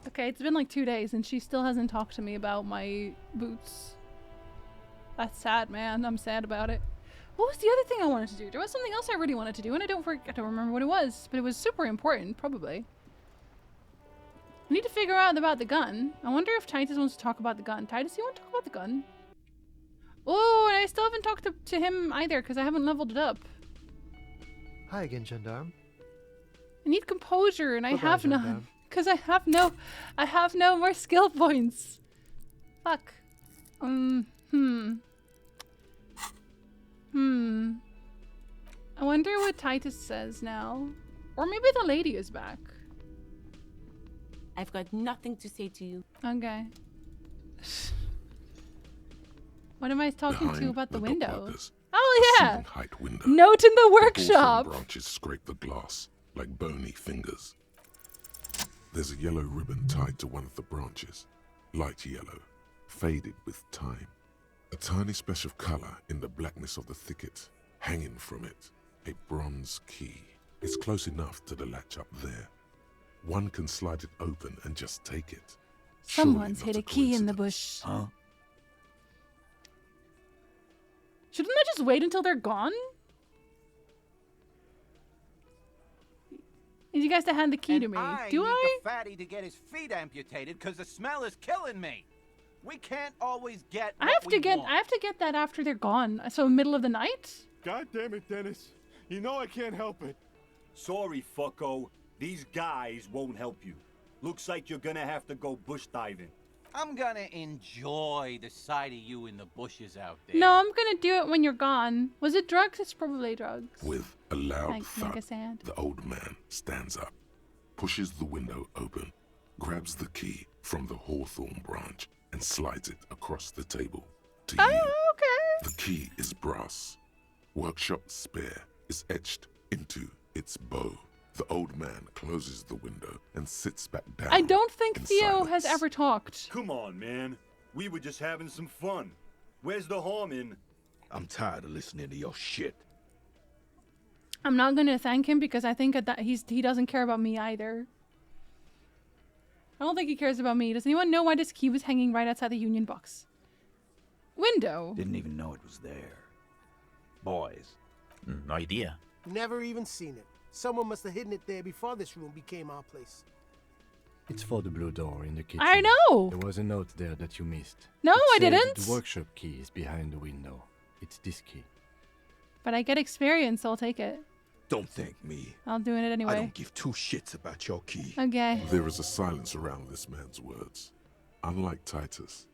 Okay, it's been like 2 days and she still hasn't talked to me about my boots. That's sad, man. I'm sad about it. What was the other thing I wanted to do? There was something else I really wanted to do and I don't remember what it was, but it was super important, probably. I need to figure out about the gun. I wonder if Titus wants to talk about the gun. Titus, you want to talk about the gun? Oh, and I still haven't talked to him either because I haven't leveled it up. Hi again, Gendarme. I need composure and I Bye-bye, have none. Gendarme. Because I have no more skill points. Fuck. I wonder what Titus says now. Or maybe the lady is back. I've got nothing to say to you. Okay. What am I talking to Behind about the the window? dockworkers, Oh yeah! height window. Note in the The workshop! hawthorn branches scrape the glass like bony fingers. There's a yellow ribbon tied to one of the branches. Light yellow, faded with time. A tiny splash of color in the blackness of the thicket. Hanging from it, a bronze key. It's close enough to the latch up there. One can slide it open and just take it. Someone's Surely hid not a key in the coincidence. bush. Huh? Shouldn't I just wait until they're gone? Need you guys to hand the key to me. Do I? The fatty to get his feet amputated because the smell is killing me. We can't always get. I have to get that after they're gone. So middle of the night? God damn it, Dennis. You know I can't help it. Sorry, fucko. These guys won't help you. Looks like you're gonna have to go bush diving. I'm gonna enjoy the sight of you in the bushes out there. No, I'm gonna do it when you're gone. Was it drugs? It's probably drugs. With a loud Thanks, thud, Mega Sand. the old man stands up, pushes the window open, grabs the key from the hawthorn branch, and slides it across the table to you. Okay. The key is brass. Workshop spare is etched into its bow. The old man closes the window and sits back down. I don't think in Theo silence. has ever talked. Come on, man. We were just having some fun. Where's the harm in? I'm tired of listening to your shit. I'm not gonna thank him because I think that he doesn't care about me either. I don't think he cares about me. Does anyone know why this key was hanging right outside the Union box? Window. Didn't even know it was there. Boys. No idea. Never even seen it. Someone must have hidden it there before this room became our place. It's for the blue door in the kitchen. I know! There was a note there that you missed. No, It I said didn't! The workshop key is behind the window. It's this key. But I get experience, so I'll take it. Don't thank me. I'll do it anyway. I don't give two shits about your key. Okay. There is a silence around this man's words. Unlike Titus,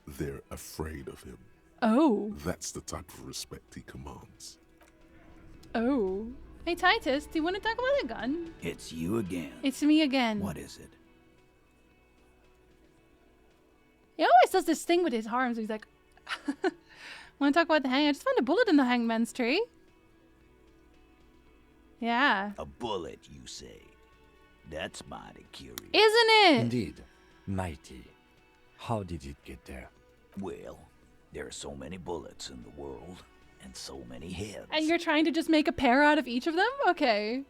they're afraid of him. Oh. That's the type of respect he commands. Oh. Hey, Titus, do you want to talk about a gun? It's you again. It's me again. What is it? He always does this thing with his arms. He's like, want to talk about the hang? I just found a bullet in the hangman's tree. Yeah. A bullet, you say? That's mighty curious. Isn't it? Indeed. Mighty. How did it get there? Well, there are so many bullets in the world, and so many heads. And you're trying to just make a pair out of each of them? Okay.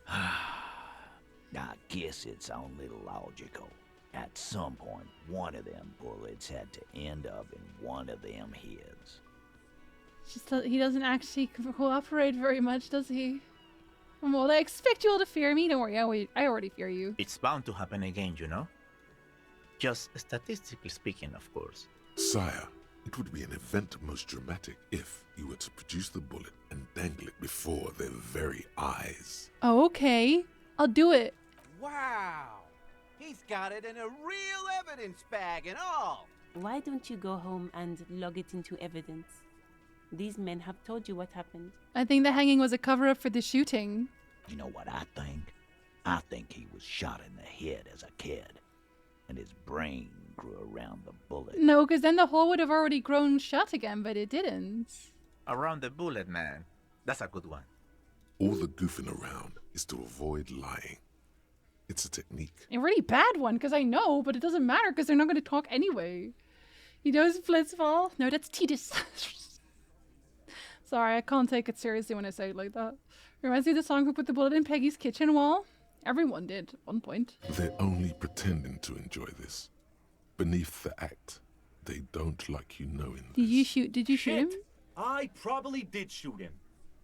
I guess it's only logical. At some point, one of them bullets had to end up in one of them heads. Just he doesn't actually cooperate very much, does he? Well, I expect you all to fear me. Don't worry, I already fear you. It's bound to happen again, you know? Just statistically speaking, of course. Sire, it would be an event most dramatic if you were to produce the bullet and dangle it before their very eyes. Oh, okay. I'll do it. Wow! He's got it in a real evidence bag and all! Why don't you go home and log it into evidence? These men have told you what happened. I think the hanging was a cover-up for the shooting. You know what I think? I think he was shot in the head as a kid, and his brain grew around the bullet. No, because then the hole would have already grown shut again, but it didn't. Around the bullet, man. That's a good one. All the goofing around is to avoid lying. It's a technique. A really bad one, because I know, but it doesn't matter, because they're not going to talk anyway. He knows Blitzball. No, that's Titus. Sorry, I can't take it seriously when I say it like that. Reminds me of the song who put the bullet in Peggy's kitchen wall. Everyone did at one point. They're only pretending to enjoy this. Beneath the act, they don't like you knowing Did you shoot him? I probably did shoot him.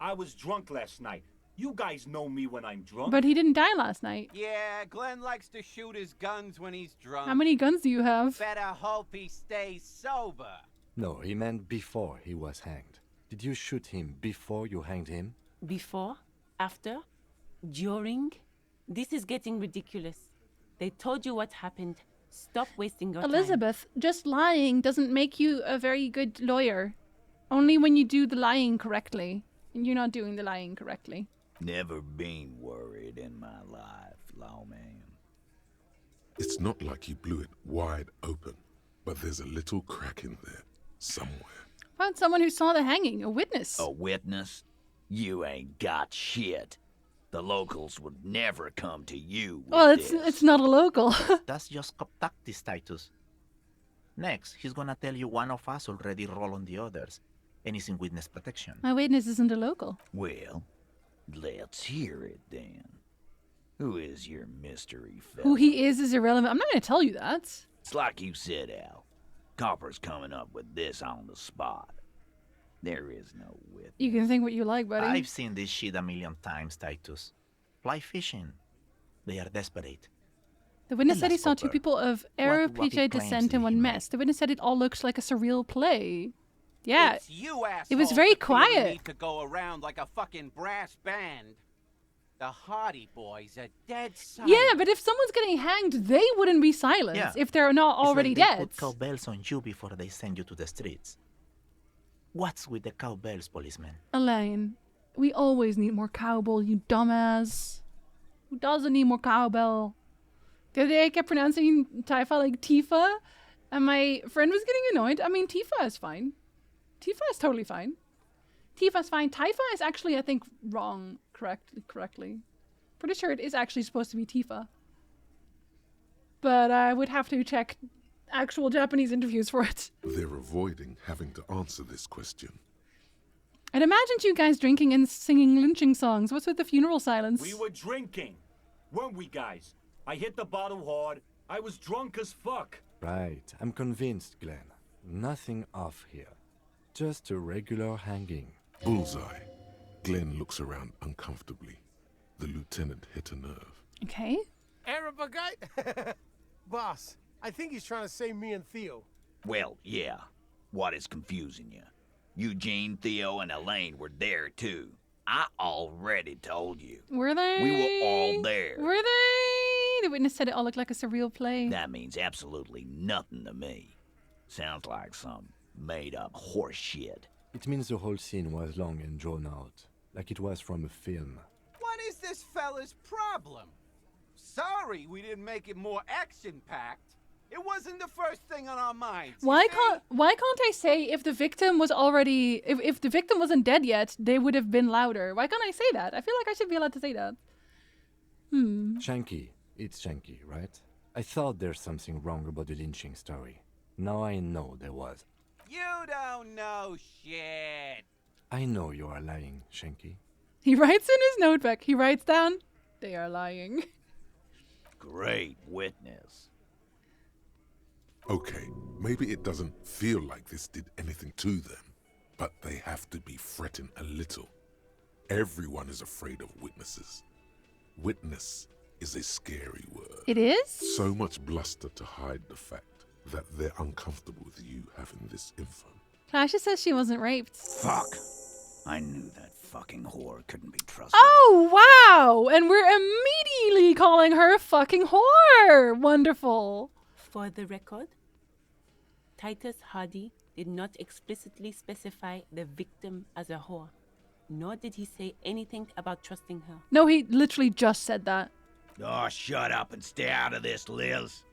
I was drunk last night. You guys know me when I'm drunk. But he didn't die last night. Yeah, Glenn likes to shoot his guns when he's drunk. How many guns do you have? Better hope he stays sober. No, he meant before he was hanged. Did you shoot him before you hanged him? Before? After? During? This is getting ridiculous. They told you what happened. Stop wasting your time. Elizabeth, just lying doesn't make you a very good lawyer. Only when you do the lying correctly. And you're not doing the lying correctly. Never been worried in my life, lawman. It's not like you blew it wide open, but there's a little crack in there somewhere. Found someone who saw the hanging, a witness. A witness? You ain't got shit. The locals would never come to you with Well, this. it's not a local. That's just cop tactics, Titus. Next, he's gonna tell you one of us already rolled on the others, and is in witness protection. My witness isn't a local. Well, let's hear it then. Who is your mystery fellow? Who he is irrelevant. I'm not going to tell you that. It's like you said, Al. Copper's coming up with this on the spot. There is no witness. You can think what you like, buddy. I've seen this shit a million times, Titus. Fly fishing. They are desperate. The witness said he Alas, saw two Copper, people of what Arab he PJ claims descent to in be one he mess. The witness said it all looks like a surreal play. Yeah, It's you it was assholes very that feel the quiet. need to go around like a fucking brass band. The Hardy Boys are dead silent. Yeah, but if someone's getting hanged, they wouldn't be silent if they're not already it's like dead. They put cowbells on you before they send you to the streets. What's with the cowbells, policeman? Elaine, we always need more cowbell, you dumbass. Who doesn't need more cowbell? The other day I kept pronouncing Tifa like Tifa, and my friend was getting annoyed. I mean, Tifa is fine. Tifa is totally fine. Tifa's fine. Tifa is actually, I think, wrong correctly. Pretty sure it is actually supposed to be Tifa. But I would have to check actual Japanese interviews for it. They're avoiding having to answer this question. I'd imagined you guys drinking and singing lynching songs. What's with the funeral silence? We were drinking, weren't we, guys? I hit the bottle hard. I was drunk as fuck. Right, I'm convinced, Glenn. Nothing off here. Just a regular hanging. Bullseye. Glenn looks around uncomfortably. The lieutenant hit a nerve. Okay. Arab guy? Boss, I think he's trying to say me and Theo. Well, yeah. What is confusing you? Eugene, Theo, and Elaine were there too. I already told you. Were they? We were all there. Were they? The witness said it all looked like a surreal play. That means absolutely nothing to me. Sounds like some made-up horse shit. It means the whole scene was long and drawn out, like it was from a film. What is this fella's problem? Sorry we didn't make it more action-packed. It wasn't the first thing on our minds. Why can't I say if the victim was already if the victim wasn't dead yet, they would have been louder? Why can't I say that? I feel like I should be allowed to say that. Shanky. It's Shanky, right? I thought there's something wrong about the lynching story. Now I know there was. You don't know shit. I know you are lying, Shanky. He writes in his notebook. He writes down, "They are lying." Great witness. Okay, maybe it doesn't feel like this did anything to them, but they have to be fretting a little. Everyone is afraid of witnesses. Witness is a scary word. It is? So much bluster to hide the fact that they're uncomfortable with you having this info. Clasha says she wasn't raped. Fuck. I knew that fucking whore couldn't be trusted. Oh, wow! And we're immediately calling her a fucking whore! Wonderful. For the record, Titus Hardy did not explicitly specify the victim as a whore, nor did he say anything about trusting her. No, he literally just said that. Oh, shut up and stay out of this, Liz.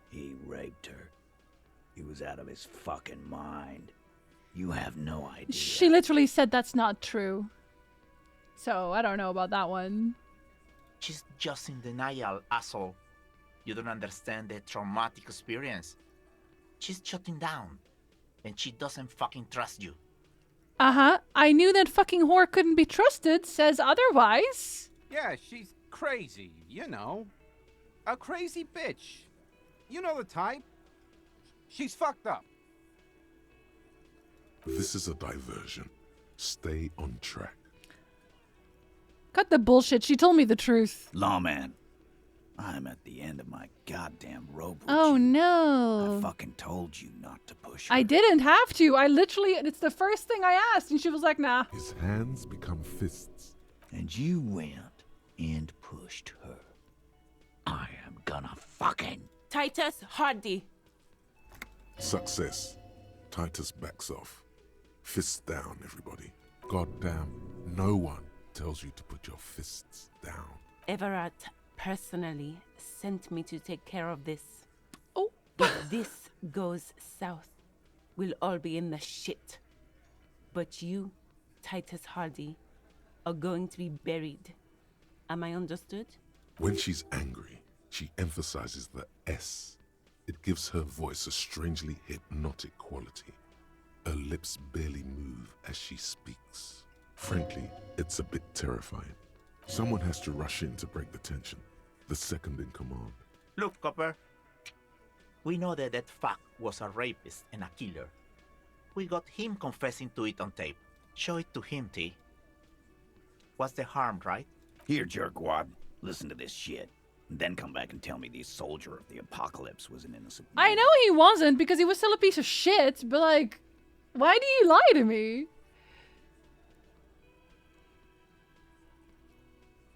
He raped her. He was out of his fucking mind. You have no idea. She literally said that's not true. So, I don't know about that one. She's just in denial, asshole. You don't understand the traumatic experience. She's shutting down. And she doesn't fucking trust you. Uh-huh. I knew that fucking whore couldn't be trusted, says otherwise. Yeah, she's crazy, you know. A crazy bitch. You know the type. She's fucked up. This is a diversion. Stay on track. Cut the bullshit. She told me the truth. Lawman, I'm at the end of my goddamn rope. Oh, no. I fucking told you not to push her. I didn't have to. I literally, it's the first thing I asked, and she was like, nah. His hands become fists. And you went and pushed her. I am gonna fucking... Titus Hardy. Success. Titus backs off. Fists down, everybody. Goddamn, no one tells you to put your fists down. Everett personally sent me to take care of this. Oh. If this goes south, we'll all be in the shit. But you, Titus Hardy, are going to be buried. Am I understood? When she's angry, she emphasizes the S. It gives her voice a strangely hypnotic quality. Her lips barely move as she speaks. Frankly, it's a bit terrifying. Someone has to rush in to break the tension. The second in command. Look, Copper. We know that fuck was a rapist and a killer. We got him confessing to it on tape. Show it to him, T. What's the harm, right? Here, jerkwad. Listen to this shit. And then come back and tell me the soldier of the apocalypse was an innocent man. I know he wasn't because he was still a piece of shit, but like, why do you lie to me?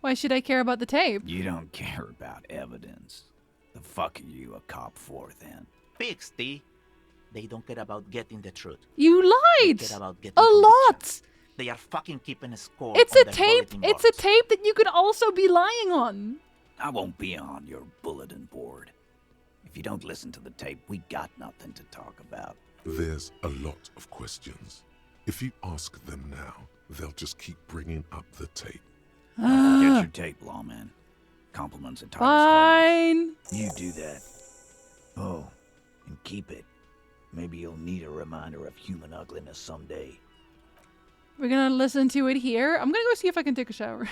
Why should I care about the tape? You don't care about evidence. The fuck are you a cop for, then? Pigs, T. They don't care about getting the truth. You lied! They care about getting a lot! conviction. They are fucking keeping a score. It's on a their tape! bulletin It's boards. a tape that you could also be lying on! I won't be on your bulletin board. If you don't listen to the tape, we got nothing to talk about. There's a lot of questions. If you ask them now, they'll just keep bringing up the tape. Get your tape, lawman. Compliments at Titus Fine. Hardy. You do that. Oh, and keep it. Maybe you'll need a reminder of human ugliness someday. We're gonna listen to it here. I'm gonna go see if I can take a shower.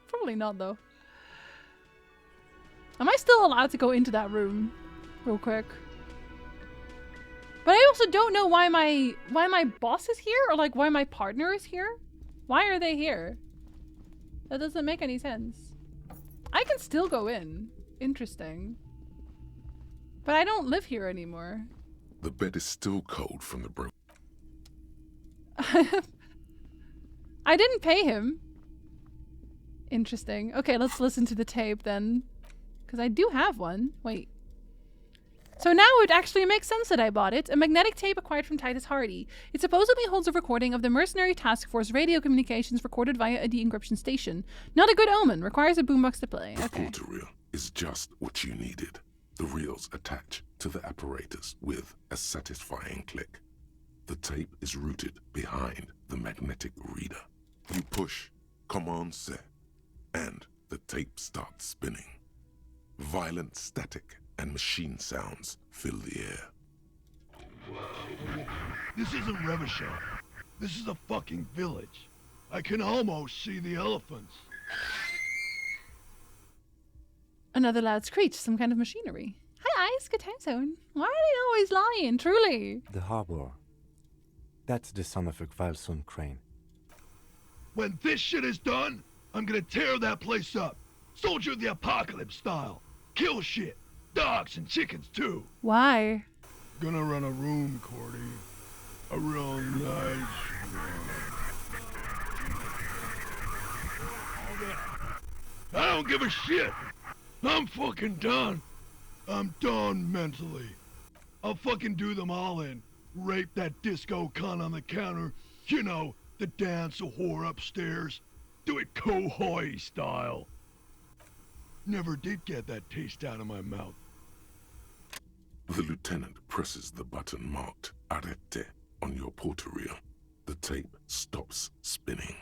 Probably not, though. Am I still allowed to go into that room? Real quick. But I also don't know why my boss is here, or like why my partner is here. Why are they here? That doesn't make any sense. I can still go in. Interesting. But I don't live here anymore. The bed is still cold from the broken. I didn't pay him. Interesting. Okay, let's listen to the tape then. Because I do have one. Wait. So now it actually makes sense that I bought it. A magnetic tape acquired from Titus Hardy. It supposedly holds a recording of the Mercenary Task Force radio communications recorded via a de-encryption station. Not a good omen. Requires a boombox to play. The Okay. portal reel is just what you needed. The reels attach to the apparatus with a satisfying click. The tape is routed behind the magnetic reader. You push Command Z, and the tape starts spinning. Violent static and machine sounds fill the air. This isn't Revachol. This is a fucking village. I can almost see the elephants. Another loud screech. Some kind of machinery. Hi, Ice. Good time zone. Why are they always lying? Truly. The harbor. That's the son of a Kvalson crane. When this shit is done, I'm gonna tear that place up. Soldier of the Apocalypse style. Kill shit. Dogs and chickens too. Why? Gonna run a room, Cordy. A real nice room. I don't give a shit. I'm fucking done. I'm done mentally. I'll fucking do them all in. Rape that disco cunt on the counter. You know, the dance a whore upstairs. Do it Kohoi style. Never did get that taste out of my mouth. The lieutenant presses the button marked Arete on your portal reel. The tape stops spinning.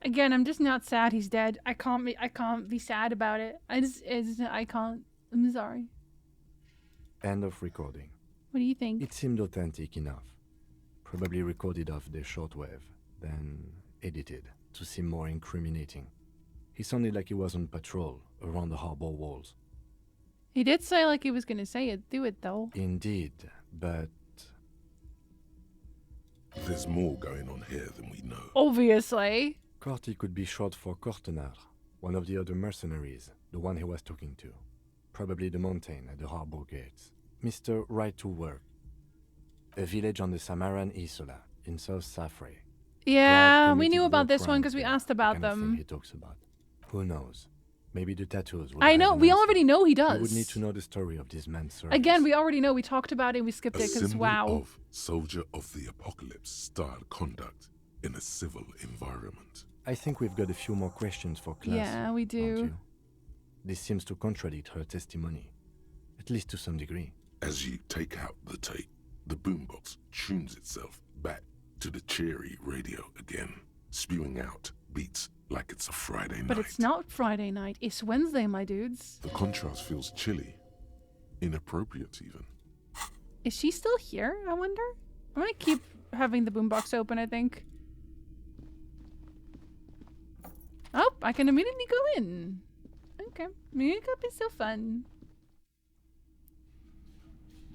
Again, I'm just not sad he's dead. I can't be sad about it. I can't. I'm sorry. End of recording. What do you think? It seemed authentic enough. Probably recorded off the shortwave, then edited to seem more incriminating. He sounded like he was on patrol around the harbor walls. He did say like he was gonna say it. Do it though. Indeed, but There's more going on here than we know. Obviously. Corty could be short for Cortenar, one of the other mercenaries, the one he was talking to. Probably the mountain at the harbor gates. Mr. Right to Work. A village on the Samaran Isola, in South Safre. Yeah, Proud we knew committed about war this one crimes because we there, asked the about kind of thing them. he talks about. Who knows? Maybe the tattoos would I have know. an We answer. already know he We does. would need to know the story of this man's service. Again, we already know. We talked about it. We skipped A it because symbol wow. of soldier of the apocalypse style conduct in a civil environment. I think we've got a few more questions for Class. Yeah, we do. don't you? This seems to contradict her testimony, at least to some degree. As you take out the tape, the boombox tunes itself back to the cheery radio again, spewing out beats like it's a Friday But night. it's not Friday night. It's Wednesday, my dudes. The contrast feels chilly, inappropriate even. Is she still here? I wonder. I'm gonna keep having the boombox open. I think. Oh, I can immediately go in. Okay, makeup is so fun.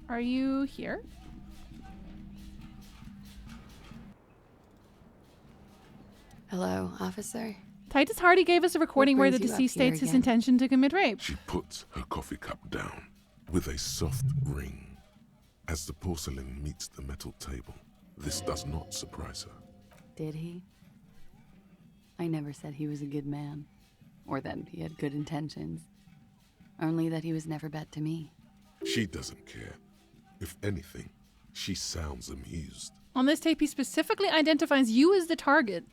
Are you here? Hello, officer. Titus Hardy gave us a recording where the brings you up deceased here states his again? intention to commit rape. She puts her coffee cup down with a soft ring. As the porcelain meets the metal table, this does not surprise her. Did he? I never said he was a good man, or that he had good intentions. Only that he was never bad to me. She doesn't care. If anything, she sounds amused. On this tape, he specifically identifies you as the target.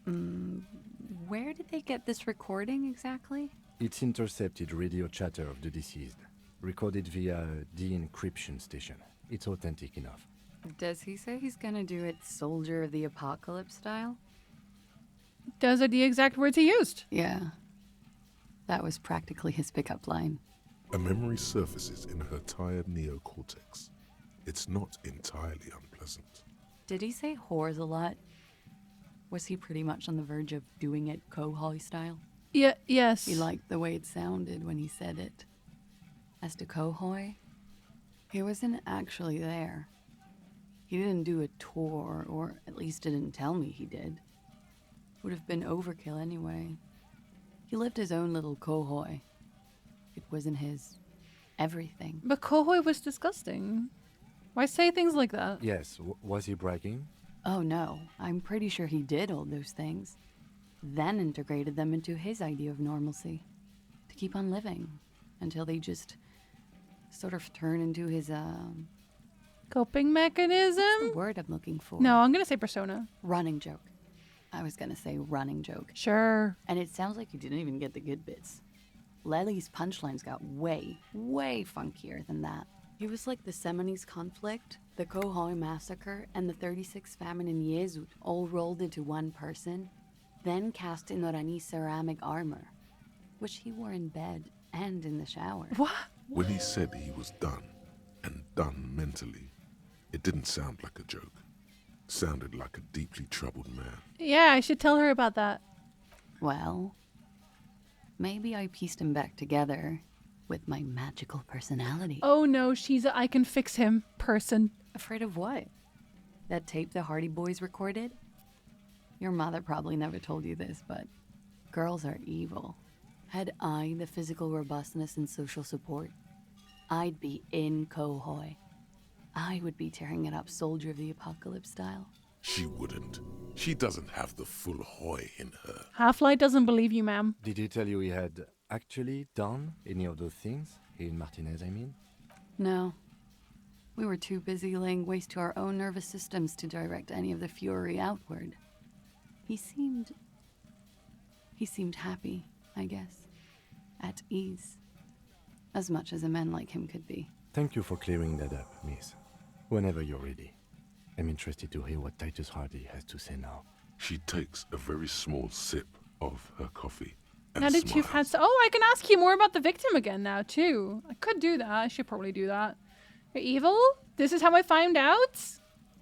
Where did they get this recording exactly? It's intercepted radio chatter of the deceased, recorded via a de-encryption station. It's authentic enough. Does he say he's gonna do it Soldier of the Apocalypse style? Those are the exact words he used. Yeah. That was practically his pickup line. A memory surfaces in her tired neocortex. It's not entirely unpleasant. Did he say whores a lot? Was he pretty much on the verge of doing it Kohoi style? Yeah, yes. He liked the way it sounded when he said it. As to Kohoi, he wasn't actually there. He didn't do a tour, or at least didn't tell me he did. Would have been overkill anyway. He lived his own little Kohoi. It wasn't his everything. But Kohoi was disgusting. Why say things like that? Yes, was he bragging? Oh no, I'm pretty sure he did all those things. Then integrated them into his idea of normalcy. To keep on living. Until they just sort of turn into his, Coping mechanism? What's the word I'm looking for? No, I'm gonna say persona. Running joke. I was gonna say running joke. Sure. And it sounds like you didn't even get the good bits. Lely's punchlines got way, way funkier than that. He was like the Seminoles conflict, the Kohoi massacre, and the 36 famine in Yezud all rolled into one person, then cast in Norani ceramic armor, which he wore in bed and in the shower. What? When he said he was done, and done mentally, it didn't sound like a joke. Sounded like a deeply troubled man. Yeah, I should tell her about that. Well, maybe I pieced him back together with my magical personality. Oh no, she's a I can fix him person. Afraid of what? That tape the Hardy Boys recorded? Your mother probably never told you this, but girls are evil. Had I the physical robustness and social support, I'd be in Kohoi. I would be tearing it up Soldier of the Apocalypse style. She wouldn't. She doesn't have the full Hoi in her. Half-Light doesn't believe you, ma'am. Did he tell you he had actually done any of those things? He and Martinez, I mean? No. We were too busy laying waste to our own nervous systems to direct any of the fury outward. He seemed happy, I guess. At ease. As much as a man like him could be. Thank you for clearing that up, miss. Whenever you're ready. I'm interested to hear what Titus Hardy has to say now. She takes a very small sip of her coffee and Now that you've had I can ask you more about the victim again now, too. I could do that. I should probably do that. You're evil? This is how I found out?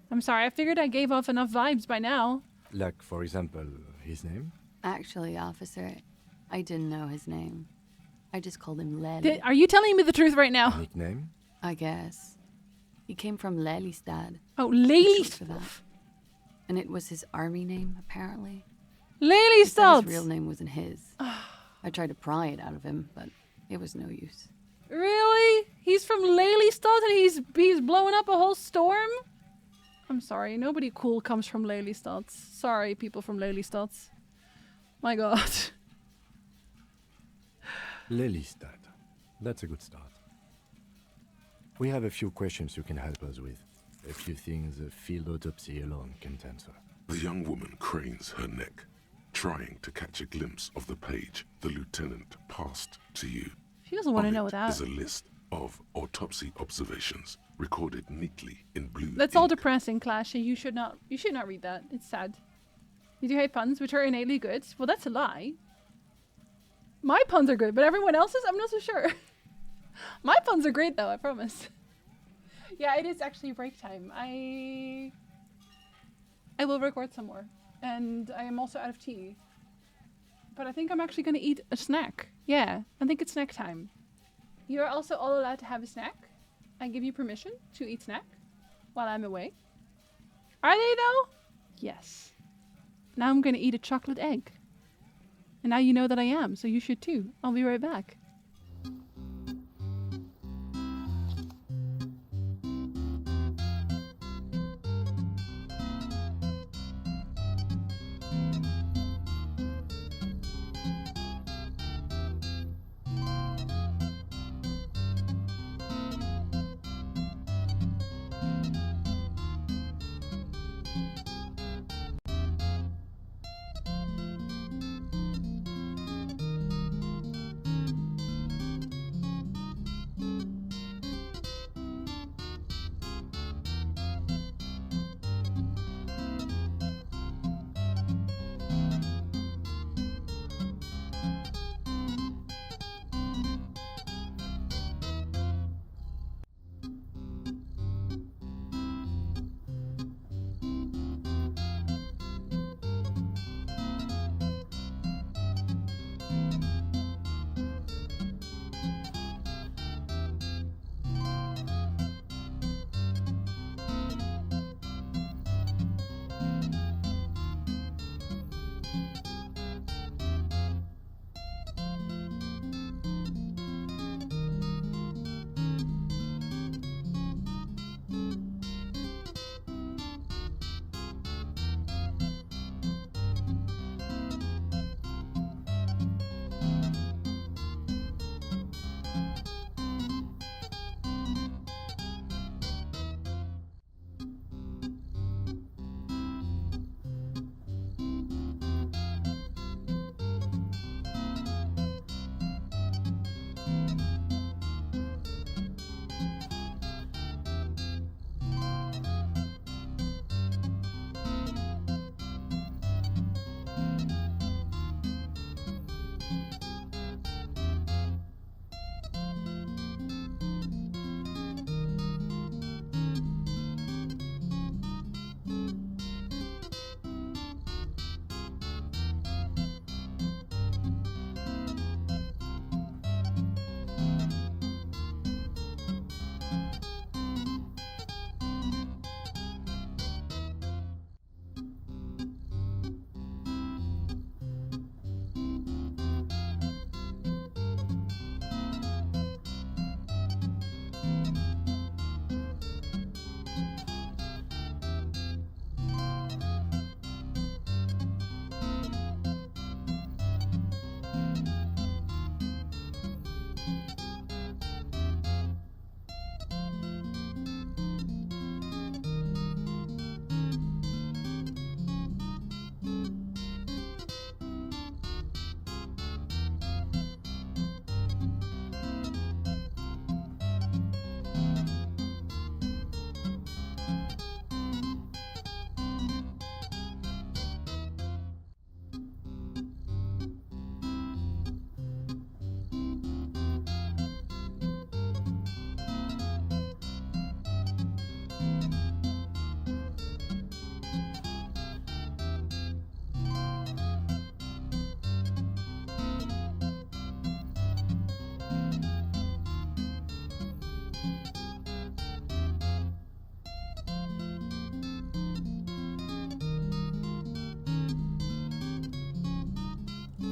I'm sorry, I figured I gave off enough vibes by now. Like, for example, his name? Actually, officer, I didn't know his name. I just called him Lely. Are you telling me the truth right now? Nickname? I guess. He came from Lelystad. Oh, Lelystad. And it was his army name, apparently. Lelystad! His real name wasn't his. I tried to pry it out of him, but it was no use. Really? He's from Lelystad and he's blowing up a whole storm? I'm sorry, nobody cool comes from Lelystad. Sorry, people from Lelystad. My god. Lelystad. That's a good start. We have a few questions you can help us with. A few things a field autopsy alone can't answer. The young woman cranes her neck, trying to catch a glimpse of the page the lieutenant passed to you. She doesn't want to know Is that. a list of autopsy observations recorded neatly in blue. That's all depressing, Clash. You should not read that. It's sad. You do hate puns, which are innately good. Well, that's a lie. My puns are good, but everyone else's, I'm not so sure. My puns are great, though, I promise. Yeah, it is actually break time. I will record some more. And I am also out of tea. But I think I'm actually going to eat a snack. Yeah, I think it's snack time. You're also all allowed to have a snack. I give you permission to eat snack while I'm away. Are they, though? Yes. Now I'm going to eat a chocolate egg. And now you know that I am, so you should too. I'll be right back.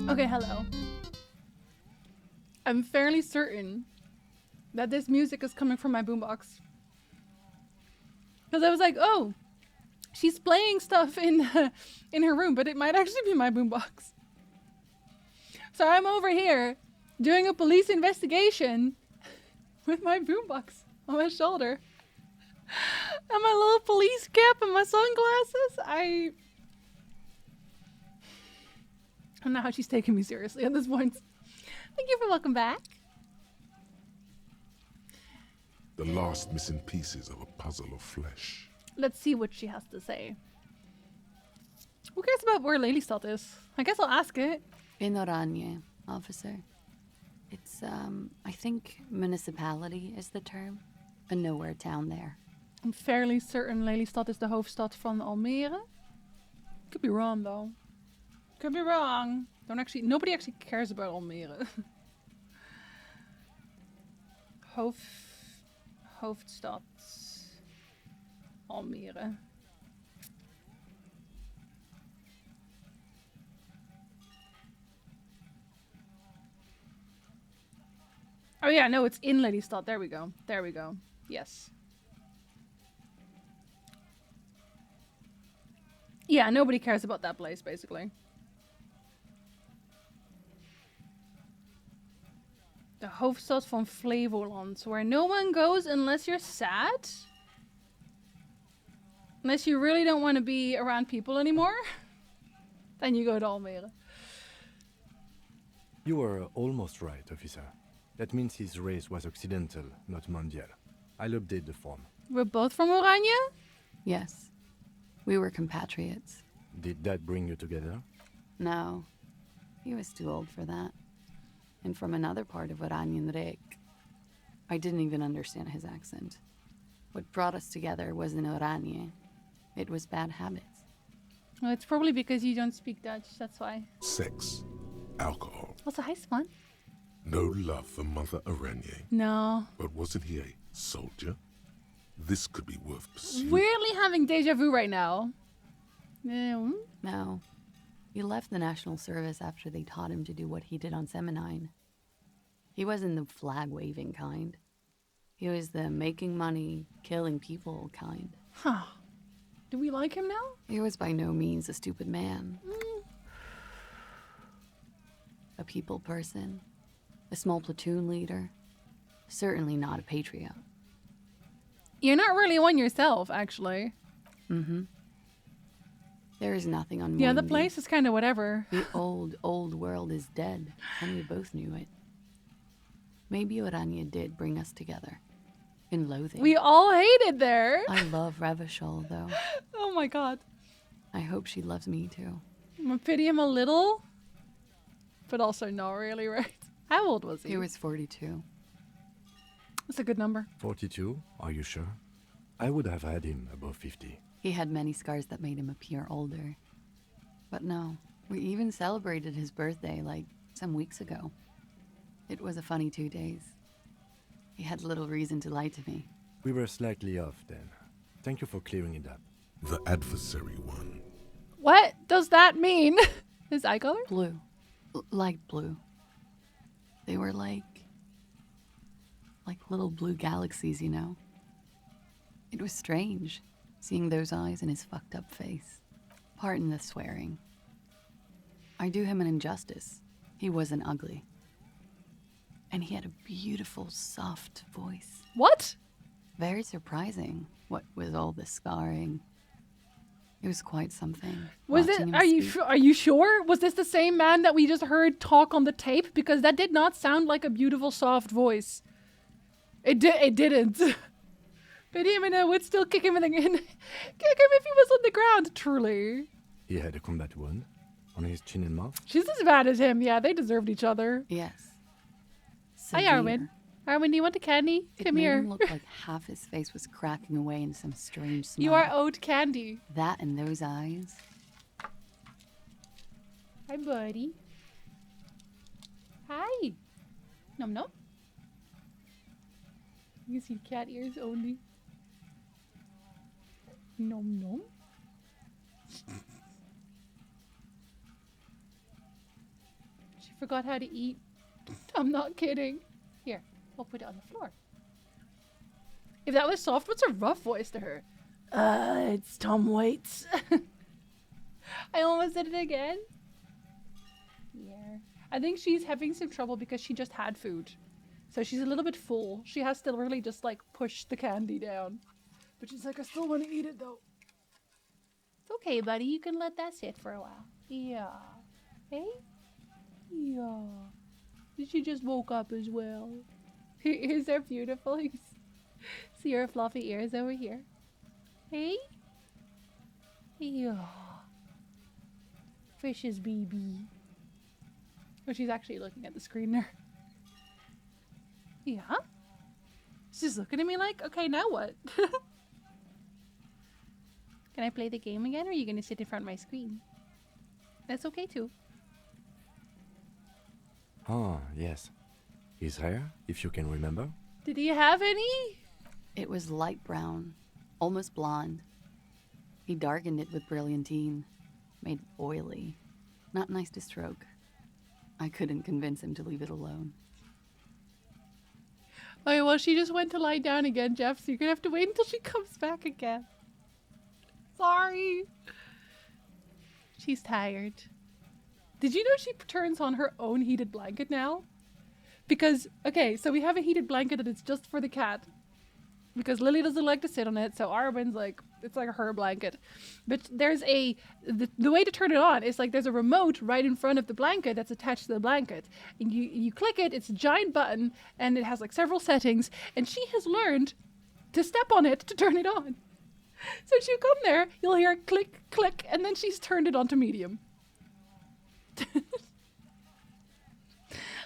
Okay, hello. I'm fairly certain that this music is coming from my boombox. Because I was like, oh, she's playing stuff in her room, but it might actually be my boombox. So I'm over here doing a police investigation with my boombox on my shoulder. And my little police cap and my sunglasses. I don't know how she's taking me seriously at this point. Thank you for welcome back. The last missing pieces of a puzzle of flesh. Let's see what she has to say. Who cares about where Lelystad is? I guess I'll ask it. In Oranje, officer. It's, I think municipality is the term. A nowhere town there. I'm fairly certain Lelystad is the hoofdstad van Almere. Could be wrong though. Could be wrong. Nobody actually cares about Almere. Hoofdstad Almere. Oh yeah, no, it's in Lelystad. There we go. There we go. Yes. Yeah, nobody cares about that place, basically. The hoofdstad van Flevoland, where no one goes unless you're sad? Unless you really don't want to be around people anymore? Then you go to Almere. You were almost right, officer. That means his race was occidental, not mondial. I'll update the form. We're both from Oranje? Yes. We were compatriots. Did that bring you together? No. He was too old for that. And from another part of Oranjenrijk. I didn't even understand his accent. What brought us together wasn't Oranje. It was bad habits. Well, it's probably because you don't speak Dutch, that's why. Sex. alcohol. Was a heist fun? No love for Mother Araignée. No. But wasn't he a soldier? This could be worth pursuing. Weirdly having deja vu right now. No. He left the National Service after they taught him to do what he did on Seminine. He wasn't the flag-waving kind. He was the making money, killing people kind. Huh. Do we like him now? He was by no means a stupid man. A people person. A small platoon leader. Certainly not a patriot. You're not really one yourself, actually. Mm-hmm. There is nothing on Yeah, the place is kind of whatever. The old world is dead, and we both knew it. Maybe Orania did bring us together. In loathing. We all hated there. I love Revachol, though. Oh my god. I hope she loves me, too. I'm gonna pity him a little, but also not really, right? How old was he? He was 42. That's a good number. 42? Are you sure? I would have had him above 50. He had many scars that made him appear older. But no, we even celebrated his birthday, like, some weeks ago. It was a funny 2 days. He had little reason to lie to me. We were slightly off then. Thank you for clearing it up. The adversary won. What does that mean? His eye color? Blue. Light blue. They were like little blue galaxies, you know? It was strange, seeing those eyes in his fucked up face. Pardon the swearing. I do him an injustice. He wasn't ugly. And he had a beautiful, soft voice. What? Very surprising, what with all the scarring. It was quite something. Was it? Are you sure? Was this the same man that we just heard talk on the tape? Because that did not sound like a beautiful, soft voice. It didn't. But him and I would still kick him if he was on the ground. Truly. He had a combat wound on his chin and mouth. She's as bad as him. Yeah, they deserved each other. Yes. Hi, Arwen. Arwen, do you want a candy? Come made here. Him look like half his face was cracking away in some strange smile. You are owed candy. That and those eyes. Hi, buddy. Hi. Nom nom. You see cat ears only. Nom nom. She forgot how to eat. I'm not kidding. Here, I'll put it on the floor. If that was soft, what's a rough voice to her? It's Tom Waits. I almost did it again. Yeah. I think she's having some trouble because she just had food. So she's a little bit full. She has to really just like push the candy down. But she's like, I still want to eat it though. It's okay, buddy. You can let that sit for a while. Yeah. Hey? Yeah. She just woke up as well. Her ears are beautiful. See her fluffy ears over here. Hey? Yeah. Precious baby. Oh, she's actually looking at the screen there. Yeah? She's looking at me like, okay, now what? Can I play the game again, or are you going to sit in front of my screen? That's okay, too. Ah, yes. His hair, if you can remember. Did he have any? It was light brown, almost blonde. He darkened it with brilliantine, made it oily. Not nice to stroke. I couldn't convince him to leave it alone. Okay, well, she just went to lie down again, Jeff, so you're going to have to wait until she comes back again. Sorry. She's tired. Did you know she turns on her own heated blanket now? Because, okay, so we have a heated blanket that is just for the cat. Because Lily doesn't like to sit on it, so Arwen's like, it's like her blanket. But there's the way to turn it on is like there's a remote right in front of the blanket that's attached to the blanket. And you click it, it's a giant button, and it has like several settings, and she has learned to step on it to turn it on. So she'll come there, you'll hear click, click, and then she's turned it on to medium.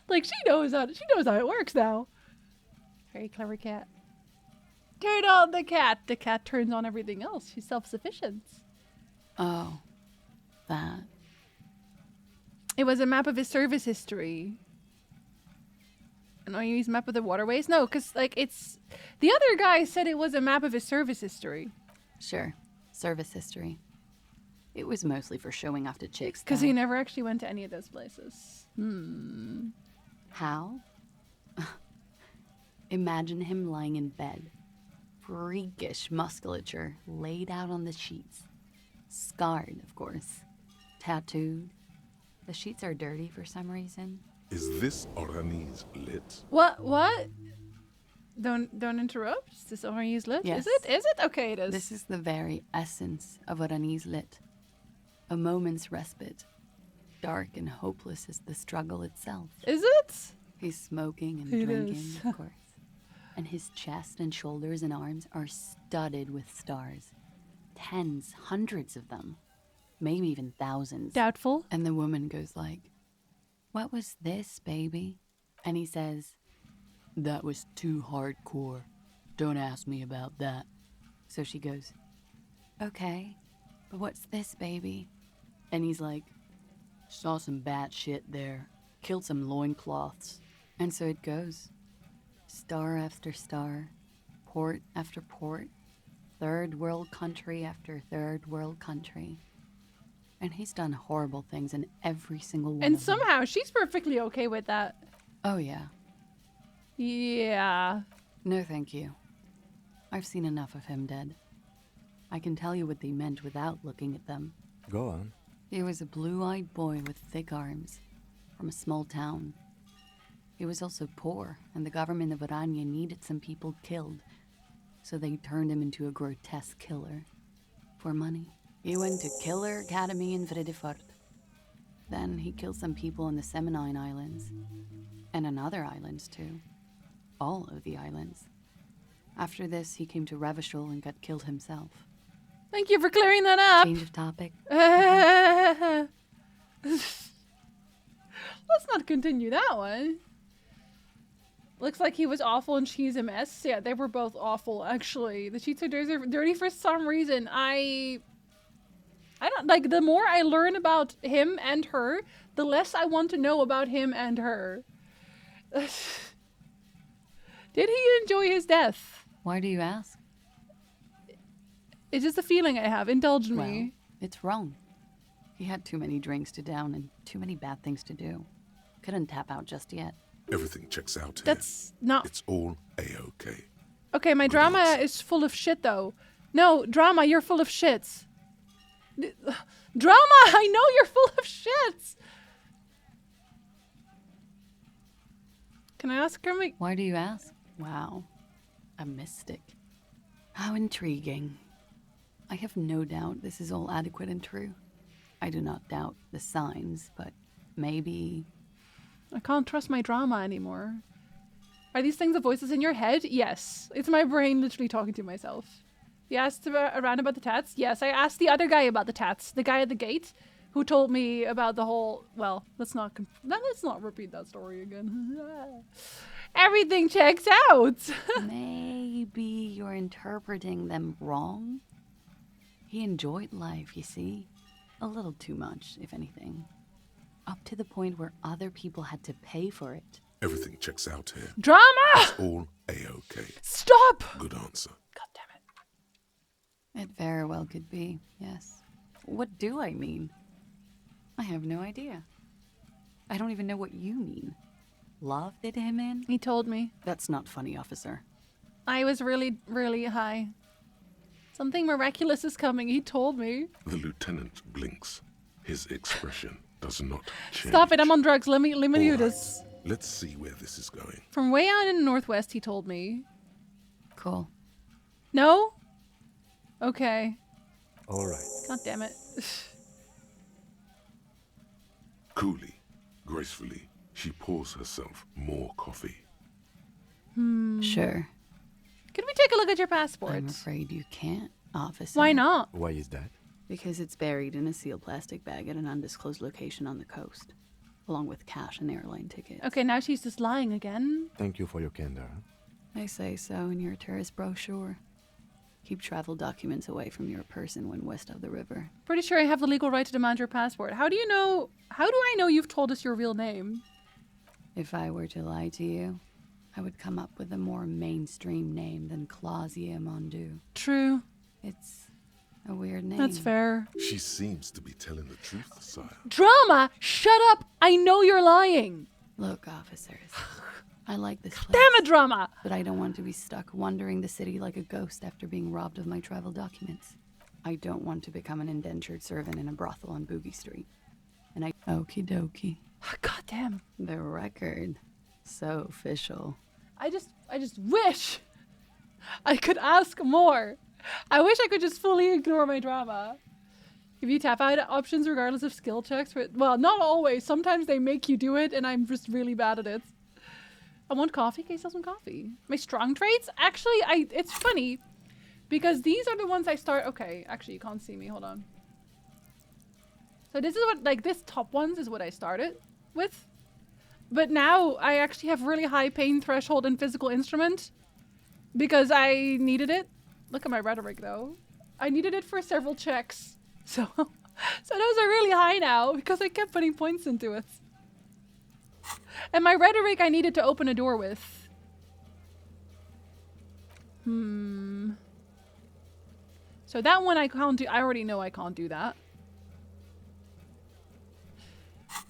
Like she knows how it works now. Very clever cat. Turn on the cat. The cat turns on everything else. She's self-sufficient. Oh, that. It was a map of his service history. An unused map of the waterways? No, because, like, it's... The other guy said it was a map of his service history. Sure. Service history. It was mostly for showing off to chicks. Because he never actually went to any of those places. How? Imagine him lying in bed. Freakish musculature laid out on the sheets. Scarred, of course. Tattooed. The sheets are dirty for some reason. Is this Orani's lit? What? Don't interrupt. Is this Orani's lit? Yes. Is it? Okay, it is. This is the very essence of Orani's lit. A moment's respite. Dark and hopeless as the struggle itself. Is it? He's smoking and It drinking, is. of course. And his chest and shoulders and arms are studded with stars. Tens, hundreds of them. Maybe even thousands. Doubtful. And the woman goes like, "What was this, baby?" And he says, "That was too hardcore. Don't ask me about that." So she goes, "Okay, but what's this, baby?" And he's like, "Saw some bat shit there. Killed some loincloths." And so it goes. Star after star. Port after port. Third world country after third world country. And he's done horrible things in every single one And of them. somehow she's perfectly okay with that. Oh, yeah. Yeah. No, thank you. I've seen enough of him dead. I can tell you what they meant without looking at them. Go on. He was a blue-eyed boy with thick arms, from a small town. He was also poor, and the government of Orania needed some people killed, so they turned him into a grotesque killer. For money. He went to Killer Academy in Vredefort. Then he killed some people in the Seminine Islands. And on other islands, too. All of the islands. After this, he came to Revachol and got killed himself. Thank you for clearing that up. Change of topic. Let's not continue that one. Looks like he was awful and she's a mess. Yeah, they were both awful, actually. The sheets are dirty for some reason. I don't, like, the more I learn about him and her, the less I want to know about him and her. Did he enjoy his death? Why do you ask? It's just a feeling I have. Indulge me. Well, it's wrong. He had too many drinks to down and too many bad things to do. Couldn't tap out just yet. Everything checks out here. That's not... It's all A-okay. Okay, my drama is full of shit, though. No, drama, you're full of shits. Drama, I know you're full of shits. Can I ask her? Why do you ask? Wow. A mystic. How intriguing. I have no doubt this is all adequate and true. I do not doubt the signs, but maybe... I can't trust my drama anymore. Are these things the voices in your head? Yes. It's my brain literally talking to myself. You asked around about the tats? Yes, I asked the other guy about the tats. The guy at the gate who told me about the whole... Well, let's not repeat that story again. Everything checks out. Maybe you're interpreting them wrong? He enjoyed life, you see. A little too much, if anything. Up to the point where other people had to pay for it. Everything checks out here. Drama! It's all A-okay. Stop! Good answer. God damn It very well could be, yes. What do I mean? I have no idea. I don't even know what you mean. Love did him in? He told me. That's not funny, officer. I was really, really high. Something miraculous is coming, he told me. The lieutenant blinks. His expression does not change. Stop it, I'm on drugs. Let me do All this. right. Let's see where this is going. From way out in the northwest, he told me. Cool. No? Okay. All right. God damn it. Coolly, gracefully, she pours herself more coffee. Sure. Could we take a look at your passport? I'm afraid you can't, officer. Why not? Why is that? Because it's buried in a sealed plastic bag at an undisclosed location on the coast, along with cash and airline tickets. Okay, now she's just lying again. Thank you for your candor. They say so in your tourist brochure. Keep travel documents away from your person when west of the river. Pretty sure I have the legal right to demand your passport. How do I know you've told us your real name? If I were to lie to you, I would come up with a more mainstream name than Clausia Mondu. True. It's a weird name. That's fair. She seems to be telling the truth, sire. Drama! Shut up! I know you're lying! Look, officers, I like this place. Damn it, Drama! But I don't want to be stuck wandering the city like a ghost after being robbed of my travel documents. I don't want to become an indentured servant in a brothel on Boogie Street. And I... Okie dokie. God damn. The record. So official. I just wish I could ask more. I wish I could just fully ignore my drama. If you tap out options regardless of skill checks, well, not always. Sometimes they make you do it and I'm just really bad at it. I want coffee. Can you sell some coffee? My strong traits? Actually, it's funny because these are the ones I start. Okay, actually you can't see me. Hold on. So this is what, like this top ones is what I started with. But now I actually have really high pain threshold in physical instrument because I needed it. Look at my rhetoric though. I needed it for several checks. So those are really high now because I kept putting points into it. And my rhetoric I needed to open a door with. So that one I can't do. I already know I can't do that.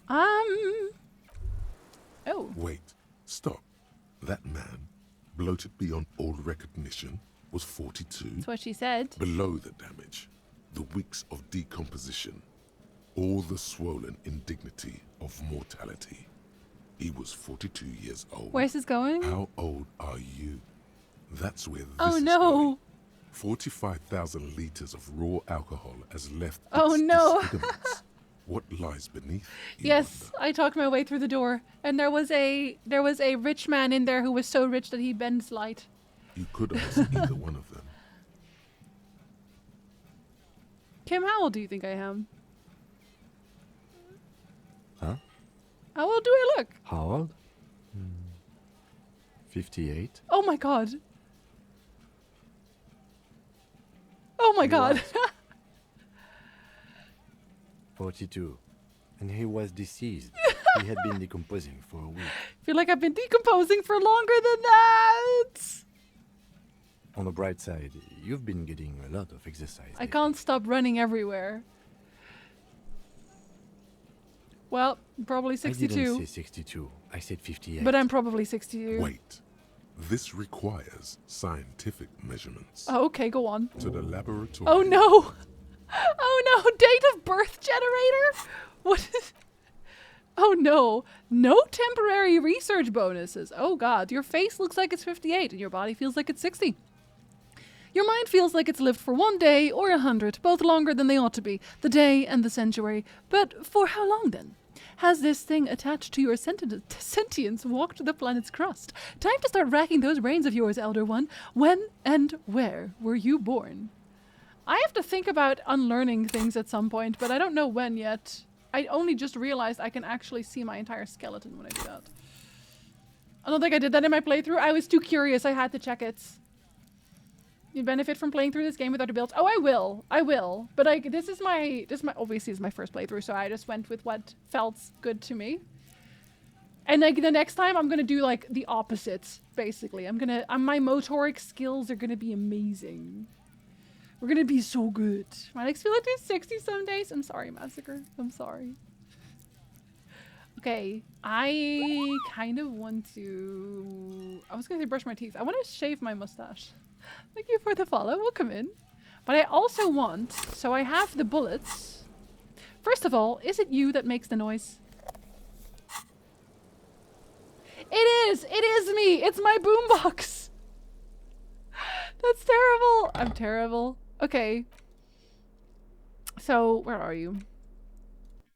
Oh. Wait. Stop. That man, bloated beyond all recognition, was 42. That's what she said. Below the damage, the weeks of decomposition, all the swollen indignity of mortality. He was 42 years old. Where's this going? How old are you? That's where this is no. going. 45,000 liters of raw alcohol has left Oh no. What lies beneath? Yes, I talked my way through the door, and there was a rich man in there who was so rich that he bends light. You could ask either one of them. Kim, how old do you think I am? Huh? How old do I look? How old? 58. Oh my god. Oh my god. 42. And he was deceased. He had been decomposing for a week. I feel like I've been decomposing for longer than that. On the bright side, you've been getting a lot of exercise. I can't stop running everywhere. Well, probably 62. I didn't say 62. I said 58. But I'm probably 62. Wait. This requires scientific measurements. Oh, okay, go on. To the laboratory. Oh no! Oh no! Date of birth generator? What is... Oh no. No temporary research bonuses. Oh god, your face looks like it's 58 and your body feels like it's 60. Your mind feels like it's lived for 1 day or 100, both longer than they ought to be. The day and the century. But for how long then? Has this thing attached to your sentience walked the planet's crust? Time to start racking those brains of yours, Elder One. When and where were you born? I have to think about unlearning things at some point, but I don't know when yet. I only just realized I can actually see my entire skeleton when I do that. I don't think I did that in my playthrough. I was too curious. I had to check it. You benefit from playing through this game without a build. Oh, I will. But this is my obviously is my first playthrough, so I just went with what felt good to me. And like the next time, I'm gonna do like the opposite. Basically, my motoric skills are gonna be amazing. We're gonna be so good. My legs feel like they're 60 some days. I'm sorry, Massacre. I'm sorry. Okay, I kind of want to... I was gonna say brush my teeth. I want to shave my mustache. Thank you for the follow. Welcome in. But I also want... So I have the bullets. First of all, is it you that makes the noise? It is! It is me! It's my boombox! That's terrible! I'm terrible. Okay. So, where are you?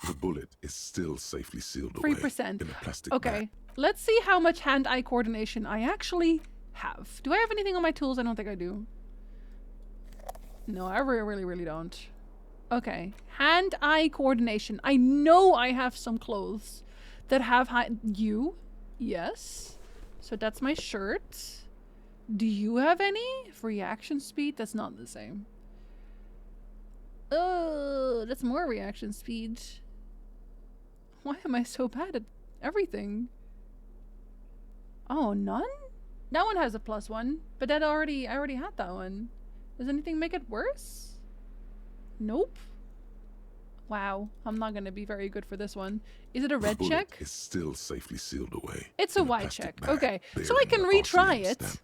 The bullet is still safely sealed 3%. in a plastic Okay. bag. Let's see how much hand-eye coordination I actually have. Do I have anything on my tools? I don't think I do. No, I really don't. Okay. Hand-eye coordination. I know I have some clothes that have you? Yes. So that's my shirt. Do you have any? Reaction speed? That's not the same. Oh, that's more reaction speed. Why am I so bad at everything? Oh, none? That one has a +1, but I already had that one. Does anything make it worse? Nope. Wow, I'm not gonna be very good for this one. Is it a red check? It's still safely sealed away. It's a white check. Okay, so I can retry it.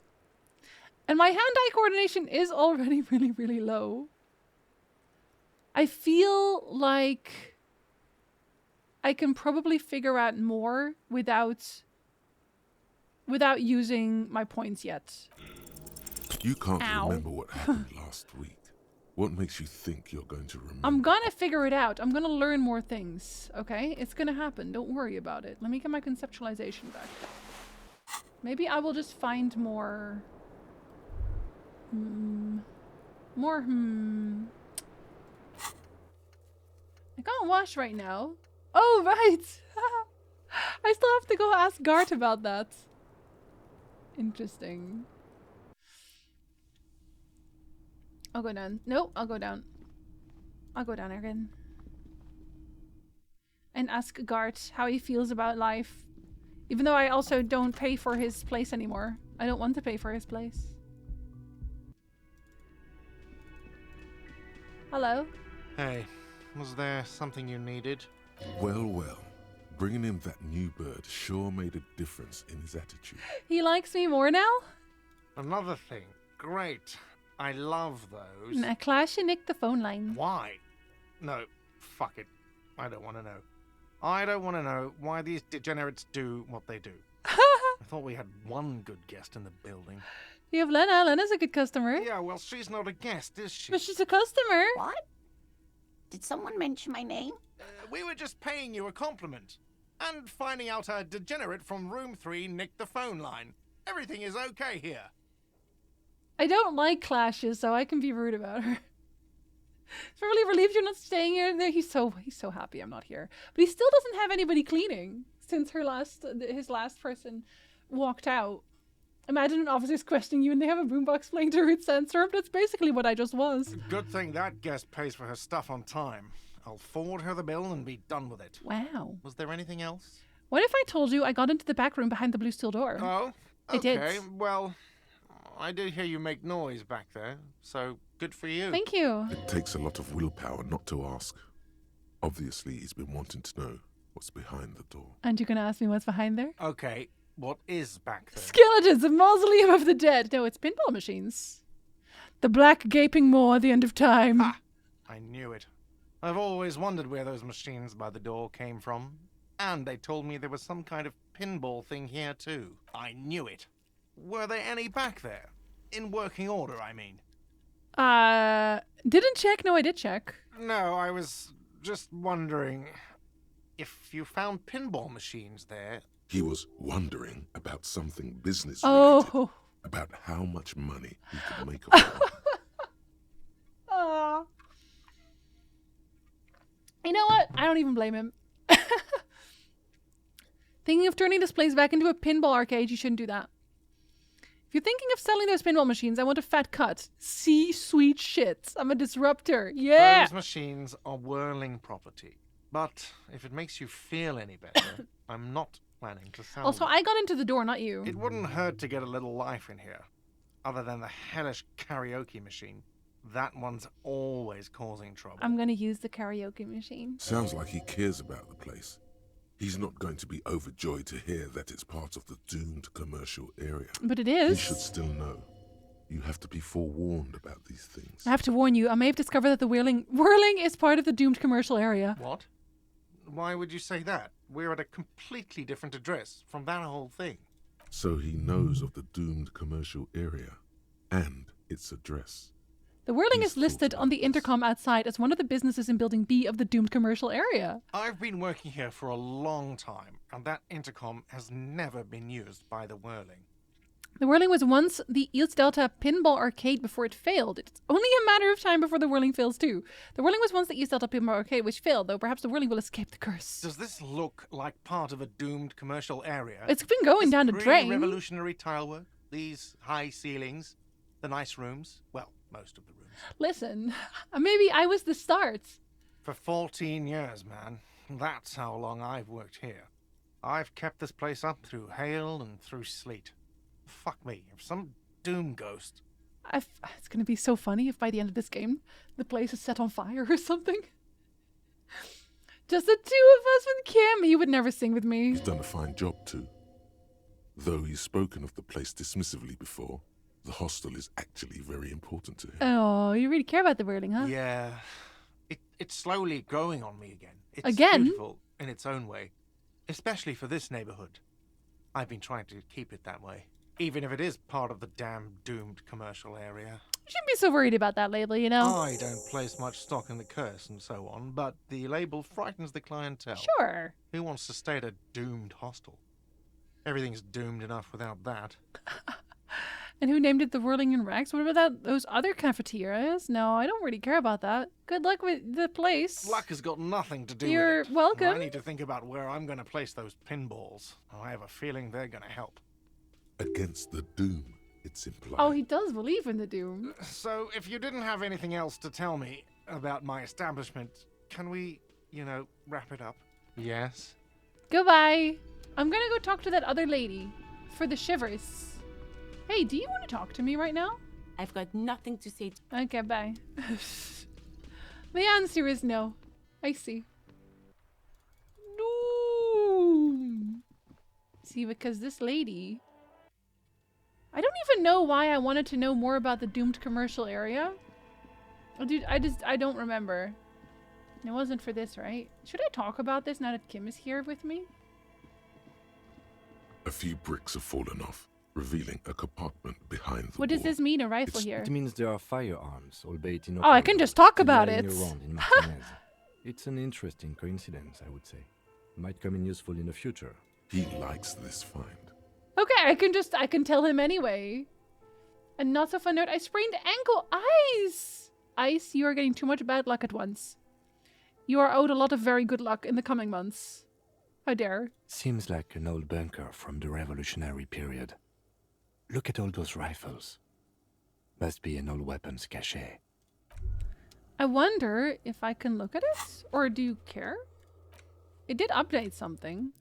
And my hand-eye coordination is already really, really low. I feel like I can probably figure out more without using my points yet. You can't remember what happened last week. What makes you think you're going to remember? I'm gonna figure it out. I'm gonna learn more things, okay? It's gonna happen. Don't worry about it. Let me get my conceptualization back. Maybe I will just find more... I can't wash right now. Oh, right! I still have to go ask Gart about that. Interesting. I'll go down. No, I'll go down. I'll go down again. And ask Gart how he feels about life. Even though I also don't pay for his place anymore. I don't want to pay for his place. Hello? Hey, was there something you needed? Well, well. Bringing in that new bird sure made a difference in his attitude. He likes me more now? Another thing. Great. I love those. Na Klaasje nicked the phone line. Why? No, fuck it. I don't want to know. I don't want to know why these degenerates do what they do. I thought we had one good guest in the building. You have Lena. Lena's a good customer. Yeah, well, she's not a guest, is she? But she's a customer. What? Did someone mention my name? We were just paying you a compliment. And finding out a degenerate from room 3 nicked the phone line. Everything is okay here. I don't like clashes, so I can be rude about her. He's really relieved you're not staying here. He's so happy I'm not here. But he still doesn't have anybody cleaning since his last person walked out. Imagine an officer's questioning you and they have a boombox playing to Root Sandstorm. That's basically what I just was. Good thing that guest pays for her stuff on time. I'll forward her the bill and be done with it. Wow. Was there anything else? What if I told you I got into the back room behind the blue steel door? Oh, I did. Okay, well, I did hear you make noise back there, so good for you. Thank you. It takes a lot of willpower not to ask. Obviously, he's been wanting to know what's behind the door. And you're gonna ask me what's behind there? Okay, what is back there? Skeletons, a mausoleum of the dead. No, it's pinball machines. The black gaping maw at the end of time. Ha! I knew it. I've always wondered where those machines by the door came from. And they told me there was some kind of pinball thing here too. I knew it. Were there any back there? In working order, I mean. Didn't check. No, I did check. No, I was just wondering if you found pinball machines there. He was wondering about something business-related. Oh. About how much money he could make off of it. You know what? I don't even blame him. Thinking of turning this place back into a pinball arcade, you shouldn't do that. If you're thinking of selling those pinball machines, I want a fat cut. See, sweet shit. I'm a disruptor. Yeah! Those machines are whirling property. But if it makes you feel any better, I'm not planning to sell Also, them. I got into the door, not you. It wouldn't hurt to get a little life in here. Other than the hellish karaoke machine. That one's always causing trouble. I'm gonna use the karaoke machine. Sounds like he cares about the place. He's not going to be overjoyed to hear that it's part of the doomed commercial area. But it is. He should still know. You have to be forewarned about these things. I have to warn you, I may have discovered that the whirling is part of the doomed commercial area. What? Why would you say that? We're at a completely different address from that whole thing. So he knows of the doomed commercial area and its address. The whirling is listed on the intercom outside as one of the businesses in Building B of the doomed commercial area. I've been working here for a long time, and that intercom has never been used by the whirling. The whirling was once the Eels Delta pinball arcade before it failed. It's only a matter of time before the whirling fails too. The whirling was once the Eels Delta pinball arcade which failed, though perhaps the whirling will escape the curse. Does this look like part of a doomed commercial area? It's been going down the drain. Revolutionary tile work? These high ceilings, the nice rooms, well, most of the rooms. Listen, maybe I was the start. For 14 years, man. That's how long I've worked here. I've kept this place up through hail and through sleet. Fuck me, if some doom ghost... It's gonna be so funny if by the end of this game, the place is set on fire or something. Just the two of us with Kim. He would never sing with me. He's done a fine job too. Though he's spoken of the place dismissively before, the hostel is actually very important to him. Oh, you really care about the whirling, huh? Yeah. It's slowly growing on me again. It's Again? beautiful in its own way. Especially for this neighborhood. I've been trying to keep it that way. Even if it is part of the damn doomed commercial area. You shouldn't be so worried about that lately, you know? I don't place much stock in the curse and so on, but the label frightens the clientele. Sure. Who wants to stay at a doomed hostel? Everything's doomed enough without that. And who named it the Whirling in Rags? What about those other cafeterias? No, I don't really care about that. Good luck with the place. Luck has got nothing to do You're with it. welcome. I need to think about where I'm going to place those pinballs. I have a feeling they're going to help. Against the doom, it's implied. Oh, he does believe in the doom. So, if you didn't have anything else to tell me about my establishment, can we, wrap it up? Yes? Goodbye. I'm gonna go talk to that other lady for the shivers. Hey, do you want to talk to me right now? I've got nothing to say. Okay, bye. The answer is no. I see. No. See, because this lady... I don't even know why I wanted to know more about the doomed commercial area. Oh, dude, I don't remember. It wasn't for this, right? Should I talk about this now that Kim is here with me? A few bricks have fallen off, revealing a compartment behind the What does wall. this mean, a rifle here? It means there are firearms, albeit in. Oh, I can just talk about lying it. around in Martinez. It's an interesting coincidence, I would say. Might come in useful in the future. He likes this find. Okay, I can tell him anyway. And not so fun note, I sprained ankle. Ice! Ice, you are getting too much bad luck at once. You are owed a lot of very good luck in the coming months. How dare. Seems like an old bunker from the revolutionary period. Look at all those rifles. Must be an old weapons cache. I wonder if I can look at it? Or do you care? It did update something.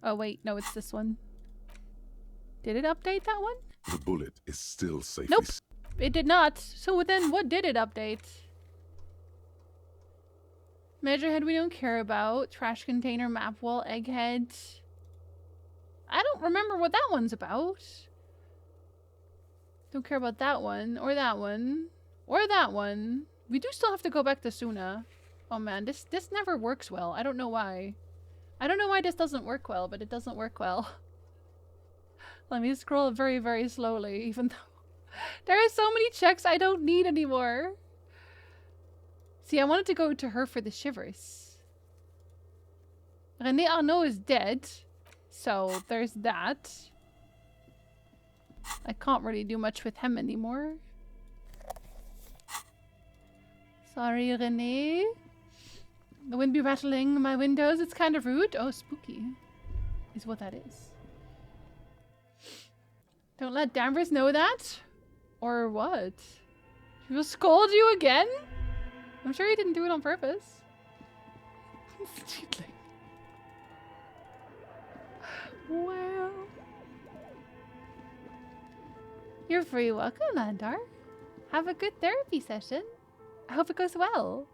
Oh wait, no, it's this one. Did it update that one? The bullet is still safely... Nope, it did not. So then what did it update? Measurehead we don't care about. Trash container, map wall, egghead. I don't remember what that one's about. Don't care about that one, or that one, or that one. We do still have to go back to Suna. Oh man, this never works well. I don't know why. I don't know why this doesn't work well, but it doesn't work well. Let me scroll very, very slowly, even though there are so many checks I don't need anymore. See, I wanted to go to her for the shivers. René Arnaud is dead, so there's that. I can't really do much with him anymore. Sorry, René. The wind be rattling my windows. It's kind of rude. Oh, spooky is what that is. Don't let Danvers know that. Or what? He will scold you again? I'm sure he didn't do it on purpose. Well. You're very welcome, Landar. Have a good therapy session. I hope it goes well.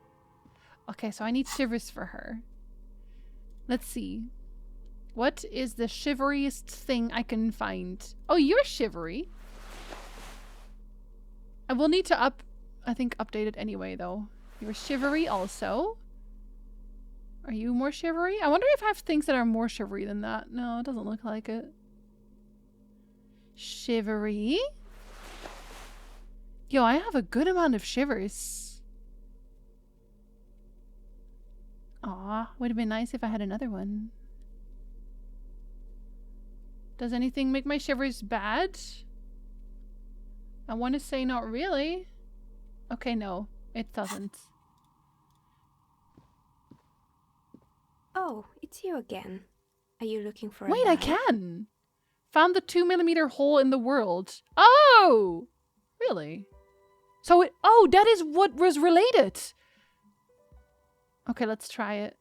Okay, so I need shivers for her. Let's see. What is the shiveriest thing I can find? Oh, you're shivery. I will need to update it anyway, though. You're shivery also. Are you more shivery? I wonder if I have things that are more shivery than that. No, it doesn't look like it. Shivery? Yo, I have a good amount of shivers. Aw, would have been nice if I had another one. Does anything make my shivers bad? I want to say not really. Okay, no, it doesn't. Oh, it's you again. Are you looking for a Wait, I bag? can! Found the 2mm hole in the world. Oh! Really? So it... Oh, that is what was related. Okay, let's try it.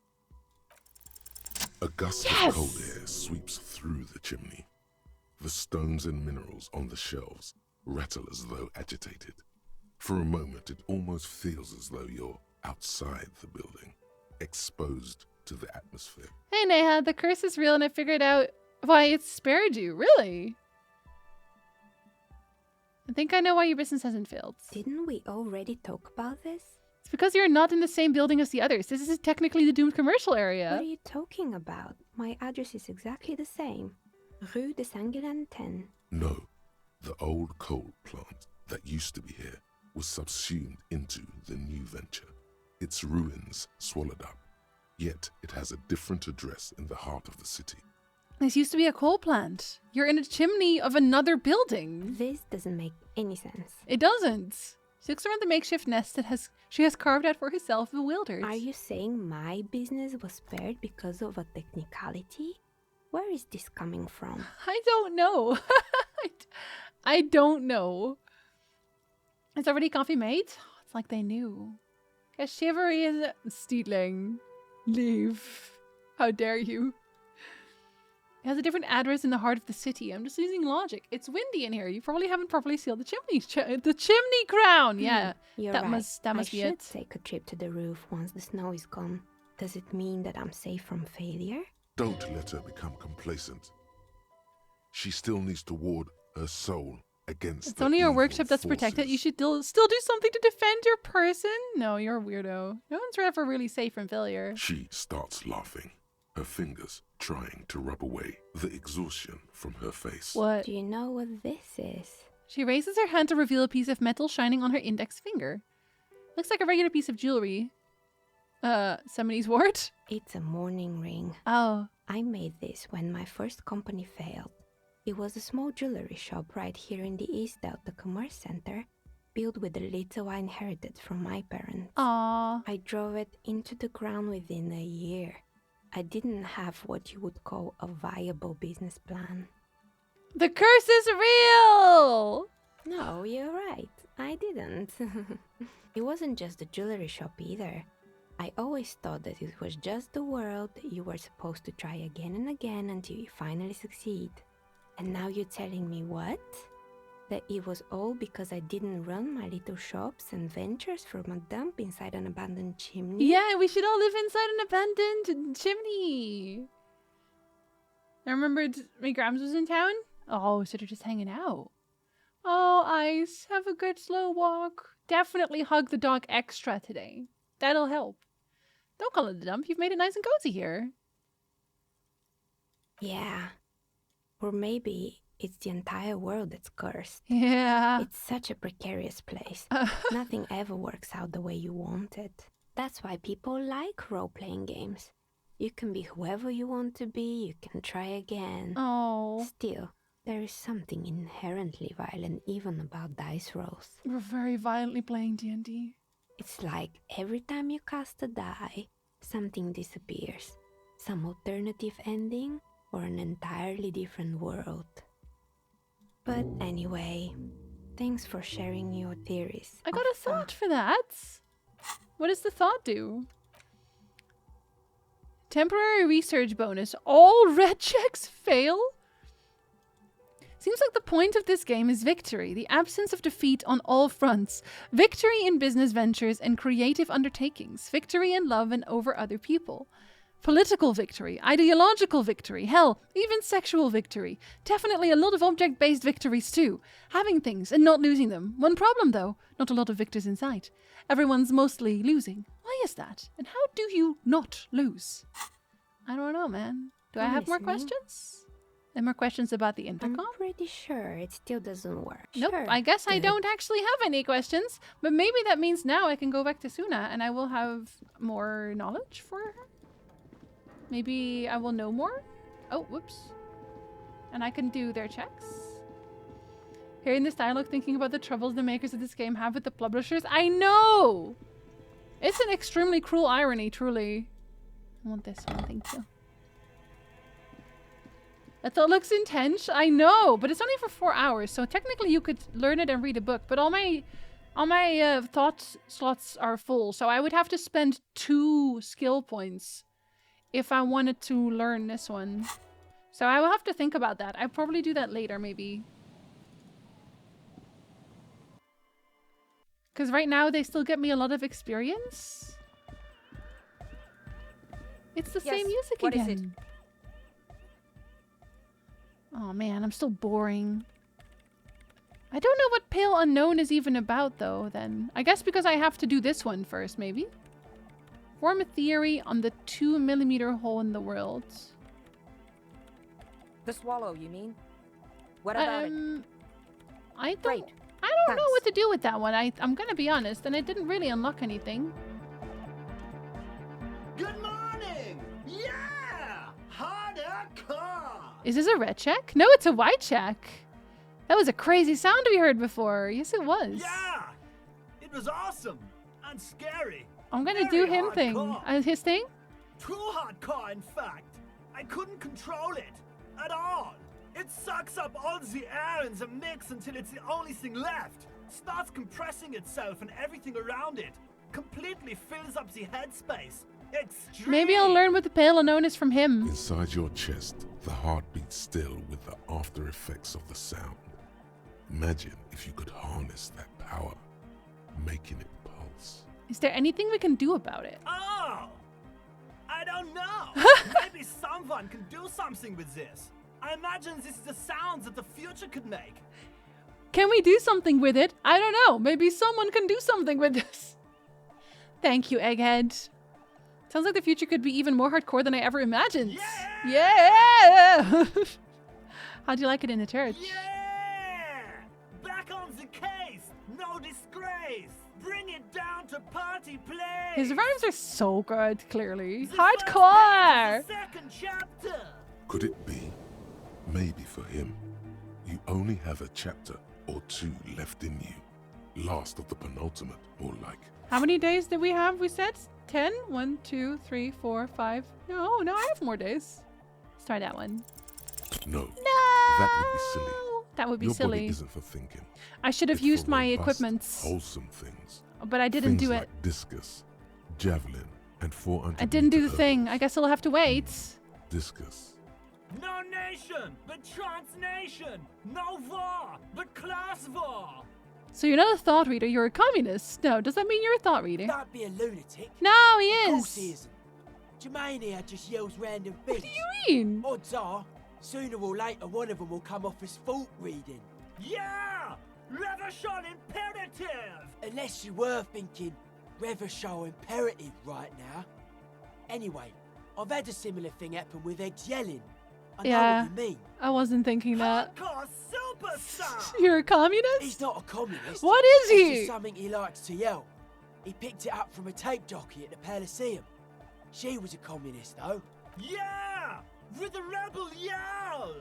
A gust of cold air sweeps through the chimney. The stones and minerals on the shelves rattle as though agitated. For a moment, it almost feels as though you're outside the building, exposed to the atmosphere. Hey, Neha, the curse is real and I figured out why it spared you. Really? I think I know why your business hasn't failed. Didn't we already talk about this? It's because you're not in the same building as the others. This is technically the doomed commercial area. What are you talking about? My address is exactly the same. Rue de Saint-Guilain 10. No, the old coal plant that used to be here was subsumed into the new venture. Its ruins swallowed up. Yet it has a different address in the heart of the city. This used to be a coal plant. You're in a chimney of another building. This doesn't make any sense. It doesn't. She looks around the makeshift nest that she has carved out for herself, bewildered. Are you saying my business was spared because of a technicality? Where is this coming from? I don't know. I don't know. Is already coffee made? It's like they knew. A shivery is Steedling. Leave. How dare you? It has a different address in the heart of the city. I'm just using logic. It's windy in here. You probably haven't properly sealed the chimney. The chimney crown. Yeah, You're that right. must be I it. should take a trip to the roof once the snow is gone. Does it mean that I'm safe from failure? Don't let her become complacent. She still needs to ward her soul against It's the only your evil workshop that's forces. protected. You should still do something to defend your person. No, you're a weirdo. No one's ever really safe from failure. She starts laughing, her fingers trying to rub away the exhaustion from her face. What? Do you know what this is? She raises her hand to reveal a piece of metal shining on her index finger. Looks like a regular piece of jewelry. Somebody's ward? It's a mourning ring. Oh. I made this when my first company failed. It was a small jewelry shop right here in the East Delta Commerce Center, built with the little I inherited from my parents. Aww. I drove it into the ground within a year. I didn't have what you would call a viable business plan. The curse is real! No, you're right. I didn't. It wasn't just the jewelry shop either. I always thought that it was just the world that you were supposed to try again and again until you finally succeed. And now you're telling me what? That it was all because I didn't run my little shops and ventures from a dump inside an abandoned chimney? Yeah, we should all live inside an abandoned chimney. I remembered my grams was in town. Oh, so they're just hanging out. Oh, Ice, have a good slow walk. Definitely hug the dog extra today. That'll help. Don't call it a dump. You've made it nice and cozy here. Yeah. Or maybe it's the entire world that's cursed. Yeah. It's such a precarious place. Nothing ever works out the way you want it. That's why people like role-playing games. You can be whoever you want to be, you can try again. Oh. Still, there is something inherently violent even about dice rolls. We're very violently playing D&D. It's like every time you cast a die, something disappears. Some alternative ending or an entirely different world. But anyway, thanks for sharing your theories. I got a thought for that. What does the thought do? Temporary research bonus. All red checks fail? Seems like the point of this game is victory, the absence of defeat on all fronts. Victory in business ventures and creative undertakings. Victory in love and over other people. Political victory, ideological victory, hell, even sexual victory. Definitely a lot of object-based victories too. Having things and not losing them. One problem though, not a lot of victors in sight. Everyone's mostly losing. Why is that? And how do you not lose? I don't know, man. Do I have more questions? And more questions about the intercom? I'm pretty sure it still doesn't work. Nope, Sure, I guess I good. don't actually have any questions. But maybe that means now I can go back to Suna and I will have more knowledge for her. Maybe I will know more? Oh, whoops. And I can do their checks. Hearing this dialogue, thinking about the troubles the makers of this game have with the publishers. I know! It's an extremely cruel irony, truly. I want this one, thank you. That looks intense. I know, but it's only for 4 hours, so technically you could learn it and read a book. But all my thought slots are full, so I would have to spend 2 skill points if I wanted to learn this one. So I will have to think about that. I'll probably do that later, maybe. Because right now they still get me a lot of experience. It's the same music what again. Is it? Oh man, I'm still boring. I don't know what Pale Unknown is even about though, then. I guess because I have to do this one first, maybe? Form a theory on the 2mm hole in the world. The swallow, you mean? What about it? I don't Great. know what to do with that one. I'm gonna be honest, and I didn't really unlock anything. Good morning! Yeah! Harder car! Is this a red check? No, it's a white check. That was a crazy sound we heard before. Yes, it was. Yeah! It was awesome and scary. I'm gonna do him thing. hardcore. His thing? Too hardcore, in fact. I couldn't control it at all. It sucks up all the air in the mix until it's the only thing left. Starts compressing itself and everything around it. Completely fills up the headspace. Extreme. Maybe I'll learn what the Pale Unknown is from him. Inside your chest, the heart beats still with the after effects of the sound. Imagine if you could harness that power, making it pulse. Is there anything we can do about it? Oh! I don't know. Maybe someone can do something with this. I imagine this is the sounds that the future could make. Can we do something with it? I don't know. Maybe someone can do something with this. Thank you, Egghead. Sounds like the future could be even more hardcore than I ever imagined. Yeah! How'd you like it in the church? Yeah! Back on the case. No disgrace. Bring it down to party place. His rhymes are so good, clearly. Hardcore! Second chapter. Could it be? Maybe for him, you only have a chapter or 2 left in you. Last of the penultimate, more like. How many days did we have? We said 10? 1, 2, 3, 4, 5. No, I have more days. Let's try that one. No. No! That would be silly. That would be Your silly. body isn't for thinking. I should have It's used for my robust, equipment. Wholesome things. But I didn't Things do like it. Discus, javelin, and 400. I didn't do the meter thing. I guess I'll have to wait. Discus. No nation, but transnation. No war, but class war. So you're not a thought reader, you're a communist. No, does that mean you're a thought reader? Don't be a lunatic. No, he Of course is. he isn't. Jermaine here just yells random things. What do you mean? Odds are, sooner or later one of them will come off as fault reading. Yeah! Revolution imperative! Unless you were thinking Revolution imperative right now. Anyway, I've had a similar thing happen with Eggs yelling. I know Yeah, what you mean. I wasn't thinking that. Hardcore superstar! You're a communist? He's not a communist. What is It's he? just something he likes to yell. He picked it up from a tape jockey at the Elysium. She was a communist, though. Yeah! With a rebel yell!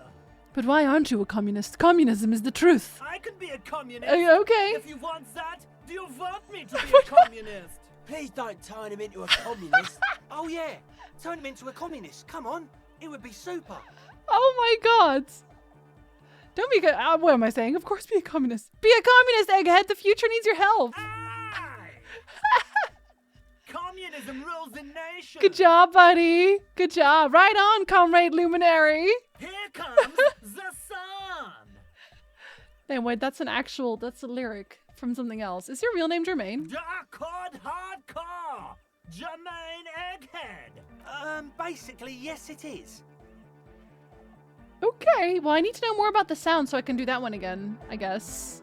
But why aren't you a communist? Communism is the truth. I can be a communist. Okay. If you want that, do you want me to be a communist? Please don't turn him into a communist. Oh yeah, turn him into a communist. Come on, it would be super. Oh my god. Don't be good. What am I saying? Of course, be a communist. Be a communist, Egghead. The future needs your help. Communism rules the nation. Good job, buddy. Good job. Right on, Comrade Luminary. Here comes the sun. Hey, wait, that's a lyric from something else. Is your real name Jermaine? Dark hardcore. Jermaine Egghead. Basically, yes it is. Okay, well, I need to know more about the sound so I can do that one again, I guess.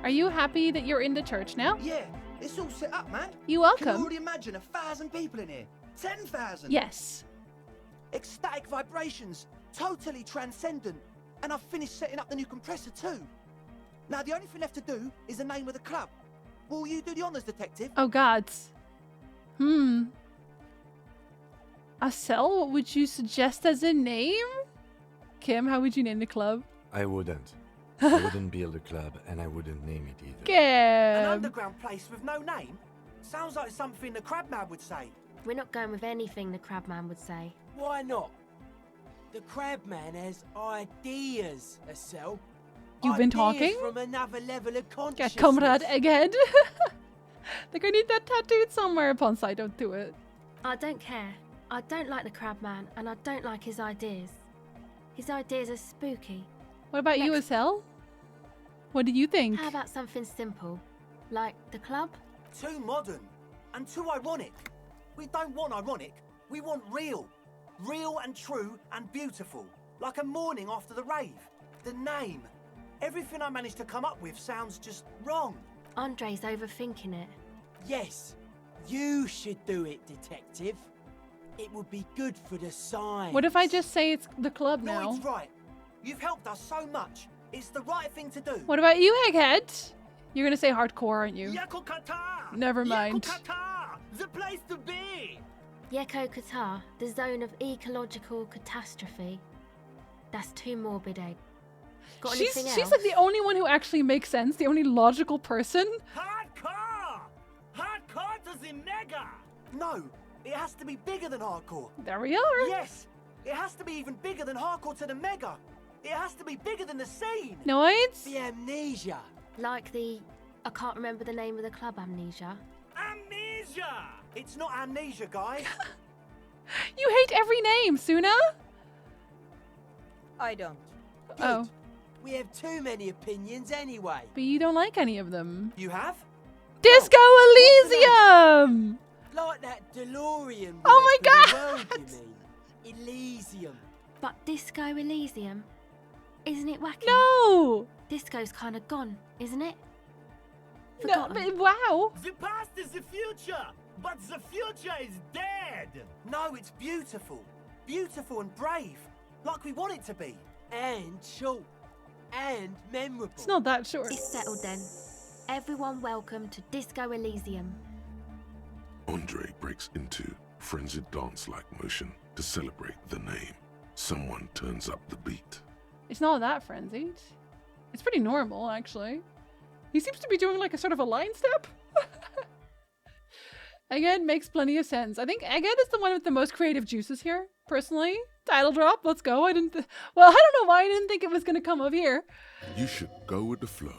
Are you happy that you're in the church now? Yeah, it's all set up, man. You're Can you welcome. already imagine 1,000 people in here? 10,000? Yes. Ecstatic vibrations, totally transcendent. And I've finished setting up the new compressor too. Now the only thing left to do is the name of the club. Will you do the honors, detective? Oh, God. Acel, what would you suggest as a name? Kim, how would you name the club? I wouldn't. I wouldn't build a club, and I wouldn't name it either. An Kim. underground place with no name? Sounds like something the Crabman would say. We're not going with anything the Crabman would say. Why not? The crab man has ideas, Estelle. You've been Ideas talking? from another level of Yeah, consciousness. comrade Egghead. Like, I need that tattooed somewhere upon site. Don't do it. I don't care. I don't like the crab man, and I don't like his ideas. His ideas are spooky. What about you, Estelle? What do you think? How about something simple? Like the club? Too modern and too ironic. We don't want ironic. We want real. Real and true and beautiful. Like a morning after the rave. The name. Everything I managed to come up with sounds just wrong. Andre's overthinking it. Yes, you should do it, detective. It would be good for the sign. What if I just say it's the club now? Lloyd's right. You've helped us so much. It's the right thing to do. What about you, Egghead? You're gonna say hardcore, aren't you? Yakokata! Never mind. Yakokata! The place to be! Yeko Qatar, the zone of ecological catastrophe. That's too morbid, Egg. Got anything else? She's like the only one who actually makes sense, the only logical person. Hardcore! Hardcore to the mega! No, it has to be bigger than hardcore. There we are. Yes, it has to be even bigger than hardcore to the mega. It has to be bigger than the scene. Noids? The amnesia. Like the... I can't remember the name of the club, Amnesia. Amnesia! It's not amnesia, guys. You hate every name, Suna. I don't. Oh. We have too many opinions anyway. But you don't like any of them. You have? Disco Elysium! Like that DeLorean. Oh my word for the world, you mean? Elysium. But Disco Elysium? Isn't it wacky? No! Disco's kind of gone, isn't it? No, but wow. The past is the future, but the future is dead. No, it's beautiful. Beautiful and brave. Like we want it to be. And short. And memorable. It's not that short. It's settled then. Everyone welcome to Disco Elysium. Andre breaks into frenzied dance-like motion to celebrate the name. Someone turns up the beat. It's not that frenzied. It's pretty normal, actually. He seems to be doing like a sort of a line step. Egghead makes plenty of sense. I think Egghead is the one with the most creative juices here, personally. Title drop, let's go. Well, I don't know why I didn't think it was going to come up here. You should go with the flow.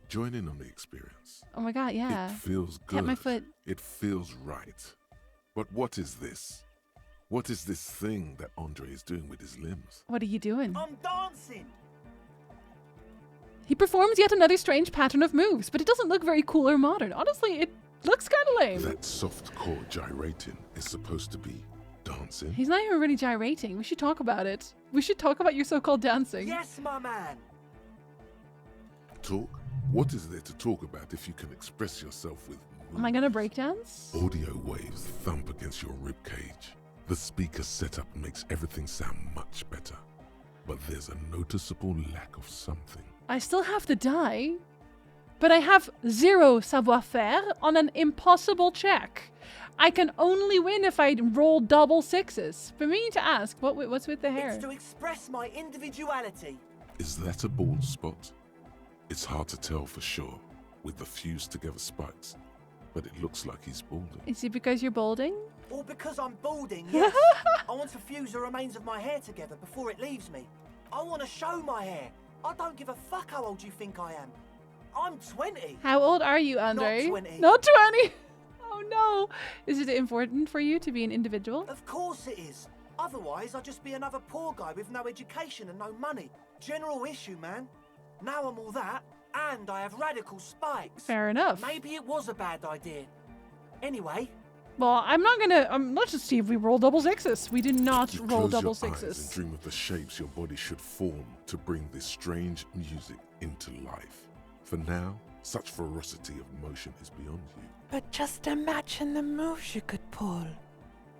Join in on the experience. Oh my god, yeah. It feels good. Tap my foot. It feels right. But what is this? What is this thing that Andre is doing with his limbs? What are you doing? I'm dancing. He performs yet another strange pattern of moves, but it doesn't look very cool or modern. Honestly, it looks kind of lame. That soft core gyrating is supposed to be dancing. He's not even really gyrating. We should talk about it. We should talk about your so-called dancing. Yes, my man. Talk? What is there to talk about if you can express yourself with moves? Am I gonna breakdance? Audio waves thump against your ribcage. The speaker setup makes everything sound much better. But there's a noticeable lack of something. I still have to die, but I have 0 savoir-faire on an impossible check. I can only win if I roll double 6s. For me to ask, what's with the hair? It's to express my individuality. Is that a bald spot? It's hard to tell for sure with the fused together spikes, but it looks like he's balding. Is it because you're balding? Or because I'm balding, yes. I want to fuse the remains of my hair together before it leaves me. I want to show my hair. I don't give a fuck how old you think I am. I'm 20. How old are you, Andre? Not 20. Not 20! Oh no! Is it important for you to be an individual? Of course it is. Otherwise, I'd just be another poor guy with no education and no money. General issue, man. Now I'm all that, and I have radical spikes. Fair enough. Maybe it was a bad idea. Anyway. Well, let's just see if we roll double 6s. We did not You roll close double your eyes 6s. and dream of the shapes your body should form to bring this strange music into life. For now, such ferocity of motion is beyond you. But just imagine the moves you could pull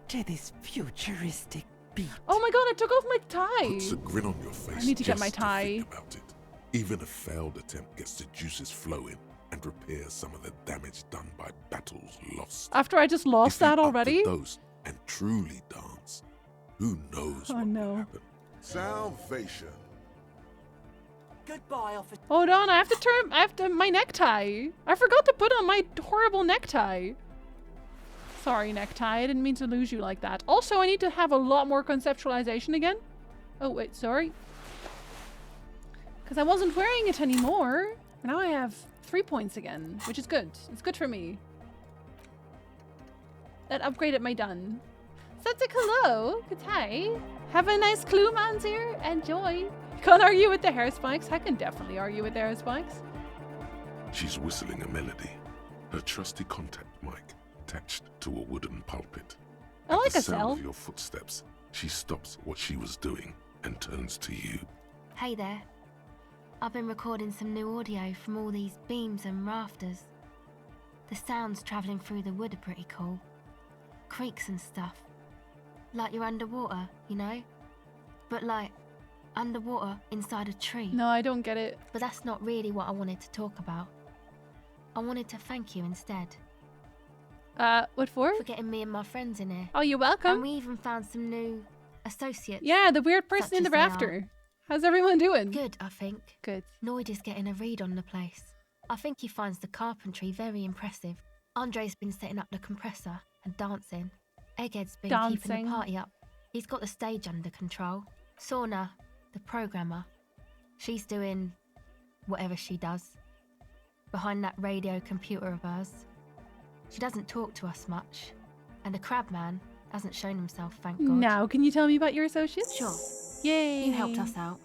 to this futuristic beat. Oh my god, I took off my tie! Puts a grin on your face. I need to get just my tie. think about it. Even a failed attempt gets the juices flowing and repairs some of the damage done by battles lost. After I just lost that already? Up the dose and truly dance, who knows Oh what no. will happen. Salvation. Goodbye, officer. Hold on, I have to my necktie. I forgot to put on my horrible necktie. Sorry, necktie, I didn't mean to lose you like that. Also, I need to have a lot more conceptualization again. Oh, wait, sorry. Because I wasn't wearing it anymore. Now I have 3 points again, which is good. It's good for me. That upgrade at my done. Septic, hello. Good day. Have a nice clue, man's here. Enjoy. Can't argue with the hair spikes. I can definitely argue with the hair spikes. She's whistling a melody. Her trusty contact mic attached to a wooden pulpit. I like At the a sound cell. of your footsteps, she stops what she was doing and turns to you. Hey there. I've been recording some new audio from all these beams and rafters. The sounds travelling through the wood are pretty cool. Creaks and stuff. Like you're underwater, you know? But like, underwater inside a tree. No, I don't get it. But that's not really what I wanted to talk about. I wanted to thank you instead. What for? For getting me and my friends in here. Oh, you're welcome. And we even found some new associates. Yeah, the weird person such in the as they are. rafter. How's everyone doing? Good, I think. Good. Noid is getting a read on the place. I think he finds the carpentry very impressive. Andre's been setting up the compressor and dancing. Egghead's been keeping Dancing. the party up. He's got the stage under control. Sauna, the programmer, she's doing whatever she does. Behind that radio computer of hers. She doesn't talk to us much. And the Crabman hasn't shown himself, thank God. Now, can you tell me about your associates? Sure. Yay. You helped us out.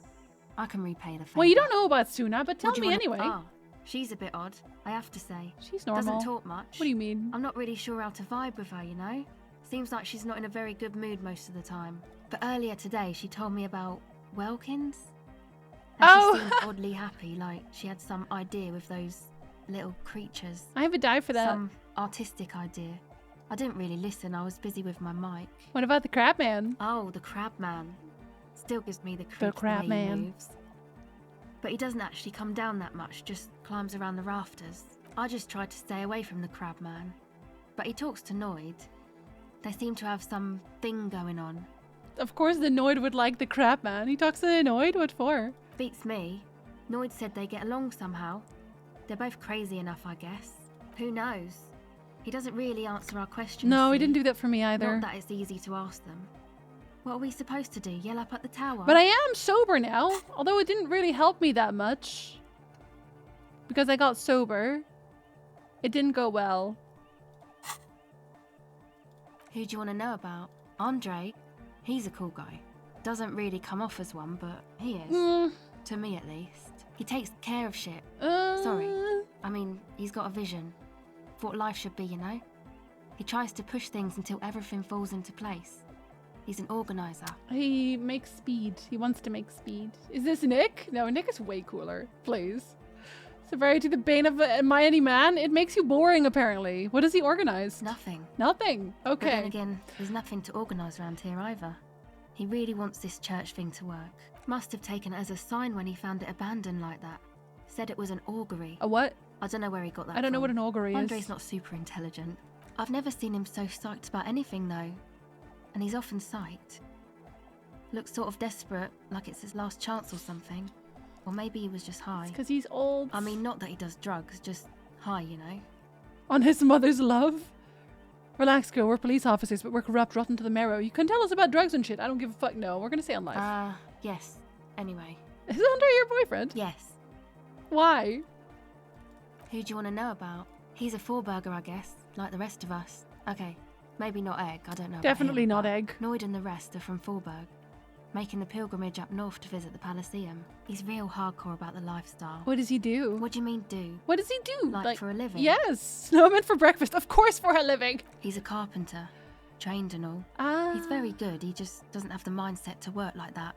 I can repay the favour. Well, you don't know about Suna, but tell What do me you anyway. wanna- she's a bit odd, I have to say. She's normal. Doesn't talk much. What do you mean? I'm not really sure how to vibe with her, you know? Seems like she's not in a very good mood most of the time. But earlier today, she told me about Welkins. And she seemed oddly happy, like she had some idea with those little creatures. I have a die for that. Some artistic idea. I didn't really listen, I was busy with my mic. What about the crab man? Oh, the crab man. Still gives me the creeps The crab way he man. moves. But he doesn't actually come down that much, just climbs around the rafters. I just tried to stay away from the crab man. But he talks to Noid. They seem to have some thing going on. Of course the Noid would like the crab man. He talks to the Noid? What for? Beats me. Noid said they get along somehow. They're both crazy enough, I guess. Who knows? He doesn't really answer our questions. No, he see? didn't do that for me either. Not that it's easy to ask them. What are we supposed to do? Yell up at the tower? But I am sober now, although it didn't really help me that much. Because I got sober. It didn't go well. Who do you want to know about? Andre? He's a cool guy. Doesn't really come off as one, but he is. To me, at least. He takes care of shit. Sorry. I mean, he's got a vision. For what life should be, you know? He tries to push things until everything falls into place. He's an organizer. He makes speed. He wants to make speed. Is this Nick? No, Nick is way cooler. Please. Severity, the bane of a mighty man. It makes you boring, apparently. What does he organize? Nothing. Nothing. Okay. But then again, there's nothing to organise around here either. He really wants this church thing to work. Must have taken it as a sign when he found it abandoned like that. Said it was an augury. A what? I don't know where he got that I don't know from. what an augury is. Andre's not super intelligent. I've never seen him so psyched about anything though. And he's often psyched. Looks sort of desperate, like it's his last chance or something. Or maybe he was just high. Because he's old. I mean, not that he does drugs, just high, you know? On his mother's love. Relax, girl. We're police officers, but we're corrupt, rotten to the marrow. You can tell us about drugs and shit. I don't give a fuck. No, we're gonna stay on life. Yes. Anyway. Is Andre your boyfriend? Yes. Why? Who do you want to know about? He's a four-burger, I guess, like the rest of us. Okay, maybe not Egg, I don't know. Definitely about not him, Egg. but Noid and the rest are from Forberg, making the pilgrimage up north to visit the Elysium. He's real hardcore about the lifestyle. What does he do? What do you mean do? What does he do? Like for a living? Yes. No, I meant for breakfast. Of course for a living. He's a carpenter, trained and all. He's very good, he just doesn't have the mindset to work like that.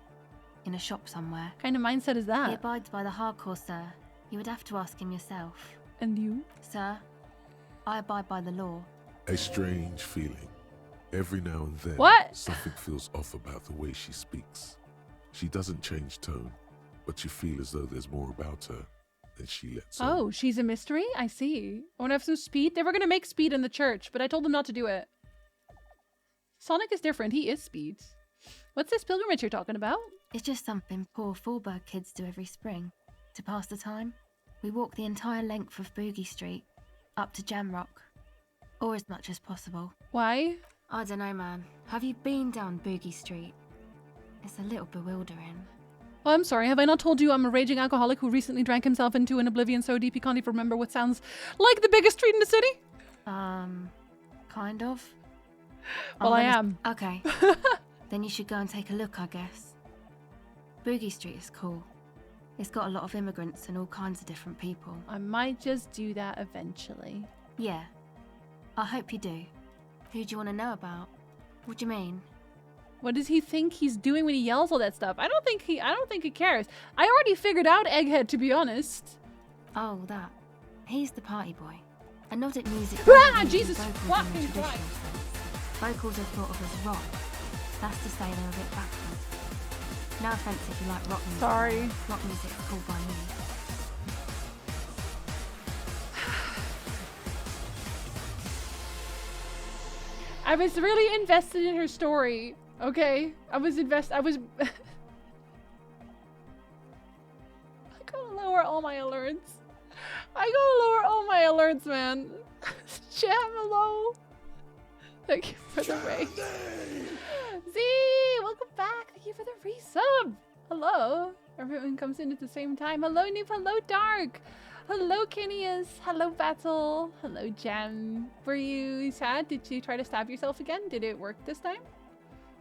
In a shop somewhere. What kind of mindset is He that? abides by the hardcore, sir. You would have to ask him yourself. And you? Sir, I abide by the law. A strange feeling. Every now and then, What? something feels off about the way she speaks. She doesn't change tone, but you feel as though there's more about her than she lets on. Oh, she's a mystery? I see. I want to have some speed. They were going to make speed in the church, but I told them not to do it. Sonic is different. He is speed. What's this pilgrimage you're talking about? It's just something poor Forberg kids do every spring. To pass the time, we walk the entire length of Boogie Street, up to Jamrock. Or as much as possible. Why? I don't know, man. Have you been down Boogie Street? It's a little bewildering. Oh, I'm sorry. Have I not told you I'm a raging alcoholic who recently drank himself into an oblivion so deep he can't even remember what sounds like the biggest street in the city? Kind of. Well, I am. Okay. Then you should go and take a look, I guess. Boogie Street is cool. It's got a lot of immigrants and all kinds of different people. I might just do that eventually. Yeah. I hope you do. Who do you want to know about? What do you mean? What does he think he's doing when he yells all that stuff? I don't think he cares. I already figured out Egghead, to be honest. Oh, that. He's the party boy. A Nordic music. Ah, Jesus fucking Christ! Vocals are thought of as rock. That's to say they're a bit backwards. No offense if you like rock music. Sorry. Rock music is cool by me. I was really invested in her story. Okay, I was I gotta lower all my alerts. Man. Jam, hello. Thank you for the raid. Z, welcome back. Thank you for the resub. Hello. Everyone comes in at the same time. Hello, Noob. Hello, Dark. Hello, Kineas. Hello, Battle. Hello, Jam. Were you sad? Did you try to stab yourself again? Did it work this time?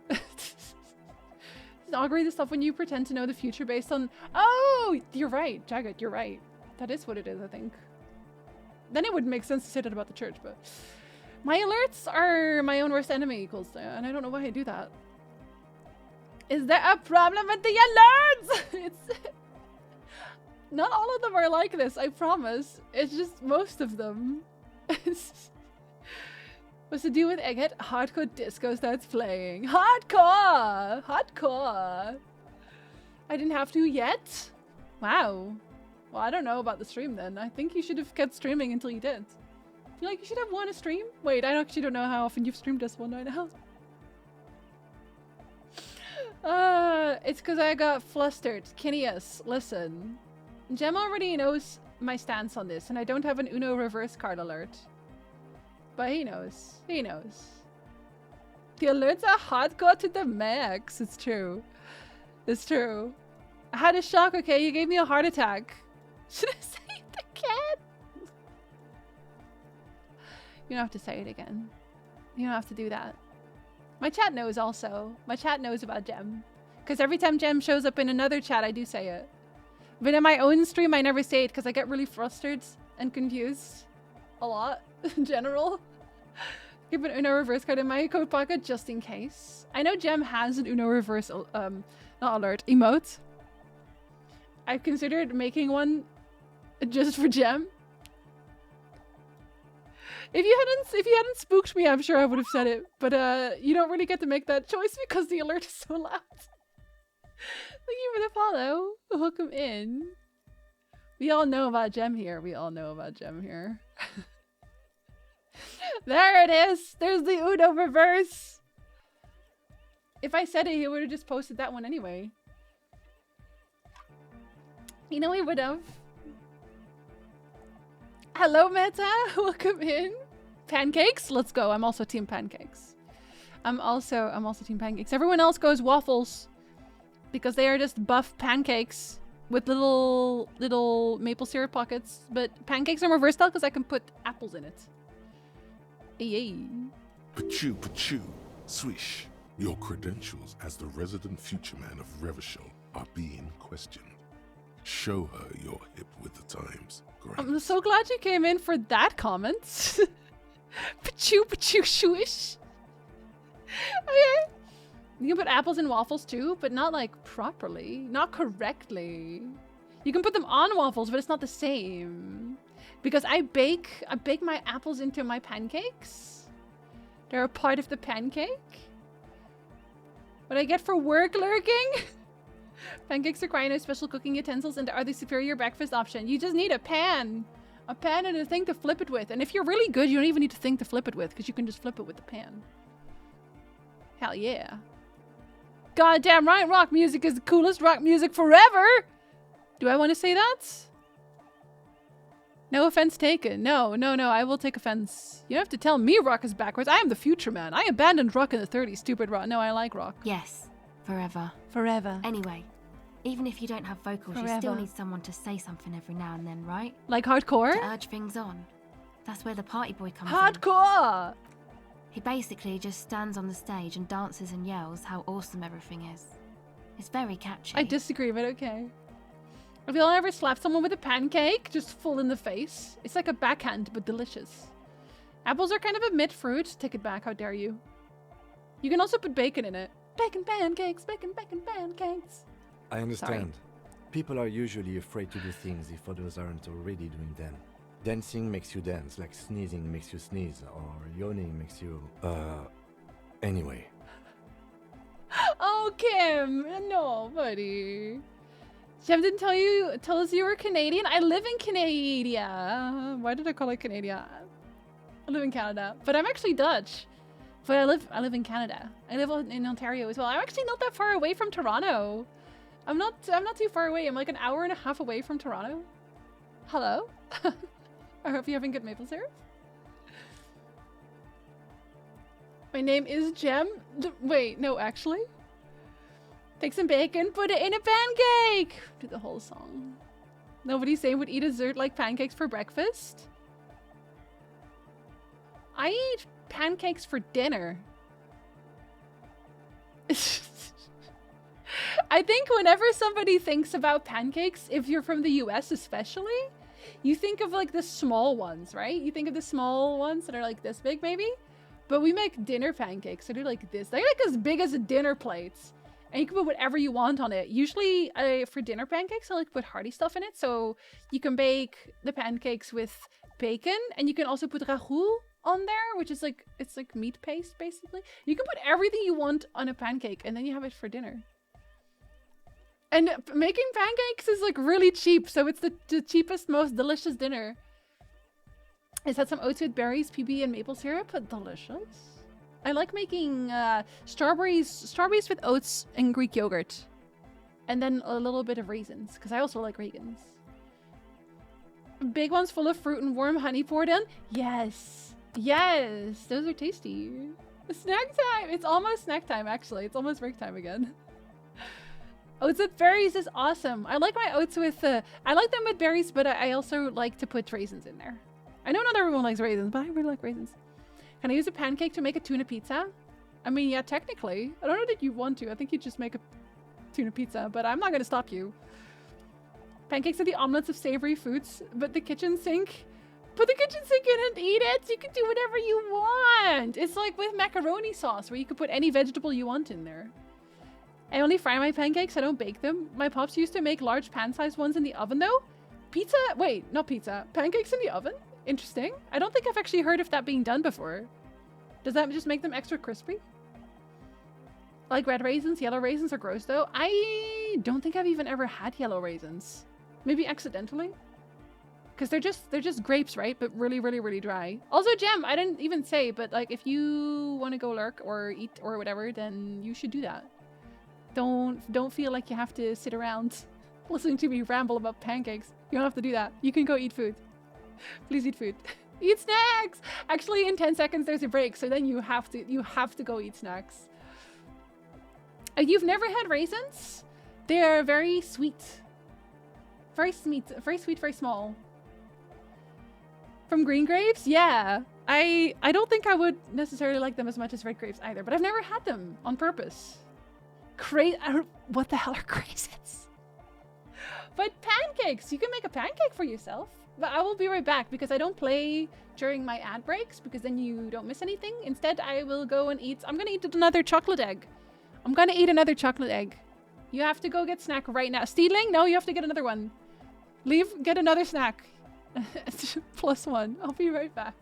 Is augury the stuff when you pretend to know the future based on... Oh, you're right, Jagged. You're right. That is what it is, I think. Then it wouldn't make sense to say that about the church, but... My alerts are my own worst enemy, and I don't know why I do that. Is there a problem with the alerts? It's... Not all of them are like this, I promise. It's just most of them. What's to do with Egghead? Hardcore disco starts playing. Hardcore! Hardcore! I didn't have to yet? Wow. Well, I don't know about the stream then. I think you should have kept streaming until you did. I feel like you should have one a stream. Wait, I actually don't know how often you've streamed this one right now. It's because I got flustered. Kineas, listen. Gem already knows my stance on this, and I don't have an Uno reverse card alert. But he knows. He knows. The alerts are hardcore to the max. It's true. It's true. I had a shock, okay? You gave me a heart attack. Should I say it again? You don't have to say it again. You don't have to do that. My chat knows also. My chat knows about Gem. Because every time Gem shows up in another chat, I do say it. But in my own stream, I never say it because I get really frustrated and confused. A lot, in general. Keep an Uno reverse card in my coat pocket just in case. I know Gem has an Uno reverse, not alert, emote. I've considered making one just for Gem. If you hadn't spooked me, I'm sure I would have said it. But you don't really get to make that choice because the alert is so loud. Thank you for the follow. Welcome in. We all know about Gem here. We all know about Gem here. There it is. There's the Uno reverse. If I said it, he would have just posted that one anyway. You know he would have. Hello, Meta. Welcome in. Pancakes? Let's go. I'm also team pancakes. I'm also team pancakes. Everyone else goes waffles. Because they are just buff pancakes with little maple syrup pockets. But pancakes are more versatile because I can put apples in it. Yay. Pachu, Pachu, swish. Your credentials as the resident future man of Revachol are being questioned. Show her you're hip with the times. I'm so glad you came in for that comment. Pachu, Pachu, swish. Okay. You can put apples in waffles too, but not like properly, not correctly. You can put them on waffles, but it's not the same. Because I bake my apples into my pancakes. They're a part of the pancake. What I get for work lurking? Pancakes require no special cooking utensils and are the superior breakfast option. You just need a pan. A pan and a thing to flip it with. And if you're really good, you don't even need a thing to flip it with because you can just flip it with the pan. Hell yeah. Goddamn right, rock music is the coolest rock music forever! Do I want to say that? No offense taken. No, I will take offense. You don't have to tell me rock is backwards. I am the future man. I abandoned rock in the 30s, stupid rock. No, I like rock. Yes, Forever. Forever. Anyway, even if you don't have vocals, you Forever. still need someone to say something every now and then, right? Like hardcore? To urge things on. That's where the party boy comes in. Hardcore! He basically just stands on the stage and dances and yells how awesome everything is. It's very catchy. I disagree, but okay. Have you all ever slapped someone with a pancake? Just full in the face. It's like a backhand, but delicious. Apples are kind of a mid fruit. Take it back, how dare you. You can also put bacon in it. Bacon pancakes, bacon pancakes. I understand. Sorry. People are usually afraid to do things if others aren't already doing them. Dancing makes you dance, like sneezing makes you sneeze, or yawning makes you... Anyway. Oh, Kim! No, buddy. Jem didn't tell us you were Canadian? I live in Canada. Why did I call it Canada? I live in Canada. But I'm actually Dutch. But I live in Canada. I live in Ontario as well. I'm actually not that far away from Toronto. I'm not too far away. I'm like an hour and a half away from Toronto. Hello? I hope you're having good maple syrup. My name is Jem. Wait, no, actually. Take some bacon, put it in a pancake. Do the whole song. Nobody's saying would eat a dessert like pancakes for breakfast. I eat pancakes for dinner. I think whenever somebody thinks about pancakes, if you're from the US especially, you think of like the small ones, right? You think of the small ones that are like this big, maybe? But we make dinner pancakes, so they're like this. They're like as big as a dinner plate. And you can put whatever you want on it. Usually for dinner pancakes, I like to put hearty stuff in it. So you can bake the pancakes with bacon, and you can also put ragout on there, which is like, it's like meat paste basically. You can put everything you want on a pancake, and then you have it for dinner. And making pancakes is like really cheap, so it's the cheapest, most delicious dinner. Is that some oats with berries, PB, and maple syrup? Delicious. I like making strawberries with oats and Greek yogurt. And then a little bit of raisins, because I also like raisins. Big ones full of fruit and warm honey poured in? Yes. Yes, those are tasty. Snack time! It's almost snack time, actually. It's almost break time again. Oats with berries is awesome. I like my oats with, I like them with berries, but I also like to put raisins in there. I know not everyone likes raisins, but I really like raisins. Can I use a pancake to make a tuna pizza? I mean, yeah, technically. I don't know that you want to. I think you just make a tuna pizza, but I'm not going to stop you. Pancakes are the omelets of savory foods, but the kitchen sink... Put the kitchen sink in and eat it. You can do whatever you want. It's like with macaroni sauce, where you can put any vegetable you want in there. I only fry my pancakes. I don't bake them. My pops used to make large pan-sized ones in the oven, though. Pizza? Wait, not pizza. Pancakes in the oven? Interesting. I don't think I've actually heard of that being done before. Does that just make them extra crispy? Like red raisins? Yellow raisins are gross, though. I don't think I've even ever had yellow raisins. Maybe accidentally. Because they're just grapes, right? But really, really, really dry. Also, Jem, I didn't even say, but like if you want to go lurk or eat or whatever, then you should do that. Don't feel like you have to sit around listening to me ramble about pancakes. You don't have to do that. You can go eat food. Please eat food. Eat snacks! Actually, in 10 seconds there's a break, so then you have to go eat snacks. You've never had raisins? They are very sweet. Very sweet, very small. From green grapes? Yeah. I don't think I would necessarily like them as much as red grapes either, but I've never had them on purpose. What the hell are craisins? But pancakes! You can make a pancake for yourself. But I will be right back because I don't play during my ad breaks because then you don't miss anything. Instead, I will go and eat. I'm going to eat another chocolate egg. I'm going to eat another chocolate egg. You have to go get snack right now. Steedling? No, you have to get another one. Leave, get another snack. +1. I'll be right back.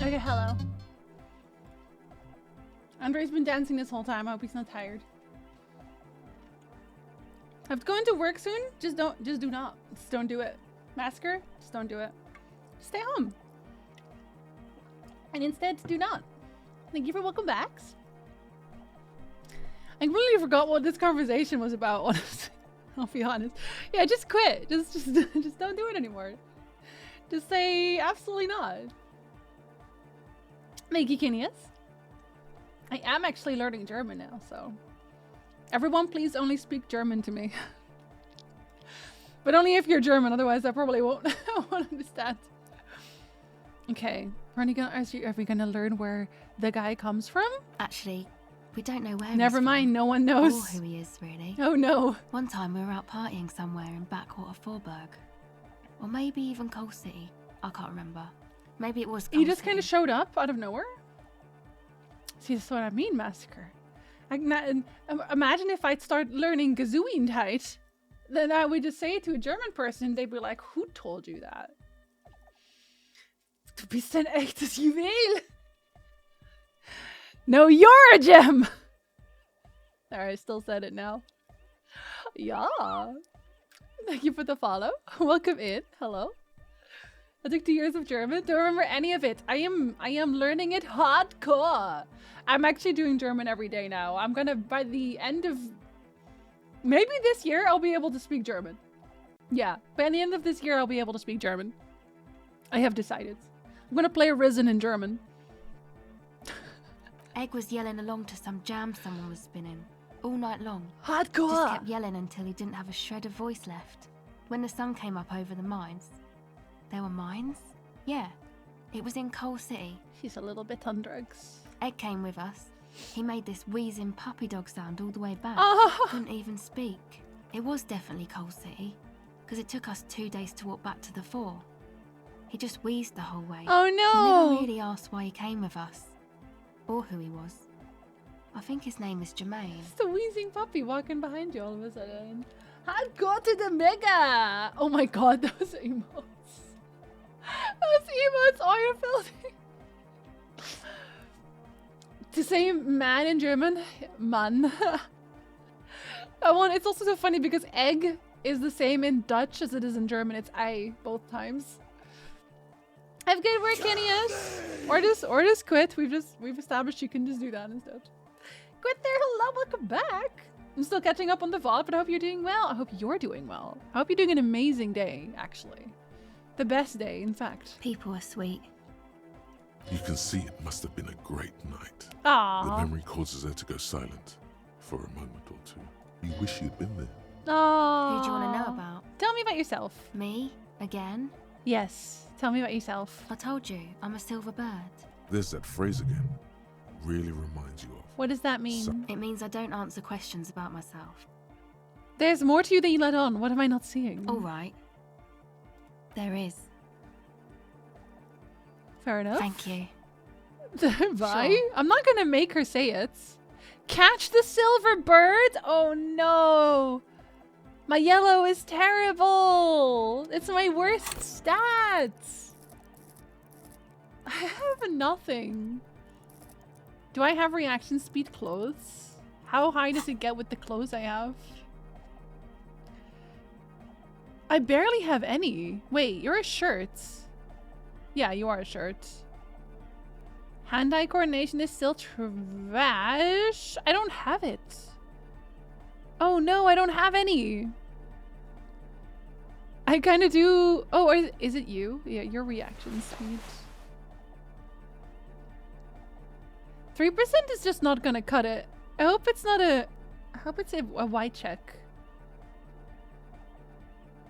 Okay, hello. Andre's been dancing this whole time. I hope he's not tired. Have to go into work soon? Just don't do it. Massacre? Just don't do it. Stay home. And instead, do not. Thank you for welcome backs. I completely forgot what this conversation was about, honestly. I'll be honest. Yeah, just quit. Just don't do it anymore. Just say absolutely not. Thank you, Kinius. I am actually learning German now, so everyone please only speak German to me. But only if you're German, otherwise I probably won't understand. Okay, are we gonna learn where the guy comes from? Actually, we don't know where Never mind, no one knows. Or who he is, really. Oh no. One time we were out partying somewhere in backwater Forburg. Or maybe even Coal City. I can't remember. Maybe it was Coal He just City. kind of showed up out of nowhere? See, that's what I mean, Massacre. Imagine if I'd start learning Gesundheit. Then I would just say it to a German person, they'd be like, who told you that? Du bist ein echtes Juwel. No, you're a gem. There, I still said it now. Yeah. Thank you for the follow. Welcome in. Hello. I took 2 years of German. Don't remember any of it. I am learning it hardcore. I'm actually doing German every day now. I'm gonna, by the end of maybe this year, I'll be able to speak German. Yeah, by the end of this year, I'll be able to speak German. I have decided. I'm gonna play Risen in German. Egg was yelling along to some jam someone was spinning all night long. Hardcore! Just kept yelling until he didn't have a shred of voice left. When the sun came up over the mines. There were mines? Yeah. It was in Coal City. She's a little bit on drugs. Egg came with us. He made this wheezing puppy dog sound all the way back. Oh. Couldn't even speak. It was definitely Coal City, because it took us 2 days to walk back to the fort. He just wheezed the whole way. Oh no! He never really asked why he came with us. Or who he was. I think his name is Jermaine. It's the wheezing puppy walking behind you all of a sudden. Hardcore to the mega! Oh my god, those emotes. Those emotes are filthy. To say man in German, Mann. It's also so funny because egg is the same in Dutch as it is in German. It's I both times. Have good work, Kenius. Or just quit. We've established you can just do that instead. Quit there, hello, welcome back. I'm still catching up on the VOD, but I hope you're doing well. I hope you're doing well. I hope you're doing an amazing day, actually. The best day, in fact. People are sweet. You can see it must have been a great night. Aww. The memory causes her to go silent for a moment or two. You wish you'd been there. Aww. Who do you want to know about? Tell me about yourself. Me? Again? Yes. Tell me about yourself. I told you, I'm a silver bird. There's that phrase again. Really reminds you of. What does that mean? It means I don't answer questions about myself. There's more to you than you let on. What am I not seeing? All right. There is. Fair enough. Thank you. Bye. Sure. I'm not gonna make her say it. Catch the silver bird? Oh no. My yellow is terrible. It's my worst stats. I have nothing. Do I have reaction speed clothes? How high does it get with the clothes I have? I barely have any. Wait, you're a shirt. Yeah, you are a shirt. Hand-eye coordination is still trash. I don't have it. Oh no, I don't have any. I kind of do. Oh, is it you? Yeah, your reaction speed. 3% is just not gonna cut it. I hope it's not a... I hope it's a white check.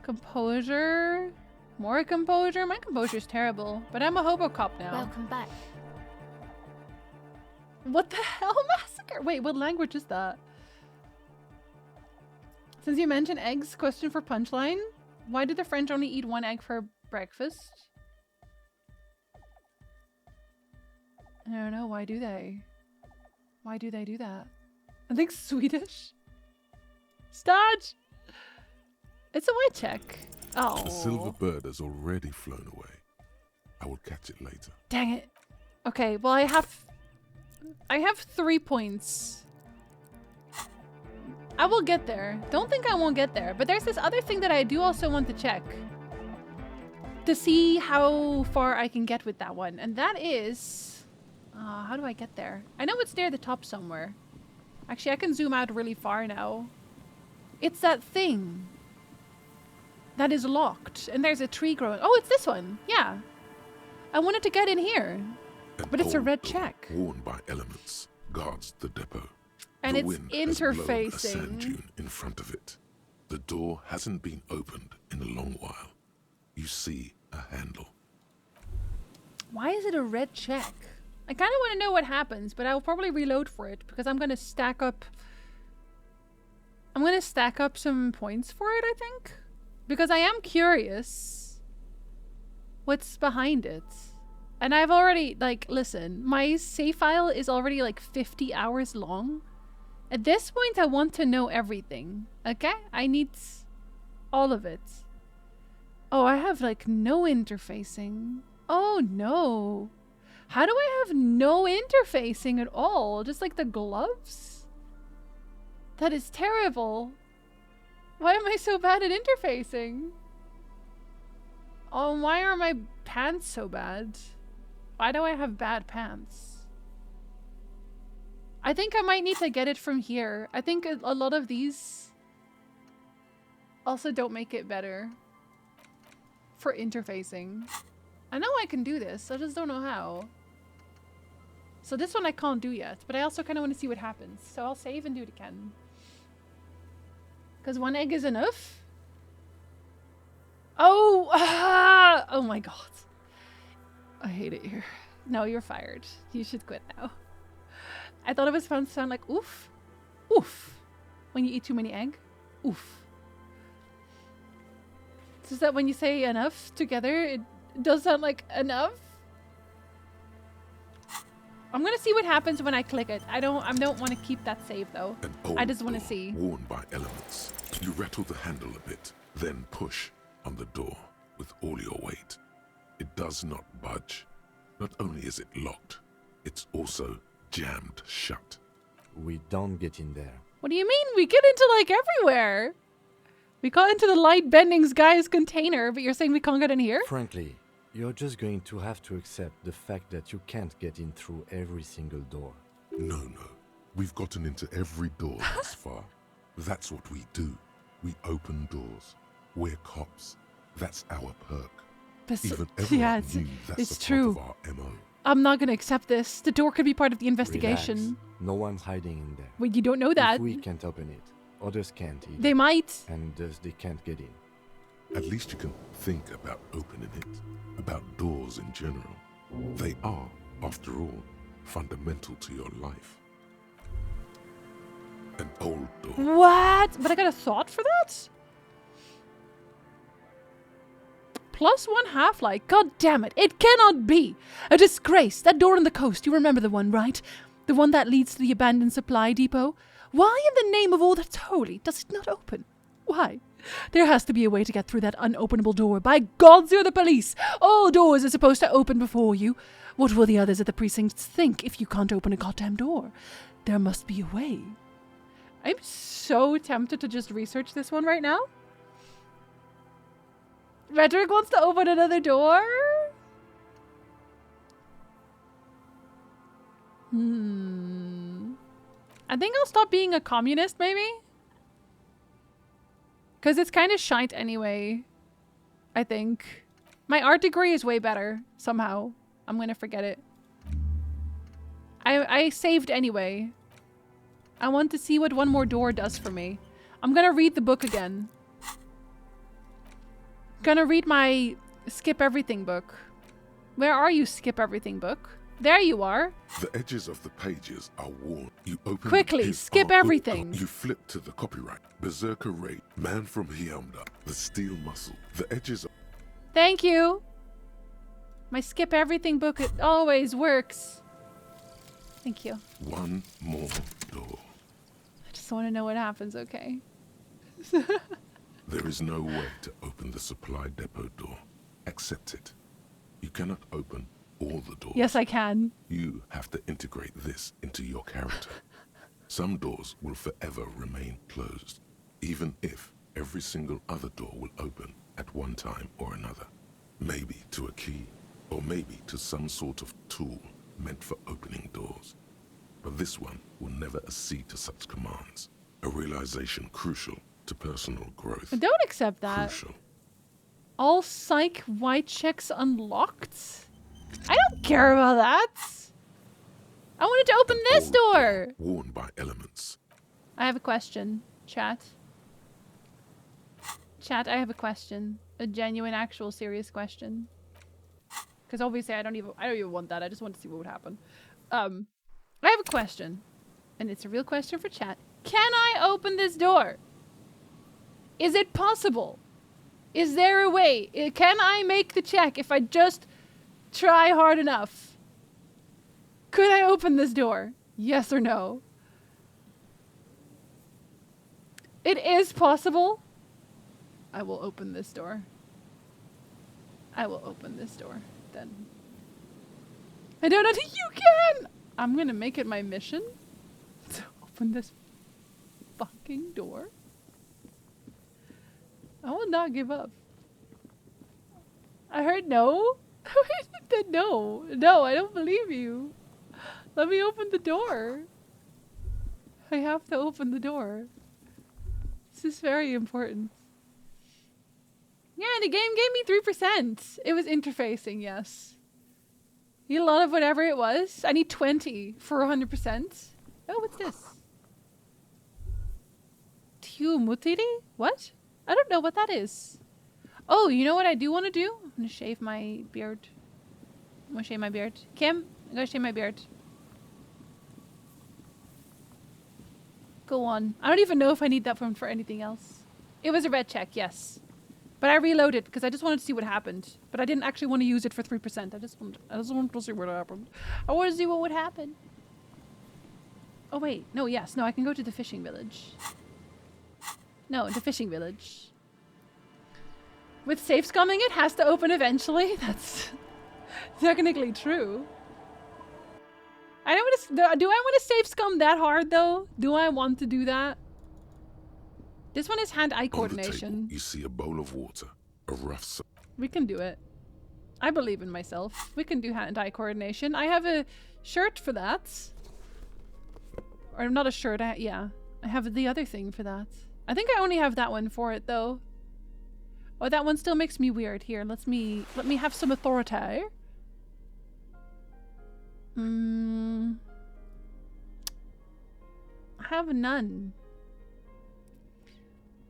Composure. More composure? My composure is terrible. But I'm a Hobocop now. Welcome back. What the hell, Massacre? Wait, what language is that? Since you mentioned eggs, question for Punchline. Why do the French only eat 1 egg for breakfast? I don't know. Why do they? Why do they do that? I think Swedish. Stodge! It's a white check. Oh. The silver bird has already flown away. I will catch it later. Dang it. Okay, well I have 3 points. I will get there. Don't think I won't get there. But there's this other thing that I do also want to check. To see how far I can get with that one. And that is... how do I get there? I know it's near the top somewhere. Actually, I can zoom out really far now. It's that thing. That is locked. And there's a tree growing. Oh, it's this one. Yeah. I wanted to get in here. But it's a red check. Worn by elements guards the depot. And the it's wind has blown a interfacing. sand dune in front of it. The door hasn't been opened in a long while. You see a handle. Why is it a red check? I kind of want to know what happens, but I'll probably reload for it because I'm going to stack up... I'm going to stack up some points for it, I think. Because I am curious what's behind it. And I've already, like, listen, my save file is already like 50 hours long. At this point, I want to know everything, okay? I need all of it. Oh, I have, like, no interfacing. Oh, no. How do I have no interfacing at all? Just, like, the gloves? That is terrible. Why am I so bad at interfacing? Oh, why are my pants so bad? Why do I have bad pants? I think I might need to get it from here. I think a lot of these also don't make it better for interfacing. I know I can do this, I just don't know how. So this one I can't do yet, but I also kind of want to see what happens. So I'll save and do it again. Because 1 egg is enough? Oh! Oh my god. I hate it here. No, you're fired. You should quit now. I thought it was fun to sound like oof. Oof. When you eat too many egg. Oof. It's just that when you say enough together, it does sound like enough. I'm gonna see what happens when I click it. I don't want to keep that save though. I just want to see. Worn by elements. You rattle the handle a bit, then push on the door with all your weight. It does not budge. Not only is it locked, it's also jammed shut. We don't get in there. What do you mean? We get into like everywhere. We got into the light bending's guy's container, but you're saying we can't get in here? Frankly, you're just going to have to accept the fact that you can't get in through every single door. No. We've gotten into every door thus far. That's what we do. We open doors. We're cops. That's our perk. Even everyone knew that's true. Part of our MO. I'm not going to accept this. The door could be part of the investigation. Relax. No one's hiding in there. Well, you don't know that. If we can't open it, others can't either. They might. And thus they can't get in. At least you can think about opening it, about doors in general. They are, after all, fundamental to your life. An old door. What? But I got a thought for that? +1 half-life. God damn it. It cannot be. A disgrace. That door on the coast. You remember the one, right? The one that leads to the abandoned supply depot? Why in the name of all that's holy does it not open? Why? There has to be a way to get through that unopenable door. By gods, you're the police. All doors are supposed to open before you. What will the others at the precincts think if you can't open a goddamn door? There must be a way. I'm so tempted to just research this one right now. Rhetoric wants to open another door? I think I'll stop being a communist, maybe? Because it's kind of shite anyway, I think. My art degree is way better, somehow. I'm going to forget it. I saved anyway. I want to see what one more door does for me. I'm going to read the book again. Gonna read my Skip Everything book. Where are you, Skip Everything book? There you are. The edges of the pages are worn. You open quickly, skip everything. You flip to the copyright. Berserker Raid, Man from Hyamda, The Steel Muscle. The edges of... Thank you. My Skip Everything book, it always works. Thank you. One more door. I just want to know what happens, okay? There is no way to open the supply depot door. Accept it. You cannot open all the doors. Yes, I can. You have to integrate this into your character. Some doors will forever remain closed, even if every single other door will open at one time or another. Maybe to a key, or maybe to some sort of tool meant for opening doors. But this one will never accede to such commands. A realization crucial to personal growth. I don't accept that. Crucial. All psych white checks unlocked? I don't care about that. I wanted to open this door. Worn by elements. I have a question, chat. Chat, I have a question. A genuine, actual, serious question. Because obviously I don't even want that. I just want to see what would happen. I have a question. And it's a real question for chat. Can I open this door? Is it possible? Is there a way? Can I make the check if I just try hard enough? Could I open this door? Yes or no? It is possible. I will open this door. I will open this door then. I don't know if you can! I'm gonna make it my mission to open this fucking door. I will not give up. I heard no. No. No, I don't believe you. Let me open the door. I have to open the door. This is very important. Yeah, the game gave me 3%. It was interfacing, yes. Need a lot of whatever it was. I need 20 for 100%. Oh, what's this? Tiumutiri? What? I don't know what that is. Oh, you know what I do want to do? I'm going to shave my beard. I'm going to shave my beard. Kim, I'm going to shave my beard. Go on. I don't even know if I need that one for anything else. It was a red check, yes. But I reloaded because I just wanted to see what happened. But I didn't actually want to use it for 3%. I just wanted to see what happened. I want to see what would happen. Oh wait, no, yes, no, I can go to the fishing village. No, the fishing village. With safe scumming, it has to open eventually. That's technically true. I don't want to. Do I want to safe scum that hard though? Do I want to do that? This one is hand-eye coordination. On the table, you see a bowl of water, a rough. We can do it. I believe in myself. We can do hand-eye coordination. I have a shirt for that. Or not a shirt. Yeah, I have the other thing for that. I think I only have that one for it though. Oh, that one still makes me weird. Here, let me have some authority. I have none.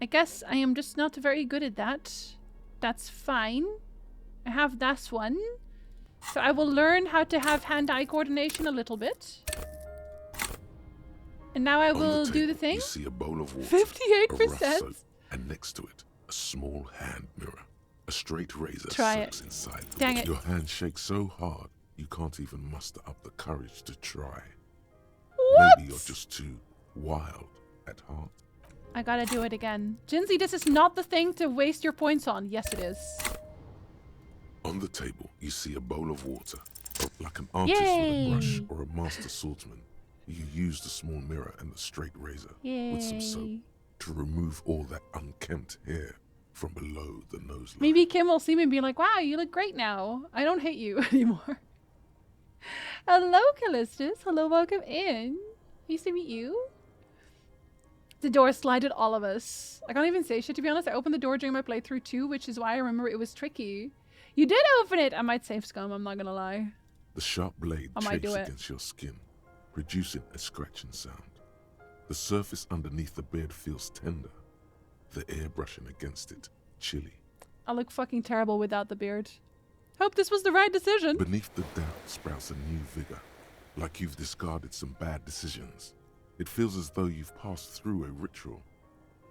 I guess I am just not very good at that. That's fine. I have this one. So I will learn how to have hand-eye coordination a little bit. And now I will do the thing. You see a bowl of water, 58%. a rough soap, and next to it, a small hand mirror. A straight razor soaks inside. Dang it. Your hand shakes so hard, you can't even muster up the courage to try. What? Maybe you're just too wild at heart. I gotta do it again. Jinsey, this is not the thing to waste your points on. Yes, it is. On the table, you see a bowl of water. Like an artist with a brush or a master swordsman, you use the small mirror and the straight razor with some soap to remove all that unkempt hair from below the nose line. Maybe Kim will see me and be like, wow, you look great now. I don't hate you anymore. Hello, Callistus. Hello, welcome in. Nice to meet you. The door slided all of us. I can't even say shit, to be honest. I opened the door during my playthrough too, which is why I remember it was tricky. You did open it! I might save scum, I'm not gonna lie. The sharp blade I might chafes do it. against your skin, producing a scratching sound. The surface underneath the beard feels tender, the air brushing against it chilly. I look fucking terrible without the beard. Hope this was the right decision. Beneath the doubt sprouts a new vigor, like you've discarded some bad decisions. It feels as though you've passed through a ritual,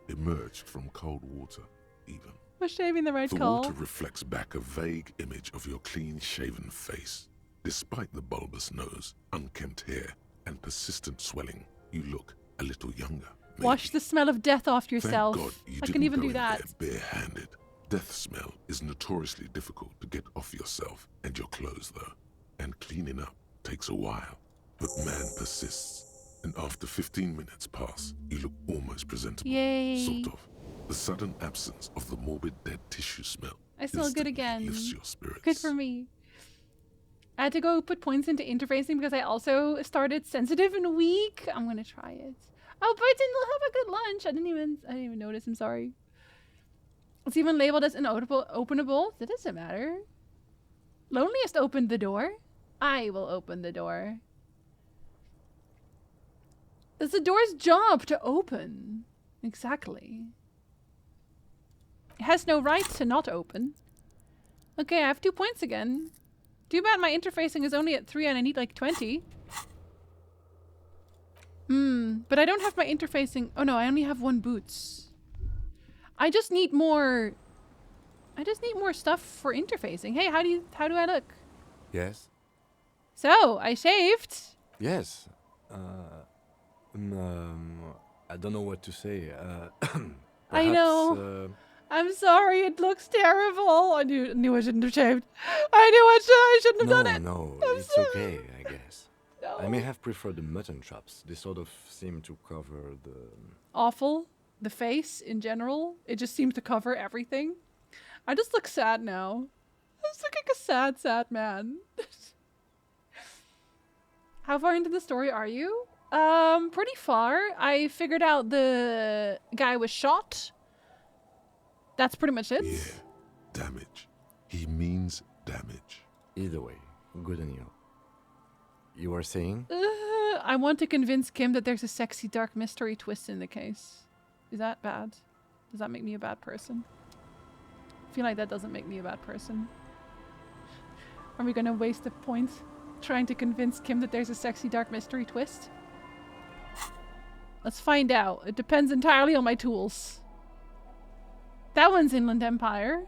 emerged from cold water, even. Was shaving the right The call? water reflects back a vague image of your clean-shaven face. Despite the bulbous nose, unkempt hair, and persistent swelling, you look a little younger. Maybe. Wash the smell of death off yourself. Thank God you I didn't can even go do in that. there bare-handed. Death smell is notoriously difficult to get off yourself and your clothes, though. and cleaning up takes a while. But man persists, and after 15 minutes pass, you look almost presentable. Yay. Sort of. The sudden absence of the morbid dead tissue smell I smell good again. lifts your spirits. Good for me. I had to go put points into interfacing because I also started sensitive and weak. I'm gonna try it. Oh, Brighton will have a good lunch. I didn't even notice. I'm sorry. It's even labeled as openable. That doesn't matter. Loneliest opened the door. I will open the door. It's the door's job to open. Exactly. It has no right to not open. Okay, I have 2 points again. Too bad my interfacing is only at 3 and I need like 20. But I don't have my interfacing. Oh no, I only have 1 boots. I just need more stuff for interfacing. Hey, how do I look? Yes? So, I shaved. Yes. I don't know what to say. I know. I'm sorry, it looks terrible. I knew I shouldn't have shaved. I shouldn't have done it. No, it's okay, I guess. No. I may have preferred the mutton chops. They sort of seem to cover the... Awful. The face, in general. It just seems to cover everything. I just look sad now. I just look like a sad, sad man. How far into the story are you? Pretty far. I figured out the guy was shot. That's pretty much it. Yeah, damage. He means damage. Either way, good on you. You were saying? I want to convince Kim that there's a sexy dark mystery twist in the case. Is that bad? Does that make me a bad person? I feel like that doesn't make me a bad person. Are we gonna waste a point trying to convince Kim that there's a sexy dark mystery twist? Let's find out. It depends entirely on my tools. That one's Inland Empire.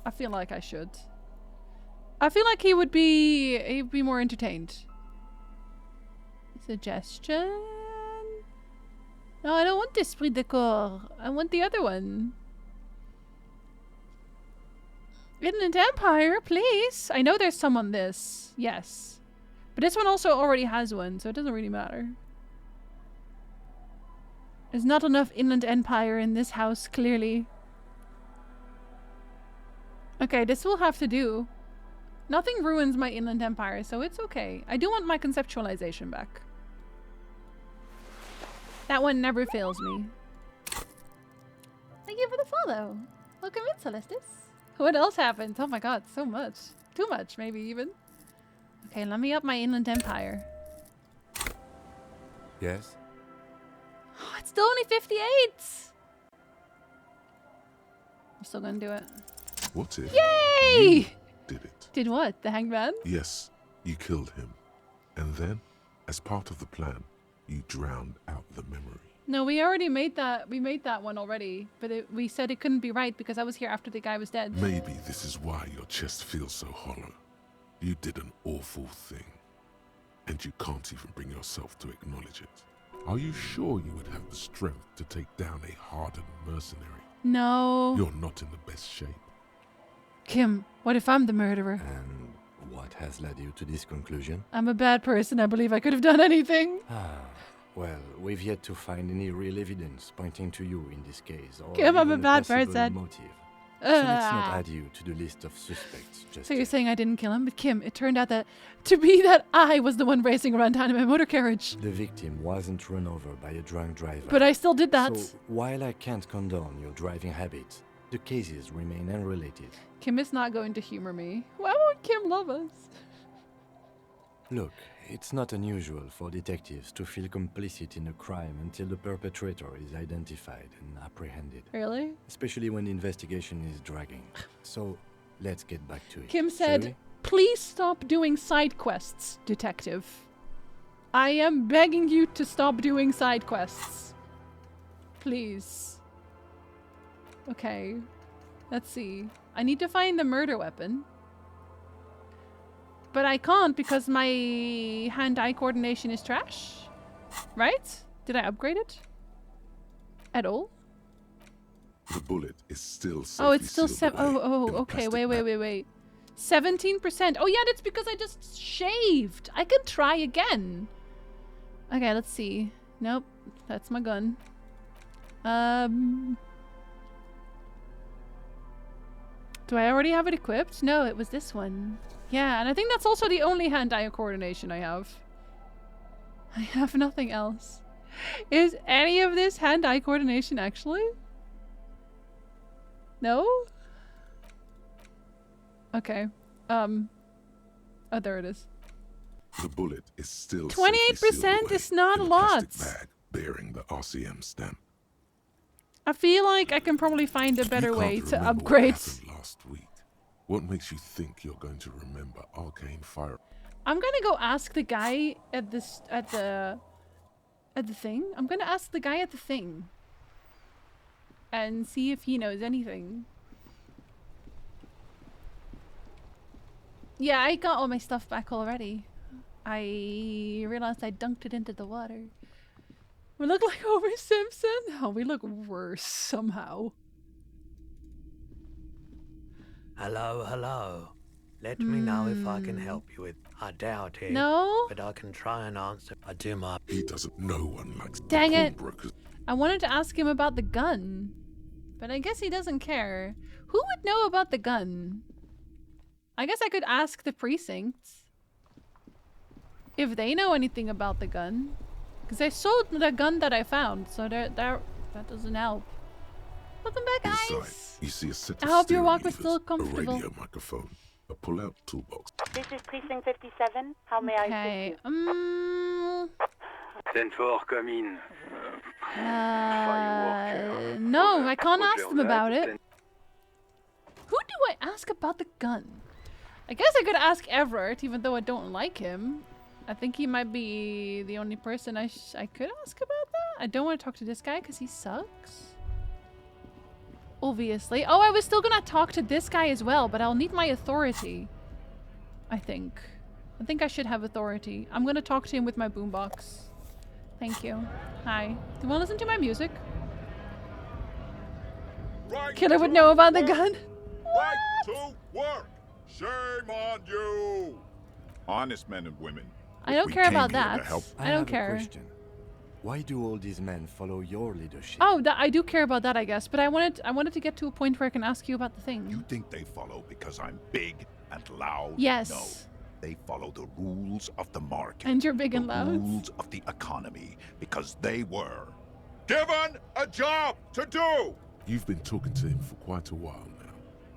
I feel like I should. I feel like he'd be more entertained. Suggestion? No, I don't want Esprit de Corps. I want the other one. Inland Empire, please. I know there's some on this. Yes. But this one also already has one, so it doesn't really matter. There's not enough Inland Empire in this house, clearly. Okay, this will have to do. Nothing ruins my Inland Empire, so it's okay. I do want my conceptualization back. That one never fails me. Thank you for the follow. Welcome in, Celestis. What else happened? Oh my god, so much. Too much, maybe even. Okay, let me up my Inland Empire. Yes? Oh, it's still only 58! I'm still gonna do it. What if Yay! you did it? Did what? The hangman? Yes, you killed him. And then, as part of the plan, you drowned out the memory. No, we already made that. We made that one already. But we said it couldn't be right because I was here after the guy was dead. Maybe this is why your chest feels so hollow. You did an awful thing. And you can't even bring yourself to acknowledge it. Are you sure you would have the strength to take down a hardened mercenary? No. You're not in the best shape. Kim, what if I'm the murderer? And what has led you to this conclusion? I'm a bad person. I believe I could have done anything. Well, we've yet to find any real evidence pointing to you in this case. Or Kim, I'm a even bad possible person. Motive. So let's not add you to the list of suspects. Just So you're saying I didn't kill him? But Kim, it turned out that I was the one racing around town in my motor carriage. The victim wasn't run over by a drunk driver. But I still did that. So while I can't condone your driving habits, the cases remain unrelated. Kim is not going to humor me. Why won't Kim love us? Look, it's not unusual for detectives to feel complicit in a crime until the perpetrator is identified and apprehended. Really? Especially when the investigation is dragging. So, let's get back to it. Kim shall said, we? please stop doing side quests, detective. I am begging you to stop doing side quests. Please. Okay. Let's see. I need to find the murder weapon. But I can't because my hand-eye coordination is trash. Right? Did I upgrade it? At all? The bullet is still Oh, it's still sealed away in a okay, plastic bag. wait. 17%. Oh yeah, that's because I just shaved. I can try again. Okay, let's see. Nope, that's my gun. Do I already have it equipped? No, it was this one. Yeah, and I think that's also the only hand-eye coordination I have. I have nothing else. Is any of this hand-eye coordination actually? No? Okay. Oh, there it is. The bullet is still 28% is not a lot. bag bearing the RCM stamp. I feel like I can probably find a better way to Remember upgrade. What happened last week? What makes you think you're going to remember arcane fire? I'm gonna go ask the guy at this at the thing. I'm gonna ask the guy at the thing and see if he knows anything. Yeah, I got all my stuff back already. I realized I dunked it into the water. We look like Homer Simpson? Oh, we look worse somehow. Hello, hello. Let me know if I can help you with. I doubt it. No? But I can try and answer. I do my. He doesn't. No one likes. Dang it! Brokers. I wanted to ask him about the gun, but I guess he doesn't care. Who would know about the gun? I guess I could ask the precincts if they know anything about the gun, because I sold the gun that I found, so that doesn't help. Welcome back, Inside, guys. you see a set I of hope your steering walk was levers, still a comfortable. radio microphone, a pull-out toolbox. This is Precinct 57. How may I assist you? 10-4, come in. No, I can't ask them about it. Who do I ask about the gun? I guess I could ask Everett, even though I don't like him. I think he might be the only person I could ask about that. I don't want to talk to this guy because he sucks. Obviously. Oh, I was still gonna talk to this guy as well, but I'll need my authority. I think I should have authority. I'm gonna talk to him with my boombox. Thank you. Hi. Do you want to listen to my music? Right Killer would know about the gun. Right to work. Shame on you. Honest men and women. I don't care about that. I don't have care. A question. Why do all these men follow your leadership? Oh, I do care about that, I guess. But I wanted to get to a point where I can ask you about the thing. You think they follow because I'm big and loud? Yes. No. They follow the rules of the market. And you're big and the loud. rules of the economy because they were given a job to do. You've been talking to him for quite a while now.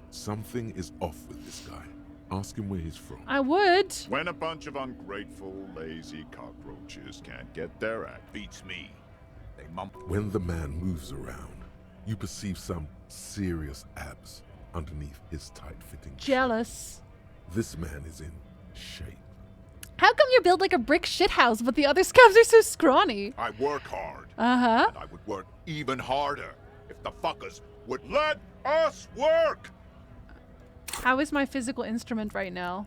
Something is off with this guy. Ask him where he's from. I would. When a bunch of ungrateful, lazy cockroaches can't get their act, beats me. They mump. When the man moves around, you perceive some serious abs underneath his tight-fitting. Jealous. This man is in shape. How come you build like a brick shithouse, but the other scabs are so scrawny? I work hard. Uh-huh. And I would work even harder if the fuckers would let us work. How is my physical instrument right now?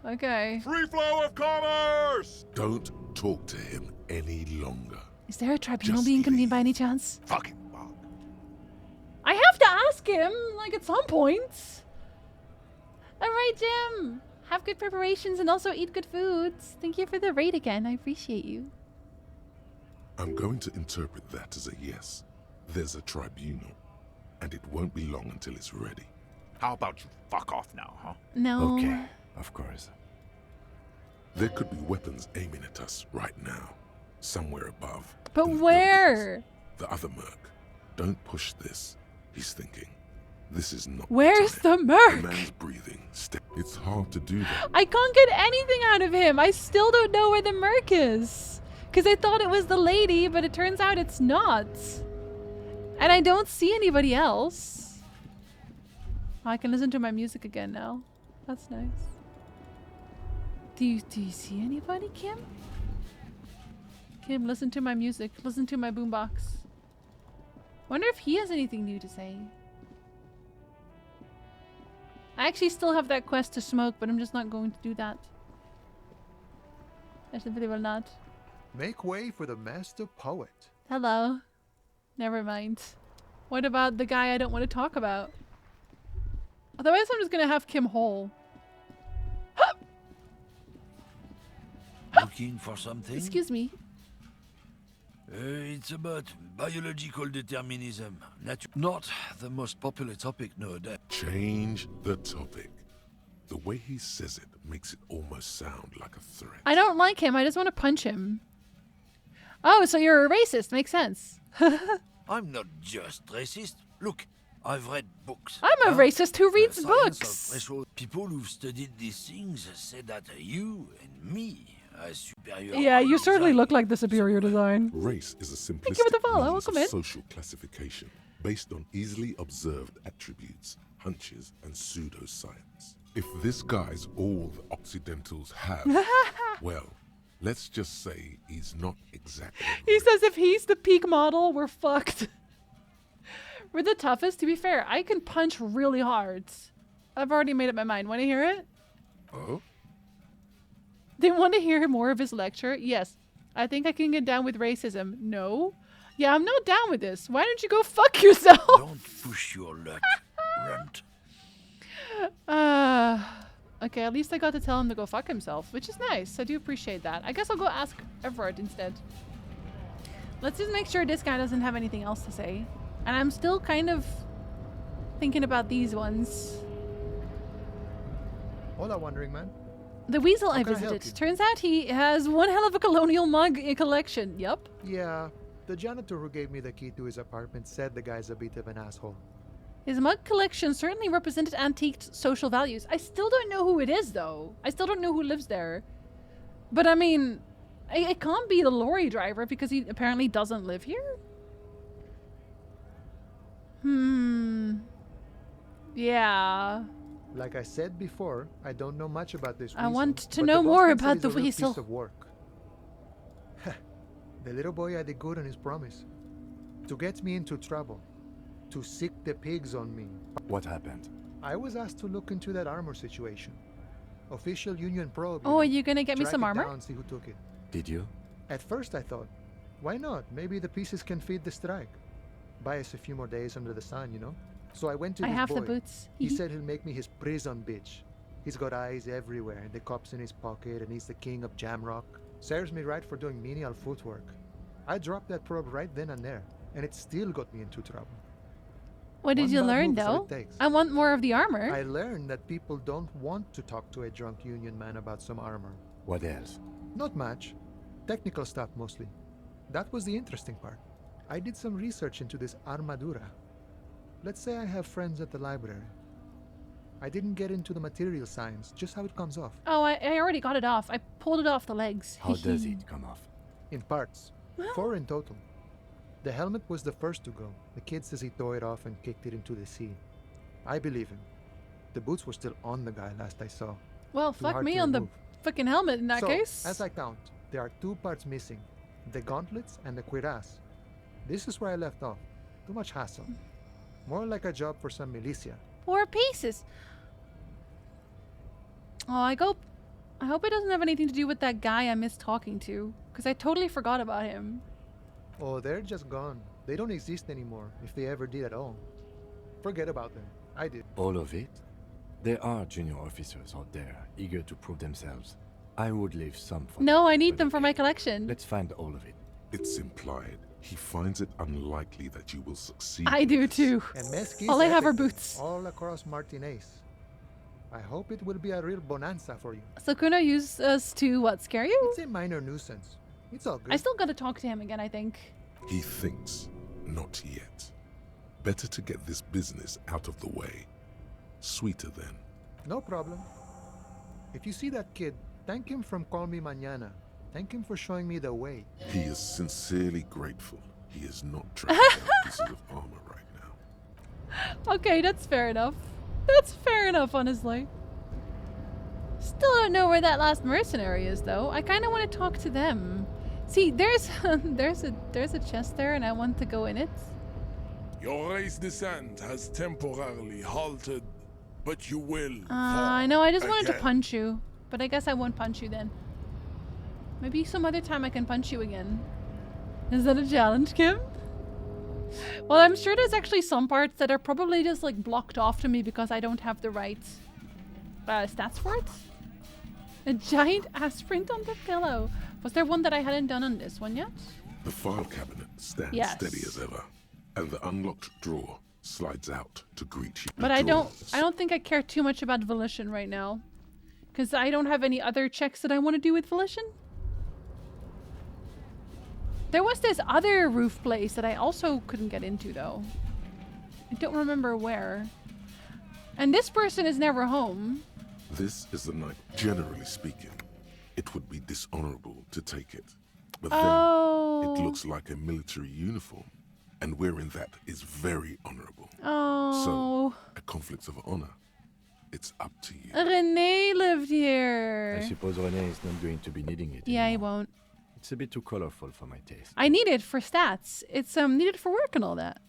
Okay. Free flow of commerce! Don't talk to him any longer. Is there a tribunal being convened by any chance? Fucking I have to ask him, like, at some point. Alright, Jim. Have good preparations and also eat good foods. Thank you for the raid again. I appreciate you. I'm going to interpret that as a yes. There's a tribunal, and it won't be long until it's ready. How about you fuck off now, huh? No. Okay, of course. There could be weapons aiming at us right now, somewhere above. But where? The other merc. Don't push this. He's thinking. This is not. Where's the merc? The man's breathing. It's hard to do that. I can't get anything out of him. I still don't know where the merc is. Because I thought it was the lady, but it turns out it's not. And I don't see anybody else. Oh, I can listen to my music again now. That's nice. Do you see anybody, Kim? Kim, listen to my music. Listen to my boombox. Wonder if he has anything new to say. I actually still have that quest to smoke, but I'm just not going to do that. I simply will not. Make way for the master poet. Hello. Never mind. What about the guy I don't want to talk about? Otherwise, I'm just gonna have Kim Hole. Looking for something? Excuse me. It's about biological determinism. Not the most popular topic nowadays. Change the topic. The way he says it makes it almost sound like a threat. I don't like him. I just want to punch him. Oh, so you're a racist. Makes sense. I'm not just racist. Look, I've read books. I'm a racist who reads The science books. of racial people who've studied these things say that you and me are superior. Yeah, you certainly look like the superior design. Race is a Thank you for the simplistic follow. means Welcome of in. social classification based on easily observed attributes, hunches, and pseudoscience. If this guy's all the Occidentals have, well, let's just say he's not exactly. He says if he's the peak model, we're fucked. We're the toughest. To be fair, I can punch really hard. I've already made up my mind. Want to hear it? Oh? They want to hear more of his lecture? Yes. I think I can get down with racism. No. Yeah, I'm not down with this. Why don't you go fuck yourself? Don't push your luck, runt. Okay, at least I got to tell him to go fuck himself, which is nice. I do appreciate that. I guess I'll go ask Everett instead. Let's just make sure this guy doesn't have anything else to say. And I'm still kind of thinking about these ones. Hola, Wandering Man. The weasel I How can I help visited. you? Turns out he has one hell of a colonial mug collection. Yup. Yeah, the janitor who gave me the key to his apartment said the guy's a bit of an asshole. His mug collection certainly represented antique social values. I still don't know who it is, though. I still don't know who lives there. But I mean, it can't be the lorry driver because he apparently doesn't live here. Yeah. Like I said before, I don't know much about this I weasel, want to but know the boss more thinks about he's the a real weasel. Piece of work. The little boy had it good on his promise. To get me into trouble. To sick the pigs on me. What happened? I was asked to look into that armor situation. Official Union probe. Oh, are you gonna get me Track some it armor? down, see who took it. Did you? At first I thought, why not? Maybe the pieces can feed the strike. Buy us a few more days under the sun, you know? So I went to I this have boy. the boots. He said he'll make me his prison bitch. He's got eyes everywhere, and the cops in his pocket, and he's the king of Jamrock. Serves me right for doing menial footwork. I dropped that probe right then and there, and it still got me into trouble. What did One you bad learn, move is all though? it takes. I want more of the armor. I learned that people don't want to talk to a drunk Union man about some armor. What else? Not much. Technical stuff mostly. That was the interesting part. I did some research into this armadura. Let's say I have friends at the library. I didn't get into the material science, just how it comes off. Oh, I already got it off. I pulled it off the legs. How does it come off? In parts. 4 in total. The helmet was the first to go. The kid says he tore it off and kicked it into the sea. I believe him. The boots were still on the guy last I saw. Well, Too fuck hard me to on the remove. fucking helmet in that So, case. as I count, there are 2 parts missing. The gauntlets and the cuirass. This is where I left off. Too much hassle. More like a job for some militia. 4 pieces. Oh, I hope it doesn't have anything to do with that guy I missed talking to. Because I totally forgot about him. Oh, they're just gone. They don't exist anymore, if they ever did at all. Forget about them. I did. All of it? There are junior officers out there, eager to prove themselves. I would leave some for No, I need them for my collection. Let's find all of it. It's implied. He finds it unlikely that you will succeed. I do too. And Mesqui's All I have are epic, boots. all across Martinez. I hope it will be a real bonanza for you. So Kuno used us to what, scare you? It's a minor nuisance. It's all good. I still gotta talk to him again, I think. He thinks, not yet. Better to get this business out of the way. Sweeter then. No problem. If you see that kid, thank him from Call Me Mañana. Thank him for showing me the way. He is sincerely grateful. He is not tracking down pieces of armor right now. Okay, that's fair enough. That's fair enough, honestly. Still don't know where that last mercenary is, though. I kind of want to talk to them. See, there's a chest there, and I want to go in it. Your race descent has temporarily halted, but you will. I know. I just wanted to again. punch you, but I guess I won't punch you then. Maybe some other time I can punch you again. Is that a challenge, Kim? Well, I'm sure there's actually some parts that are probably just like blocked off to me because I don't have the right stats for it. A giant ass print on the pillow. Was there one that I hadn't done on this one yet? The file cabinet stands Yes. steady as ever, and the unlocked drawer slides out to greet you. But I don't think I care too much about Volition right now. Because I don't have any other checks that I want to do with Volition. There was this other roof place that I also couldn't get into though. I don't remember where. And this person is never home. This is the night. Generally speaking, it would be dishonorable to take it. But Oh. then it looks like a military uniform, and wearing that is very honorable. Oh. So, a conflict of honor. It's up to you. Renee lived here. I suppose René is not going to be needing it. Yeah, he won't. It's a bit too colorful for my taste. I need it for stats. It's needed for work and all that.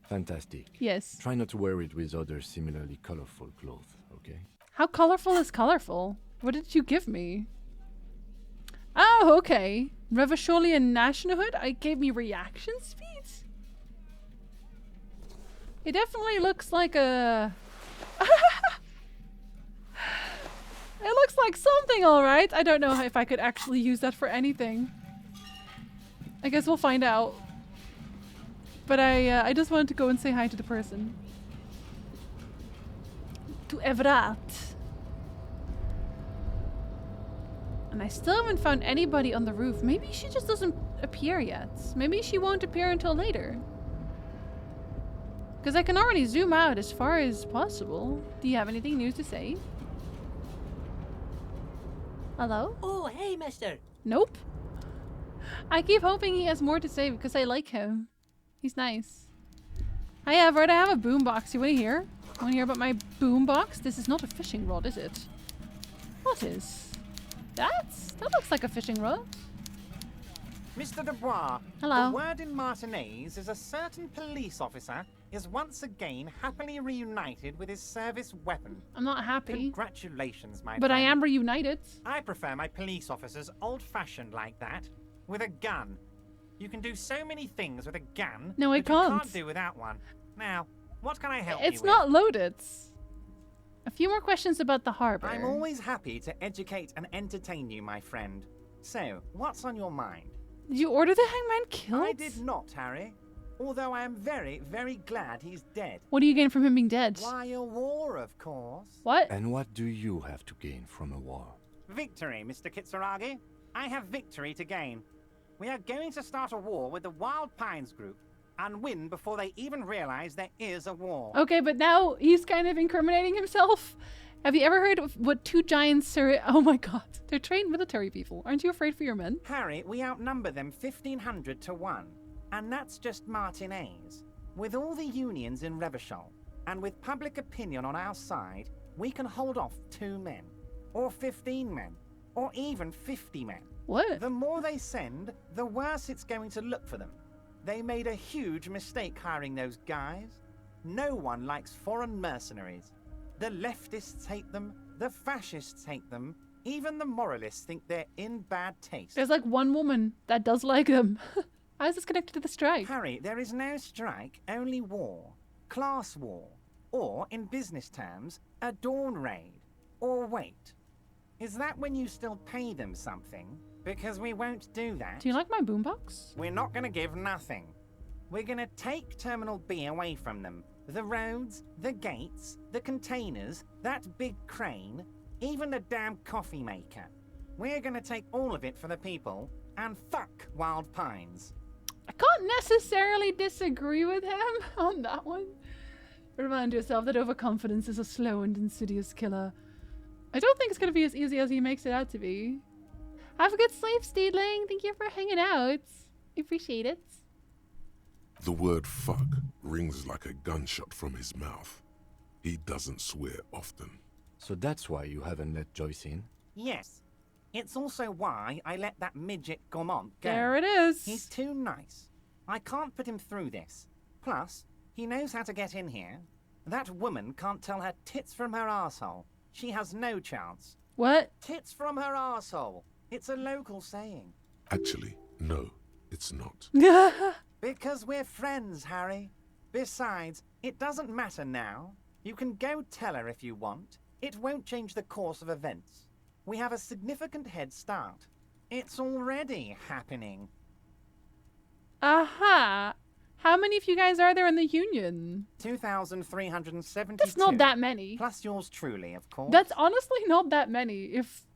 Fantastic. Yes. Try not to wear it with other similarly colorful clothes, okay? How colorful is colorful? What did you give me? Oh, okay. Revacholi and nationalhood? I gave me reaction speeds? It definitely looks like a... It looks like something, alright. I don't know if I could actually use that for anything. I guess we'll find out. But I just wanted to go and say hi to the person. To Evrat. And I still haven't found anybody on the roof. Maybe she just doesn't appear yet. Maybe she won't appear until later. Because I can already zoom out as far as possible. Do you have anything new to say? Hello? Oh, hey, mister. Nope. I keep hoping he has more to say because I like him. He's nice. Hi, Everett. I have a boombox. You want to hear? Want to hear about my boombox? This is not a fishing rod, is it? What is? That looks like a fishing rod. Mr. Dubois, Hello. the word in Martinez is a certain police officer is once again happily reunited with his service weapon. I'm not happy. Congratulations, my But friend. I am reunited. I prefer my police officers old-fashioned like that, with a gun. You can do so many things with a gun. No, I that you can't. can't do without one. Now, what can I help you with? It's not loaded. A few more questions about the harbor. I'm always happy to educate and entertain you, my friend. So, what's on your mind? Did you order the hangman killed? I did not, Harry. Although I am very, very glad he's dead. What do you gain from him being dead? Why, a war, of course. What? And what do you have to gain from a war? Victory, Mr. Kitsuragi. I have victory to gain. We are going to start a war with the Wild Pines group and win before they even realize there is a war. Okay, but now he's kind of incriminating himself. Have you ever heard of what two giants are? Oh my god, they're trained military people. Aren't you afraid for your men? Harry, we outnumber them 1,500 to 1. And that's just Martinez. With all the unions in Revachol, and with public opinion on our side, we can hold off 2 men, or 15 men, or even 50 men. What? The more they send, the worse it's going to look for them. They made a huge mistake hiring those guys. No one likes foreign mercenaries. The leftists hate them, the fascists hate them, even the moralists think they're in bad taste. There's like one woman that does like them. How is this connected to the strike? Harry, there is no strike, only war. Class war. Or, in business terms, a dawn raid. Or wait. Is that when you still pay them something? Because we won't do that. Do you like my boombox? We're not going to give nothing. We're going to take Terminal B away from them. The roads, the gates, the containers, that big crane, even the damn coffee maker. We're going to take all of it for the people, and fuck Wild Pines. I can't necessarily disagree with him on that one. Remind yourself that overconfidence is a slow and insidious killer. I don't think it's going to be as easy as he makes it out to be. Have a good sleep, Steedling. Thank you for hanging out. I appreciate it. The word fuck rings like a gunshot from his mouth. He doesn't swear often. So that's why you haven't let Joyce in? Yes. It's also why I let that midget Gaumont go. There it is. He's too nice. I can't put him through this. Plus, he knows how to get in here. That woman can't tell her tits from her arsehole. She has no chance. What? Tits from her arsehole. It's a local saying. Actually, no, it's not. Because we're friends, Harry. Besides, it doesn't matter now. You can go tell her if you want. It won't change the course of events. we have a significant head start. It's already happening. Aha! How many of you guys are there in the Union? 2,372. That's not that many. Plus yours truly, of course. That's honestly not that many. If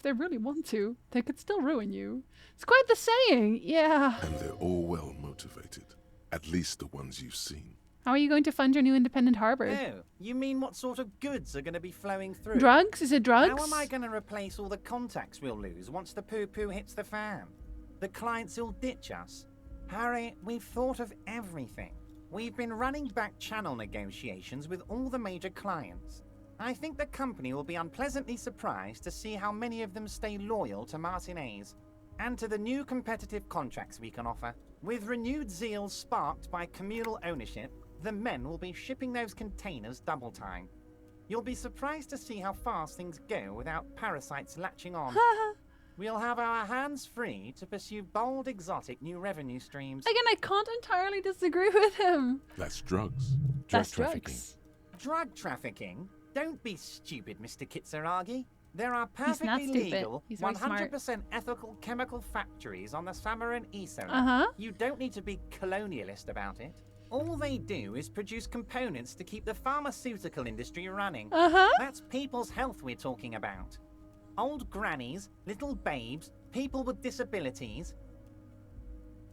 they really want to, they could still ruin you. It's quite the saying, yeah. And they're all well motivated. At least the ones you've seen. How are you going to fund your new independent harbor? Oh, you mean what sort of goods are going to be flowing through? Drugs? Is it drugs? How am I going to replace all the contacts we'll lose once the poo-poo hits the fan? The clients will ditch us. Harry, we've thought of everything. We've been running back channel negotiations with all the major clients. I think the company will be unpleasantly surprised to see how many of them stay loyal to Martinez and to the new competitive contracts we can offer. With renewed zeal sparked by communal ownership, the men will be shipping those containers double time. You'll be surprised to see how fast things go without parasites latching on. We'll have our hands free to pursue bold, exotic new revenue streams. Again, I can't entirely disagree with him. That's drugs. That's drugs. Drug trafficking? Don't be stupid, Mr. Kitsuragi. There are perfectly legal, 100% ethical chemical factories on the Samaran Isona. You don't need to be colonialist about it. All they do is produce components to keep the pharmaceutical industry running. That's people's health we're talking about. Old grannies, little babes, people with disabilities.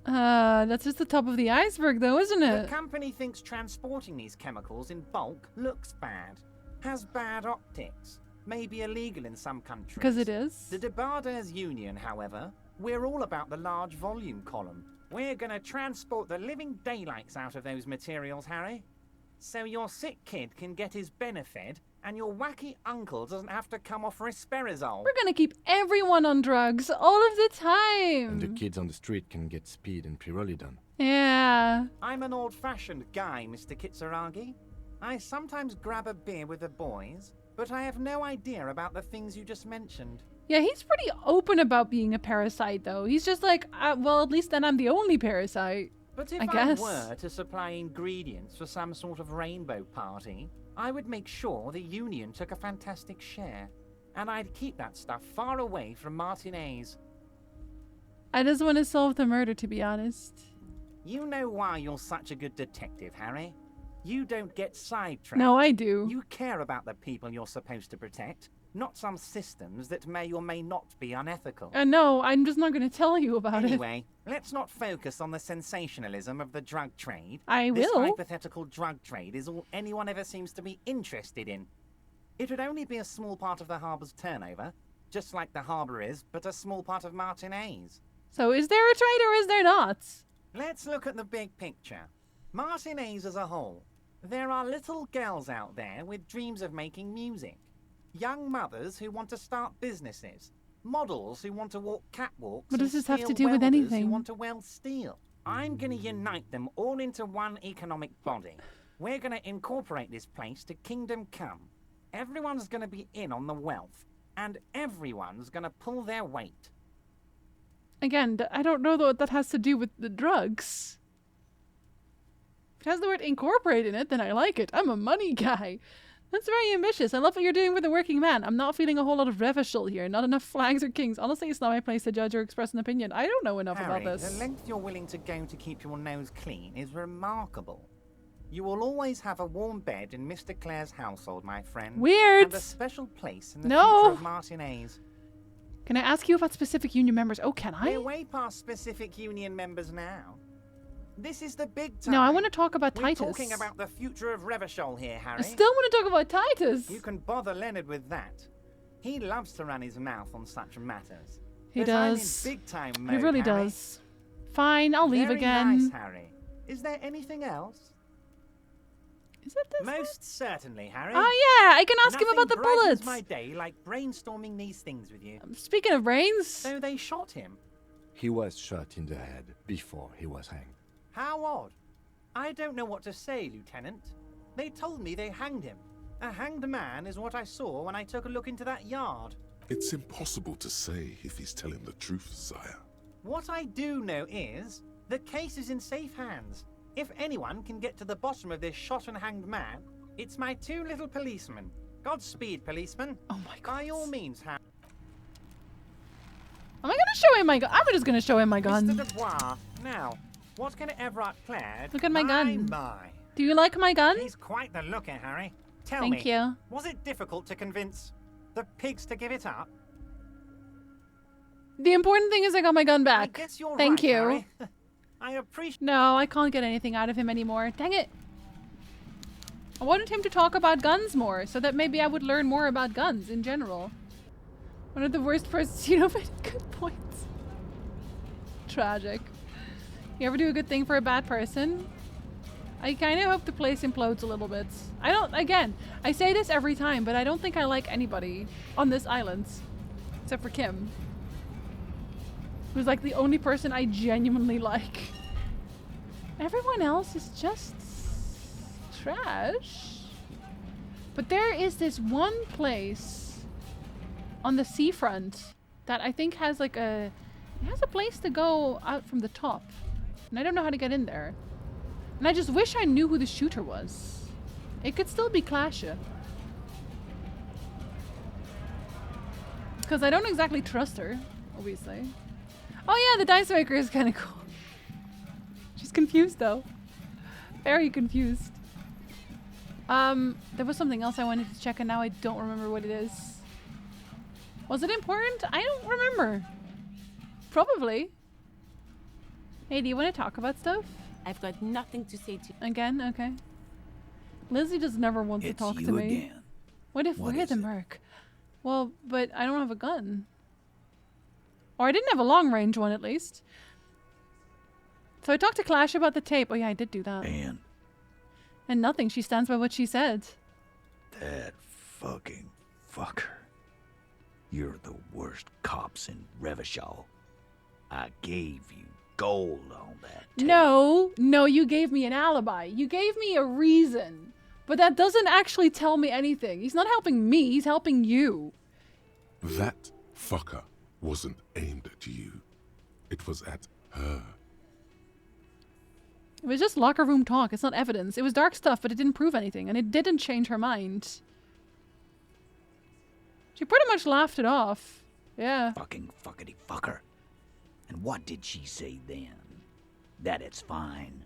That's just the top of the iceberg though, isn't it? The company thinks transporting these chemicals in bulk looks bad, has bad optics, may be illegal in some countries. Because it is. The Debarders Union, however, we're all about the large volume column. We're gonna transport the living daylights out of those materials, Harry. So your sick kid can get his benefed and your wacky uncle doesn't have to come off risperazole. We're gonna keep everyone on drugs all of the time. And the kids on the street can get speed and pyrrolidon. Yeah. I'm an old-fashioned guy, Mr. Kitsuragi. I sometimes grab a beer with the boys, but I have no idea about the things you just mentioned. Yeah, he's pretty open about being a parasite, though. He's just like, well, at least then I'm the only parasite. But if I were to supply ingredients for some sort of rainbow party, I would make sure the Union took a fantastic share. And I'd keep that stuff far away from Martinez. I just want to solve the murder, to be honest. You know why you're such a good detective, Harry. You don't get sidetracked. No, I do. You care about the people you're supposed to protect, not some systems that may or may not be unethical. No, I'm just not going to tell you about it. Anyway, let's not focus on the sensationalism of the drug trade. I will. This hypothetical drug trade is all anyone ever seems to be interested in. It would only be a small part of the harbor's turnover, just like the harbor is, but a small part of Martinez. So is there a trade or is there not? Let's look at the big picture. Martinez as a whole. There are little girls out there with dreams of making music. Young mothers who want to start businesses. Models who want to walk catwalks. What does this have to and do with welders anything? Who want to weld steel. I'm going to unite them all into one economic body. We're going to incorporate this place to Kingdom Come. Everyone's going to be in on the wealth. And everyone's going to pull their weight. Again, I don't know what that has to do with the drugs. If it has the word incorporate in it, then I like it. I'm a money guy. That's very ambitious. I love what you're doing with the working man. I'm not feeling a whole lot of Revachol here. Not enough flags or kings. Honestly, it's not my place to judge or express an opinion. I don't know enough Harry, about this. The length you're willing to go to keep your nose clean is remarkable. You will always have a warm bed in Mr. Clare's household, my friend. Weird. And a special place in the future of Martinez. Can I ask you about specific union members? Oh, can I? We're way past specific union members now. This is the big time. No, I want to talk about Titus. We're talking about the future of Revachol here, Harry. I still want to talk about Titus. You can bother Leonard with that. He loves to run his mouth on such matters. He but does. I'm in big time mode, He really Harry. does. Fine, I'll leave Very again. Nice, Harry. Is there anything else? Is it this? Most certainly, Harry. Oh yeah, I can ask him Nothing about the brightens bullets. my day like brainstorming these things with you. Speaking of brains. So they shot him. He was shot in the head before he was hanged. How odd. I don't know what to say, Lieutenant. They told me they hanged him. A hanged man is what I saw when I took a look into that yard. It's impossible to say if he's telling the truth, sire. What I do know is, the case is in safe hands. If anyone can get to the bottom of this shot and hanged man, it's my two little policemen, Godspeed, policeman. Oh my god. By all means, Am I gonna show him my gun? I'm just gonna show him my gun. Mr. Dubois, now, what's gonna Everard Clared? Look at my gun. My. Do you like my gun? He's quite the looker, Harry. Tell me. Thank you. Was it difficult to convince the pigs to give it up? The important thing is I got my gun back. I guess you're Thank right, you. Harry. I appreciate. No, I can't get anything out of him anymore. Dang it. I wanted him to talk about guns more, so that maybe I would learn more about guns in general. One of the worst persons, you know, but good points. Tragic. You ever do a good thing for a bad person? I kind of hope the place implodes a little bit. Again, I say this every time, but I don't think I like anybody on this island. Except for Kim. Who's like the only person I genuinely like. Everyone else is just trash. But there is this one place on the seafront that I think has like it has a place to go out from the top. And I don't know how to get in there. And I just wish I knew who the shooter was. It could still be Clasha. Because I don't exactly trust her, obviously. Oh yeah, the dice maker is kind of cool. She's confused though. Very confused. There was something else I wanted to check and now I don't remember what it is. Was it important? I don't remember. Probably. Hey, do you want to talk about stuff? I've got nothing to say to you. Again? Okay. Lizzie just never wants to talk to me. Again. What if we're the merc? Well, but I don't have a gun. Or I didn't have a long range one at least. So I talked to Clash about the tape. Oh yeah, I did do that. And nothing. She stands by what she said. That fucking fucker. You're the worst cops in Revachol. I gave you gold on that tape. No, you gave me an alibi. You gave me a reason. But that doesn't actually tell me anything. He's not helping me, he's helping you. That fucker wasn't aimed at you. It was at her. It was just locker room talk. It's not evidence. It was dark stuff, but it didn't prove anything. And it didn't change her mind. She pretty much laughed it off. Yeah. Fucking fuckity fucker. And what did she say then? That it's fine.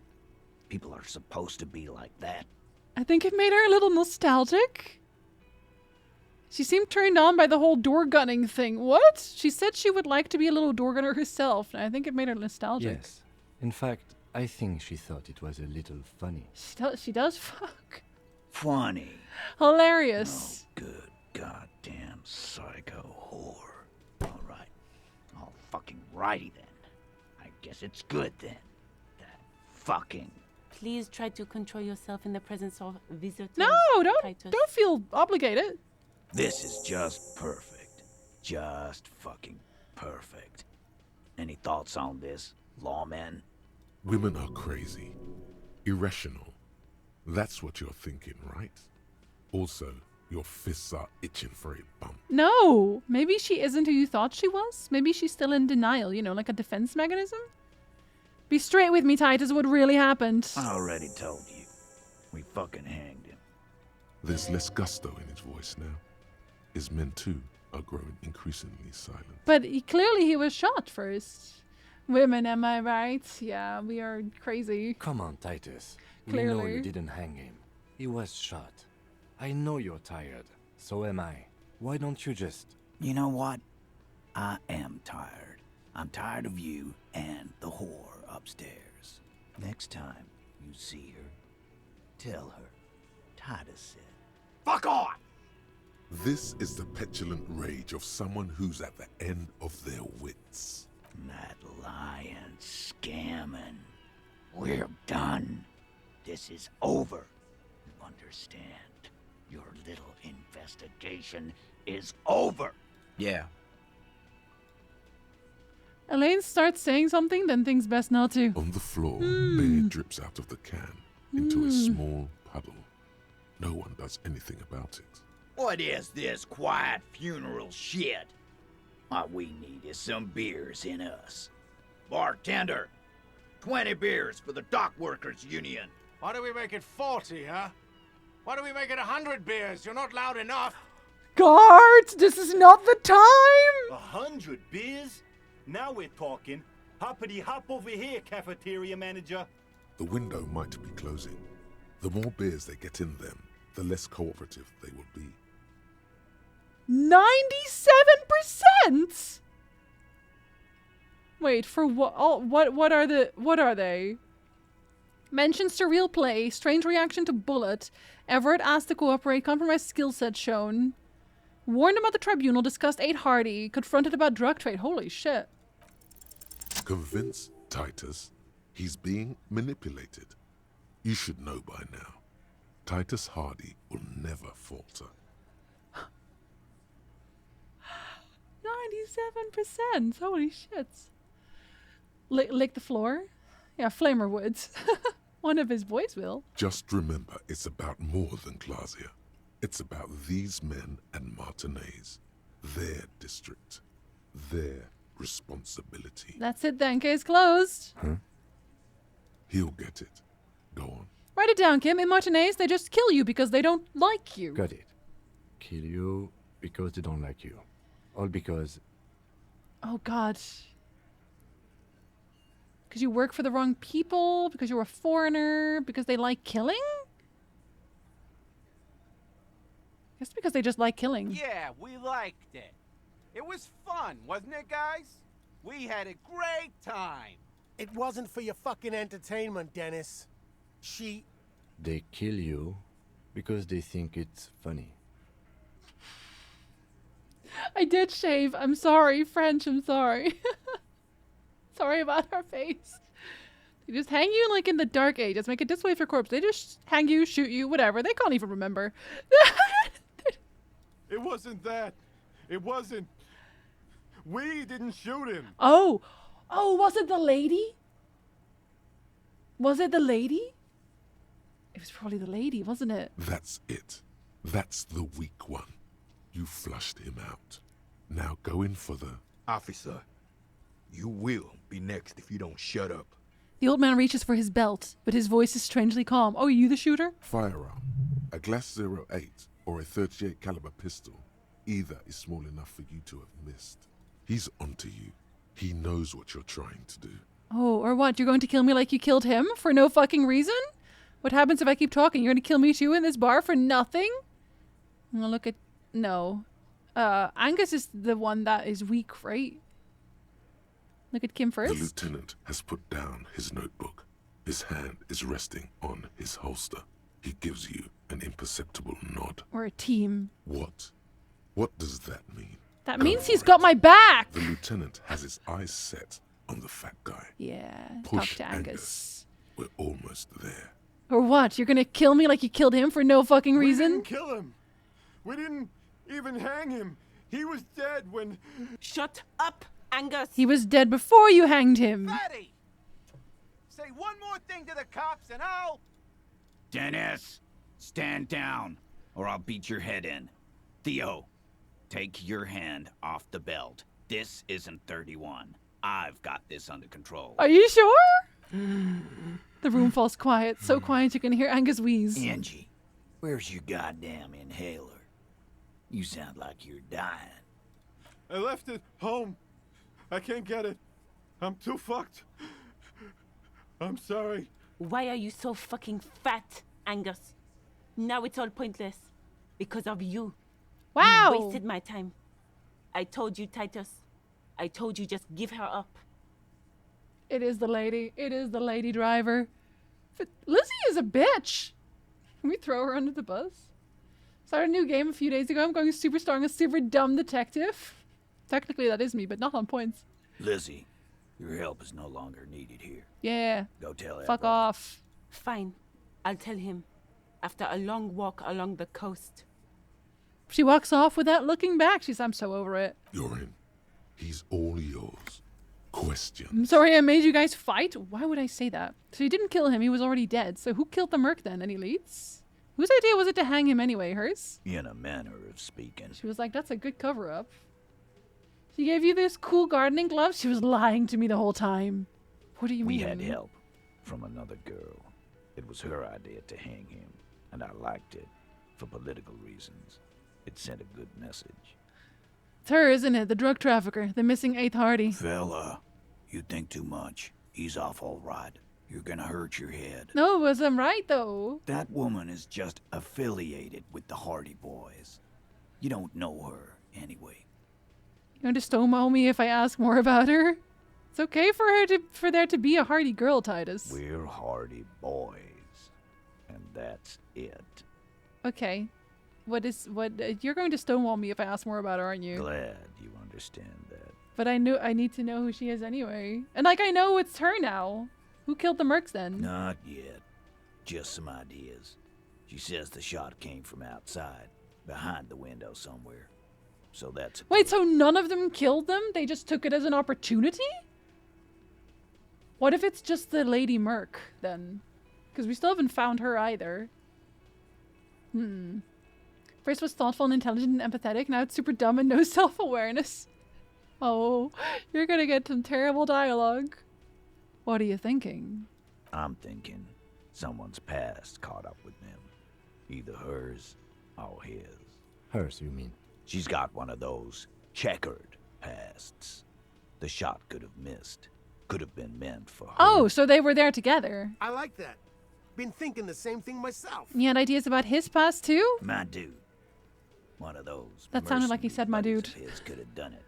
People are supposed to be like that. I think it made her a little nostalgic. She seemed turned on by the whole door gunning thing. What? She said she would like to be a little door gunner herself. And I think it made her nostalgic. Yes. In fact, I think she thought it was a little funny. She does fuck. Funny. Hilarious. Oh, good goddamn psycho whore. All right. All fucking righty then. I guess it's good then. That fucking... Please try to control yourself in the presence of visitors. No, don't feel obligated. This is just perfect. Just fucking perfect. Any thoughts on this, lawmen? Women are crazy. Irrational. That's what you're thinking, right? Also, your fists are itching for a bump. No, maybe she isn't who you thought she was. Maybe she's still in denial, you know, like a defense mechanism. Be straight with me, Titus, what really happened. I already told you. We fucking hanged him. There's less gusto in his voice now. His men, too, are growing increasingly silent. But clearly he was shot first. Women, am I right? Yeah, we are crazy. Come on, Titus. Clearly. We know you didn't hang him. He was shot. I know you're tired. So am I. Why don't you just... You know what? I am tired. I'm tired of you and the whore upstairs. Next time you see her, tell her Titus said, "Fuck off!" This is the petulant rage of someone who's at the end of their wits. That lying, scamming. We're done. This is over. You understand? Your little investigation is over. Yeah. Elaine starts saying something, then thinks best not to. On the floor, beer drips out of the can into a small puddle. No one does anything about it. What is this quiet funeral shit? All we need is some beers in us. Bartender, 20 beers for the Dock Workers Union. Why do we make it 40, huh? Why don't we make it 100 beers? You're not loud enough. Guards, this is not the time! 100 beers? Now we're talking. Hoppity hop over here, cafeteria manager. The window might be closing. The more beers they get in them, the less cooperative they will be. 97%? Wait, for what? Oh, what are they? Mentions surreal play, strange reaction to bullet, Everett asked to cooperate, compromised skill set shown, warned about the tribunal, discussed 8 Hardy, confronted about drug trade. Holy shit. Convince Titus he's being manipulated. You should know by now. Titus Hardy will never falter. 97%. Holy shit. Lick the floor? Yeah, Flamer would. One of his boys will. Just remember, it's about more than Glasia. It's about these men and Martinez. Their district. Their responsibility. That's it then. Case closed. Huh? He'll get it. Go on. Write it down, Kim. In Martinez, they just kill you because they don't like you. Got it. Kill you because they don't like you. All because... Oh, God. Because you work for the wrong people? Because you're a foreigner? Because they like killing? I guess because they just like killing. Yeah, we liked it. It was fun, wasn't it, guys? We had a great time. It wasn't for your fucking entertainment, Dennis. They kill you because they think it's funny. I did shave. I'm sorry. French, I'm sorry. Sorry about our face. They just hang you like in the Dark Ages. Make it display for corpse. They just hang you, shoot you, whatever. They can't even remember. It wasn't that. It wasn't. We didn't shoot him. Oh, was it the lady? Was it the lady? It was probably the lady, wasn't it? That's it. That's the weak one. You flushed him out. Now go in for the... Officer, you will be next if you don't shut up. The old man reaches for his belt, but his voice is strangely calm. Oh, are you the shooter? Firearm. A Glass 08 or a 38 caliber pistol. Either is small enough for you to have missed. He's onto you. He knows what you're trying to do. Oh, or what? You're going to kill me like you killed him for no fucking reason? What happens if I keep talking? You're going to kill me too in this bar for nothing? I'm gonna look at... No. Angus is the one that is weak, right? Look at Kim first. The lieutenant has put down his notebook. His hand is resting on his holster. He gives you an imperceptible nod. Or a team. What? What does that mean? That means he's got my back! The lieutenant has his eyes set on the fat guy. Yeah, Push talk to Angus. We're almost there. Or what? You're gonna kill me like you killed him for no fucking reason? We didn't kill him. We didn't even hang him. He was dead when... Shut up, Angus! He was dead before you hanged him. Fatty! Say one more thing to the cops and I'll... Dennis, stand down, or I'll beat your head in. Theo, take your hand off the belt. This isn't 31. I've got this under control. Are you sure? The room falls quiet. So quiet you can hear Angus wheeze. Angie, where's your goddamn inhaler? You sound like you're dying. I left it home. I can't get it. I'm too fucked. I'm sorry. Why are you so fucking fat, Angus? Now it's all pointless. Because of you. Wow. You wasted my time. I told you, Titus. I told you just give her up. It is the lady. It is the lady driver. But Lizzie is a bitch. Can we throw her under the bus? Started a new game a few days ago. I'm going super strong, a super dumb detective. Technically, that is me, but not on points. Lizzie, your help is no longer needed here. Yeah. Go tell Fuck off. Fine. I'll tell him. After a long walk along the coast. She walks off without looking back. She's, I'm so over it. You're in. He's all yours. Question. I'm sorry I made you guys fight. Why would I say that? So you didn't kill him. He was already dead. So who killed the merc then? Any leads? Whose idea was it to hang him anyway? Hers? In a manner of speaking. She was like, that's a good cover-up. She gave you this cool gardening gloves? She was lying to me the whole time. What do you mean? We had help from another girl. It was her idea to hang him, and I liked it. for political reasons. It sent a good message. It's her, isn't it? The drug trafficker, the missing 8th Hardy. Fella, you think too much. He's off all right. You're gonna hurt your head. No, was I'm right, though. That woman is just affiliated with the Hardy Boys. You don't know her, anyway. You going to stonewall me if I ask more about her? It's okay for there to be a Hardy girl, Titus. We're Hardy Boys. And that's it. Okay. You're going to stonewall me if I ask more about her, aren't you? Glad you understand that. But I need to know who she is anyway. And like, I know it's her now. Who killed the mercs then? Not yet. Just some ideas. She says the shot came from outside, behind the window somewhere. So that's... Wait, so none of them killed them? They just took it as an opportunity? What if it's just the Lady Merc, then? Because we still haven't found her either. First was thoughtful and intelligent and empathetic. Now it's super dumb and no self-awareness. Oh, you're gonna get some terrible dialogue. What are you thinking? I'm thinking someone's past caught up with them. Either hers or his. Hers, you mean? She's got one of those checkered pasts. The shot could have missed. Could have been meant for her. Oh, so they were there together. I like that. Been thinking the same thing myself. You had ideas about his past too? My dude. One of those. That sounded like he said my dude. His could have done it.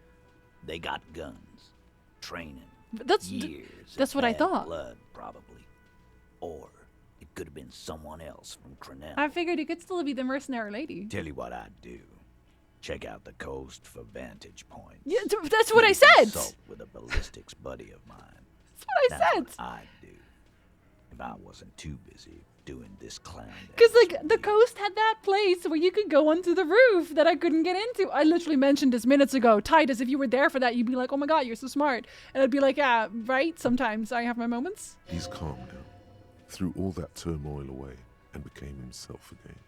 They got guns. Training. That's what I thought. Blood, probably. Or it could have been someone else from Crenell. I figured he could still be the mercenary lady. Tell you what I'd do. Check out the coast for vantage points. Yeah, that's what I said. Consult with a ballistics buddy of mine. That's what I said. What I'd do if I wasn't too busy doing this clown. Because like the coast had that place where you could go onto the roof that I couldn't get into. I literally mentioned this minutes ago. Titus, if you were there for that, you'd be like, "Oh my God, you're so smart," and I'd be like, "Yeah, right." Sometimes I have my moments. He's calm now, threw all that turmoil away, and became himself again.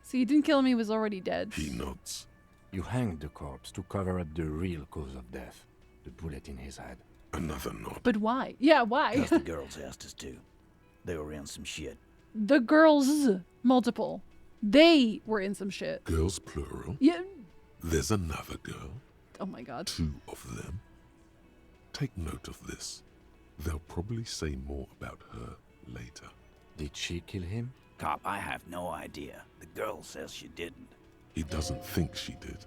So you didn't kill him; he was already dead. He nods. You hanged the corpse to cover up the real cause of death, the bullet in his head. Another nod. But why? Yeah, why? Because the girls asked us to. They were in some shit. The girls, multiple. They were in some shit. Girls, plural? Yeah. There's another girl. Oh my God. 2 of them. Take note of this. They'll probably say more about her later. Did she kill him? Cop, I have no idea. The girl says she didn't. He doesn't think she did.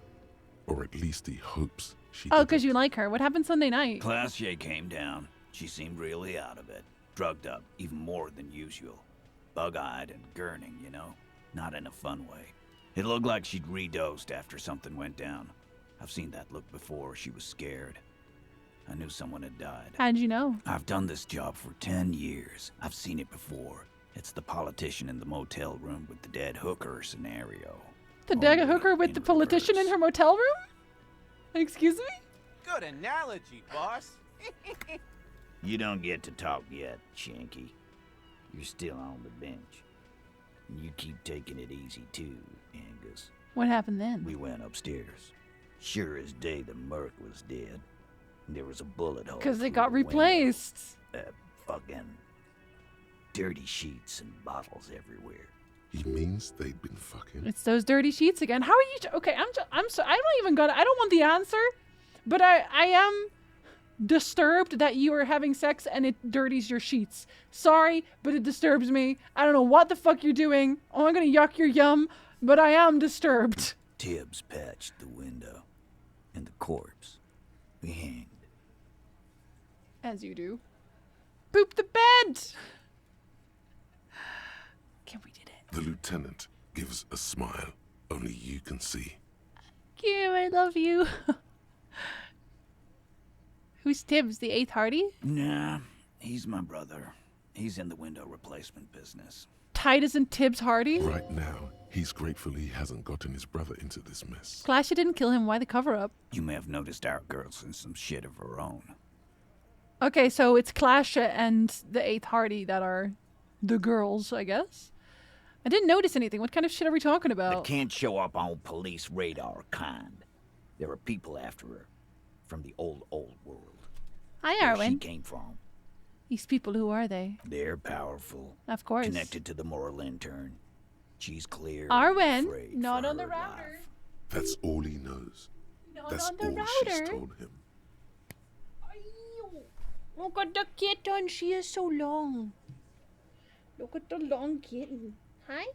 Or at least he hopes she Oh, because you like her. What happened Sunday night? Classier came down. She seemed really out of it. Drugged up, even more than usual. Bug-eyed and gurning, you know? Not in a fun way. It looked like she'd redosed after something went down. I've seen that look before. She was scared. I knew someone had died. How'd you know? I've done this job for 10 years. I've seen it before. It's the politician in the motel room with the dead hooker scenario. The dead hooker with the politician in her motel room? Excuse me? Good analogy, boss. You don't get to talk yet, Shanky. You're still on the bench. You keep taking it easy too, Angus. What happened then? We went upstairs. Sure as day the merc was dead. There was a bullet hole. Because they got replaced. Fucking dirty sheets and bottles everywhere. He means they'd been fucking. It's those dirty sheets again. How are you? Okay, I'm so I don't even got. I don't want the answer, but I am disturbed that you are having sex and it dirties your sheets. Sorry, but it disturbs me. I don't know what the fuck you're doing. Oh, I'm gonna yuck your yum, but I am disturbed. Tibbs patched the window, and the corpse we hanged. As you do. Boop the bed. Can we did it? The lieutenant gives a smile only you can see. Kim, I love you. Who's Tibbs, the 8th Hardy? Nah, he's my brother. He's in the window replacement business. Titus and Tibbs Hardy? Right now, he's grateful he hasn't gotten his brother into this mess. Clasha didn't kill him. Why the cover-up? You may have noticed our girl's in some shit of her own. Okay, so it's Clasha and the 8th Hardy that are the girls, I guess. I didn't notice anything. What kind of shit are we talking about? That can't show up on police radar kind. There are people after her from the old world. Hi, where Arwen. she came from. These people, who are they? They're powerful. Of course. Connected to the Moral Intern. She's clear. Arwen, not on the router. That's all he knows. Not That's on the all router. she's told him. Look at the kitten. She is so long. Look at the long kitten. Hi.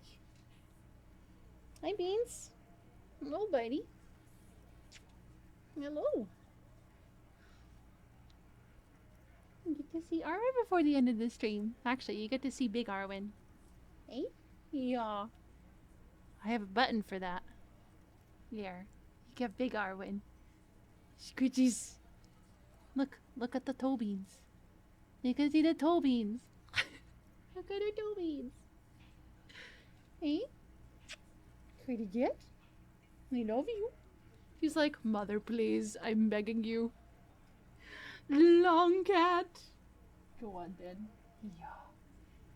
Hi, Beans. Hello, buddy. Hello. You get to see Arwen before the end of the stream. Actually, you get to see big Arwen. Hey? Yeah. I have a button for that. There. You get big Arwen. Scritchies. Look at the toe beans. You can see the toe beans. Look at her toe beans. Hey? Pretty yet? I love you. She's like, Mother, please. I'm begging you. Long cat. Go on then.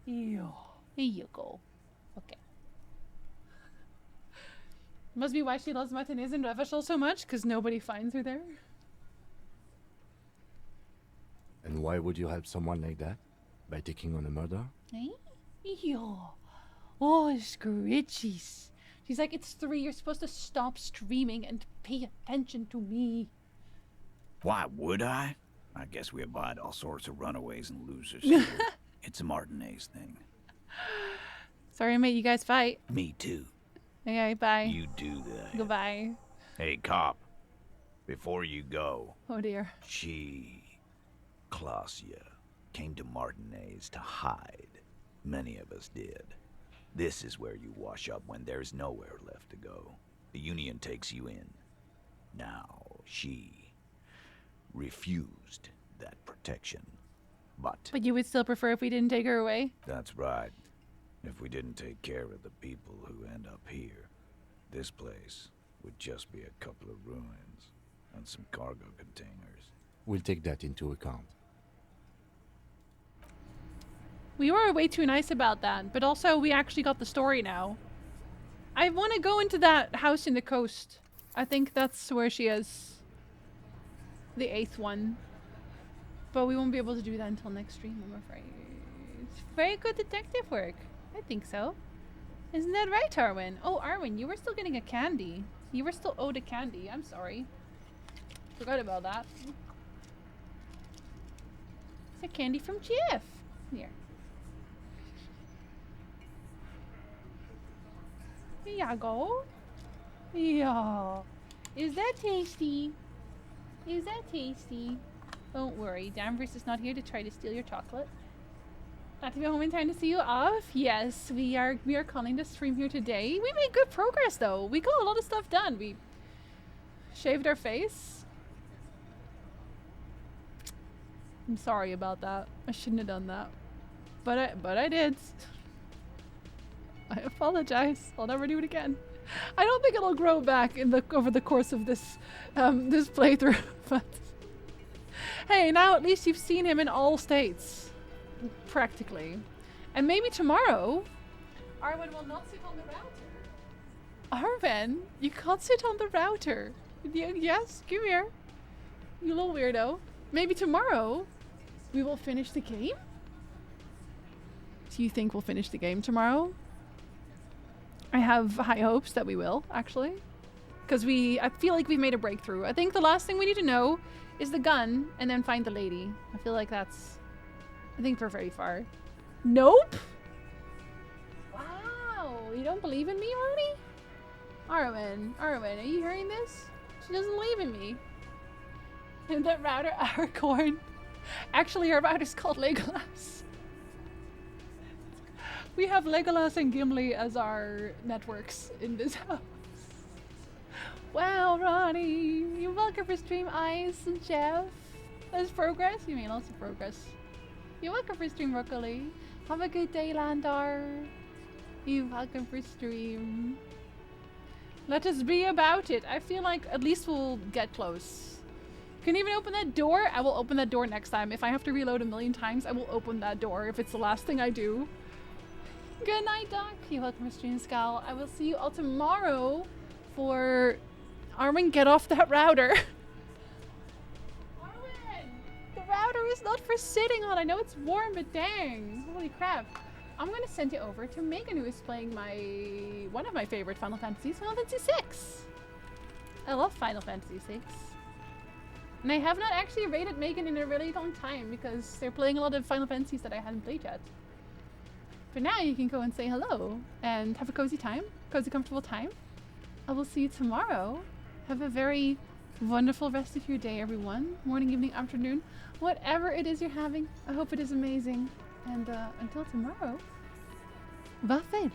Yeah. Here you go. Okay. Must be why she loves matinees and Revachol so much, because nobody finds her there. And why would you help someone like that? By taking on a murder? Hey? Yo. Oh, scritchies. She's like, it's 3. You're supposed to stop streaming and pay attention to me. Why would I? I guess we abide all sorts of runaways and losers here. It's a Martinez thing. Sorry, mate. You guys fight. Me too. Okay, bye. You do that. Goodbye. Hey, cop. Before you go. Oh, dear. She, Clausia, came to Martinez to hide. Many of us did. This is where you wash up when there's nowhere left to go. The Union takes you in. Now, she refused that protection. But you would still prefer if we didn't take her away? that's right. If we didn't take care of the people who end up here, this place would just be a couple of ruins and some cargo containers. We'll take that into account. We were way too nice about that, but also we actually got the story now. I want to go into that house in the coast. I think that's where she is. The 8th one. But we won't be able to do that until next stream, I'm afraid. It's very good detective work. I think so. Isn't that right, Arwen? Oh, Arwen, you were still getting a candy. You were still owed a candy. I'm sorry. Forgot about that. It's a candy from Jeff. Here. Here you go. Yeah. Is that tasty? Is that tasty? Don't worry, Danvers is not here to try to steal your chocolate. Not to be home in time to see you off. Yes, we are calling the stream here today. We made good progress though. We got a lot of stuff done. We shaved our face. I'm sorry about that. I shouldn't have done that. But I did. I apologize. I'll never do it again. I don't think it'll grow back over the course of this this playthrough, but hey, now at least you've seen him in all states. Practically. And maybe tomorrow, Arwen will not sit on the router. Arwen, you can't sit on the router. Yes, come here. You little weirdo. Maybe tomorrow, we will finish the game? Do you think we'll finish the game tomorrow? I have high hopes that we will, actually. Because I feel like we've made a breakthrough. I think the last thing we need to know is the gun and then find the lady. I feel like I think we're very far. Nope! Wow, you don't believe in me already? Arwen, are you hearing this? She doesn't believe in me. And that router, Aragorn. Actually, our router's called Legolas. We have Legolas and Gimli as our networks in this house. Wow, Ronnie. You're welcome for stream, Ice and Jeff. That's progress? You mean lots of progress. You're welcome for stream, Broccoli. Have a good day, Landar. You're welcome for stream. Let us be about it. I feel like at least we'll get close. Can you even open that door? I will open that door next time. If I have to reload a million times, I will open that door if it's the last thing I do. Good night, Doc. You're welcome for stream, Scal. I will see you all tomorrow for Arwen, get off that router. Arwen! The router is not for sitting on. I know it's warm, but dang. Holy crap. I'm gonna send you over to Megan, who is playing one of my favorite Final Fantasies, Final Fantasy VI. I love Final Fantasy VI. And I have not actually rated Megan in a really long time because they're playing a lot of Final Fantasies that I hadn't played yet. For now, you can go and say hello and have a cozy time, cozy, comfortable time. I will see you tomorrow. Have a very wonderful rest of your day, everyone. Morning, evening, afternoon, whatever it is you're having. I hope it is amazing. And until tomorrow, Wacht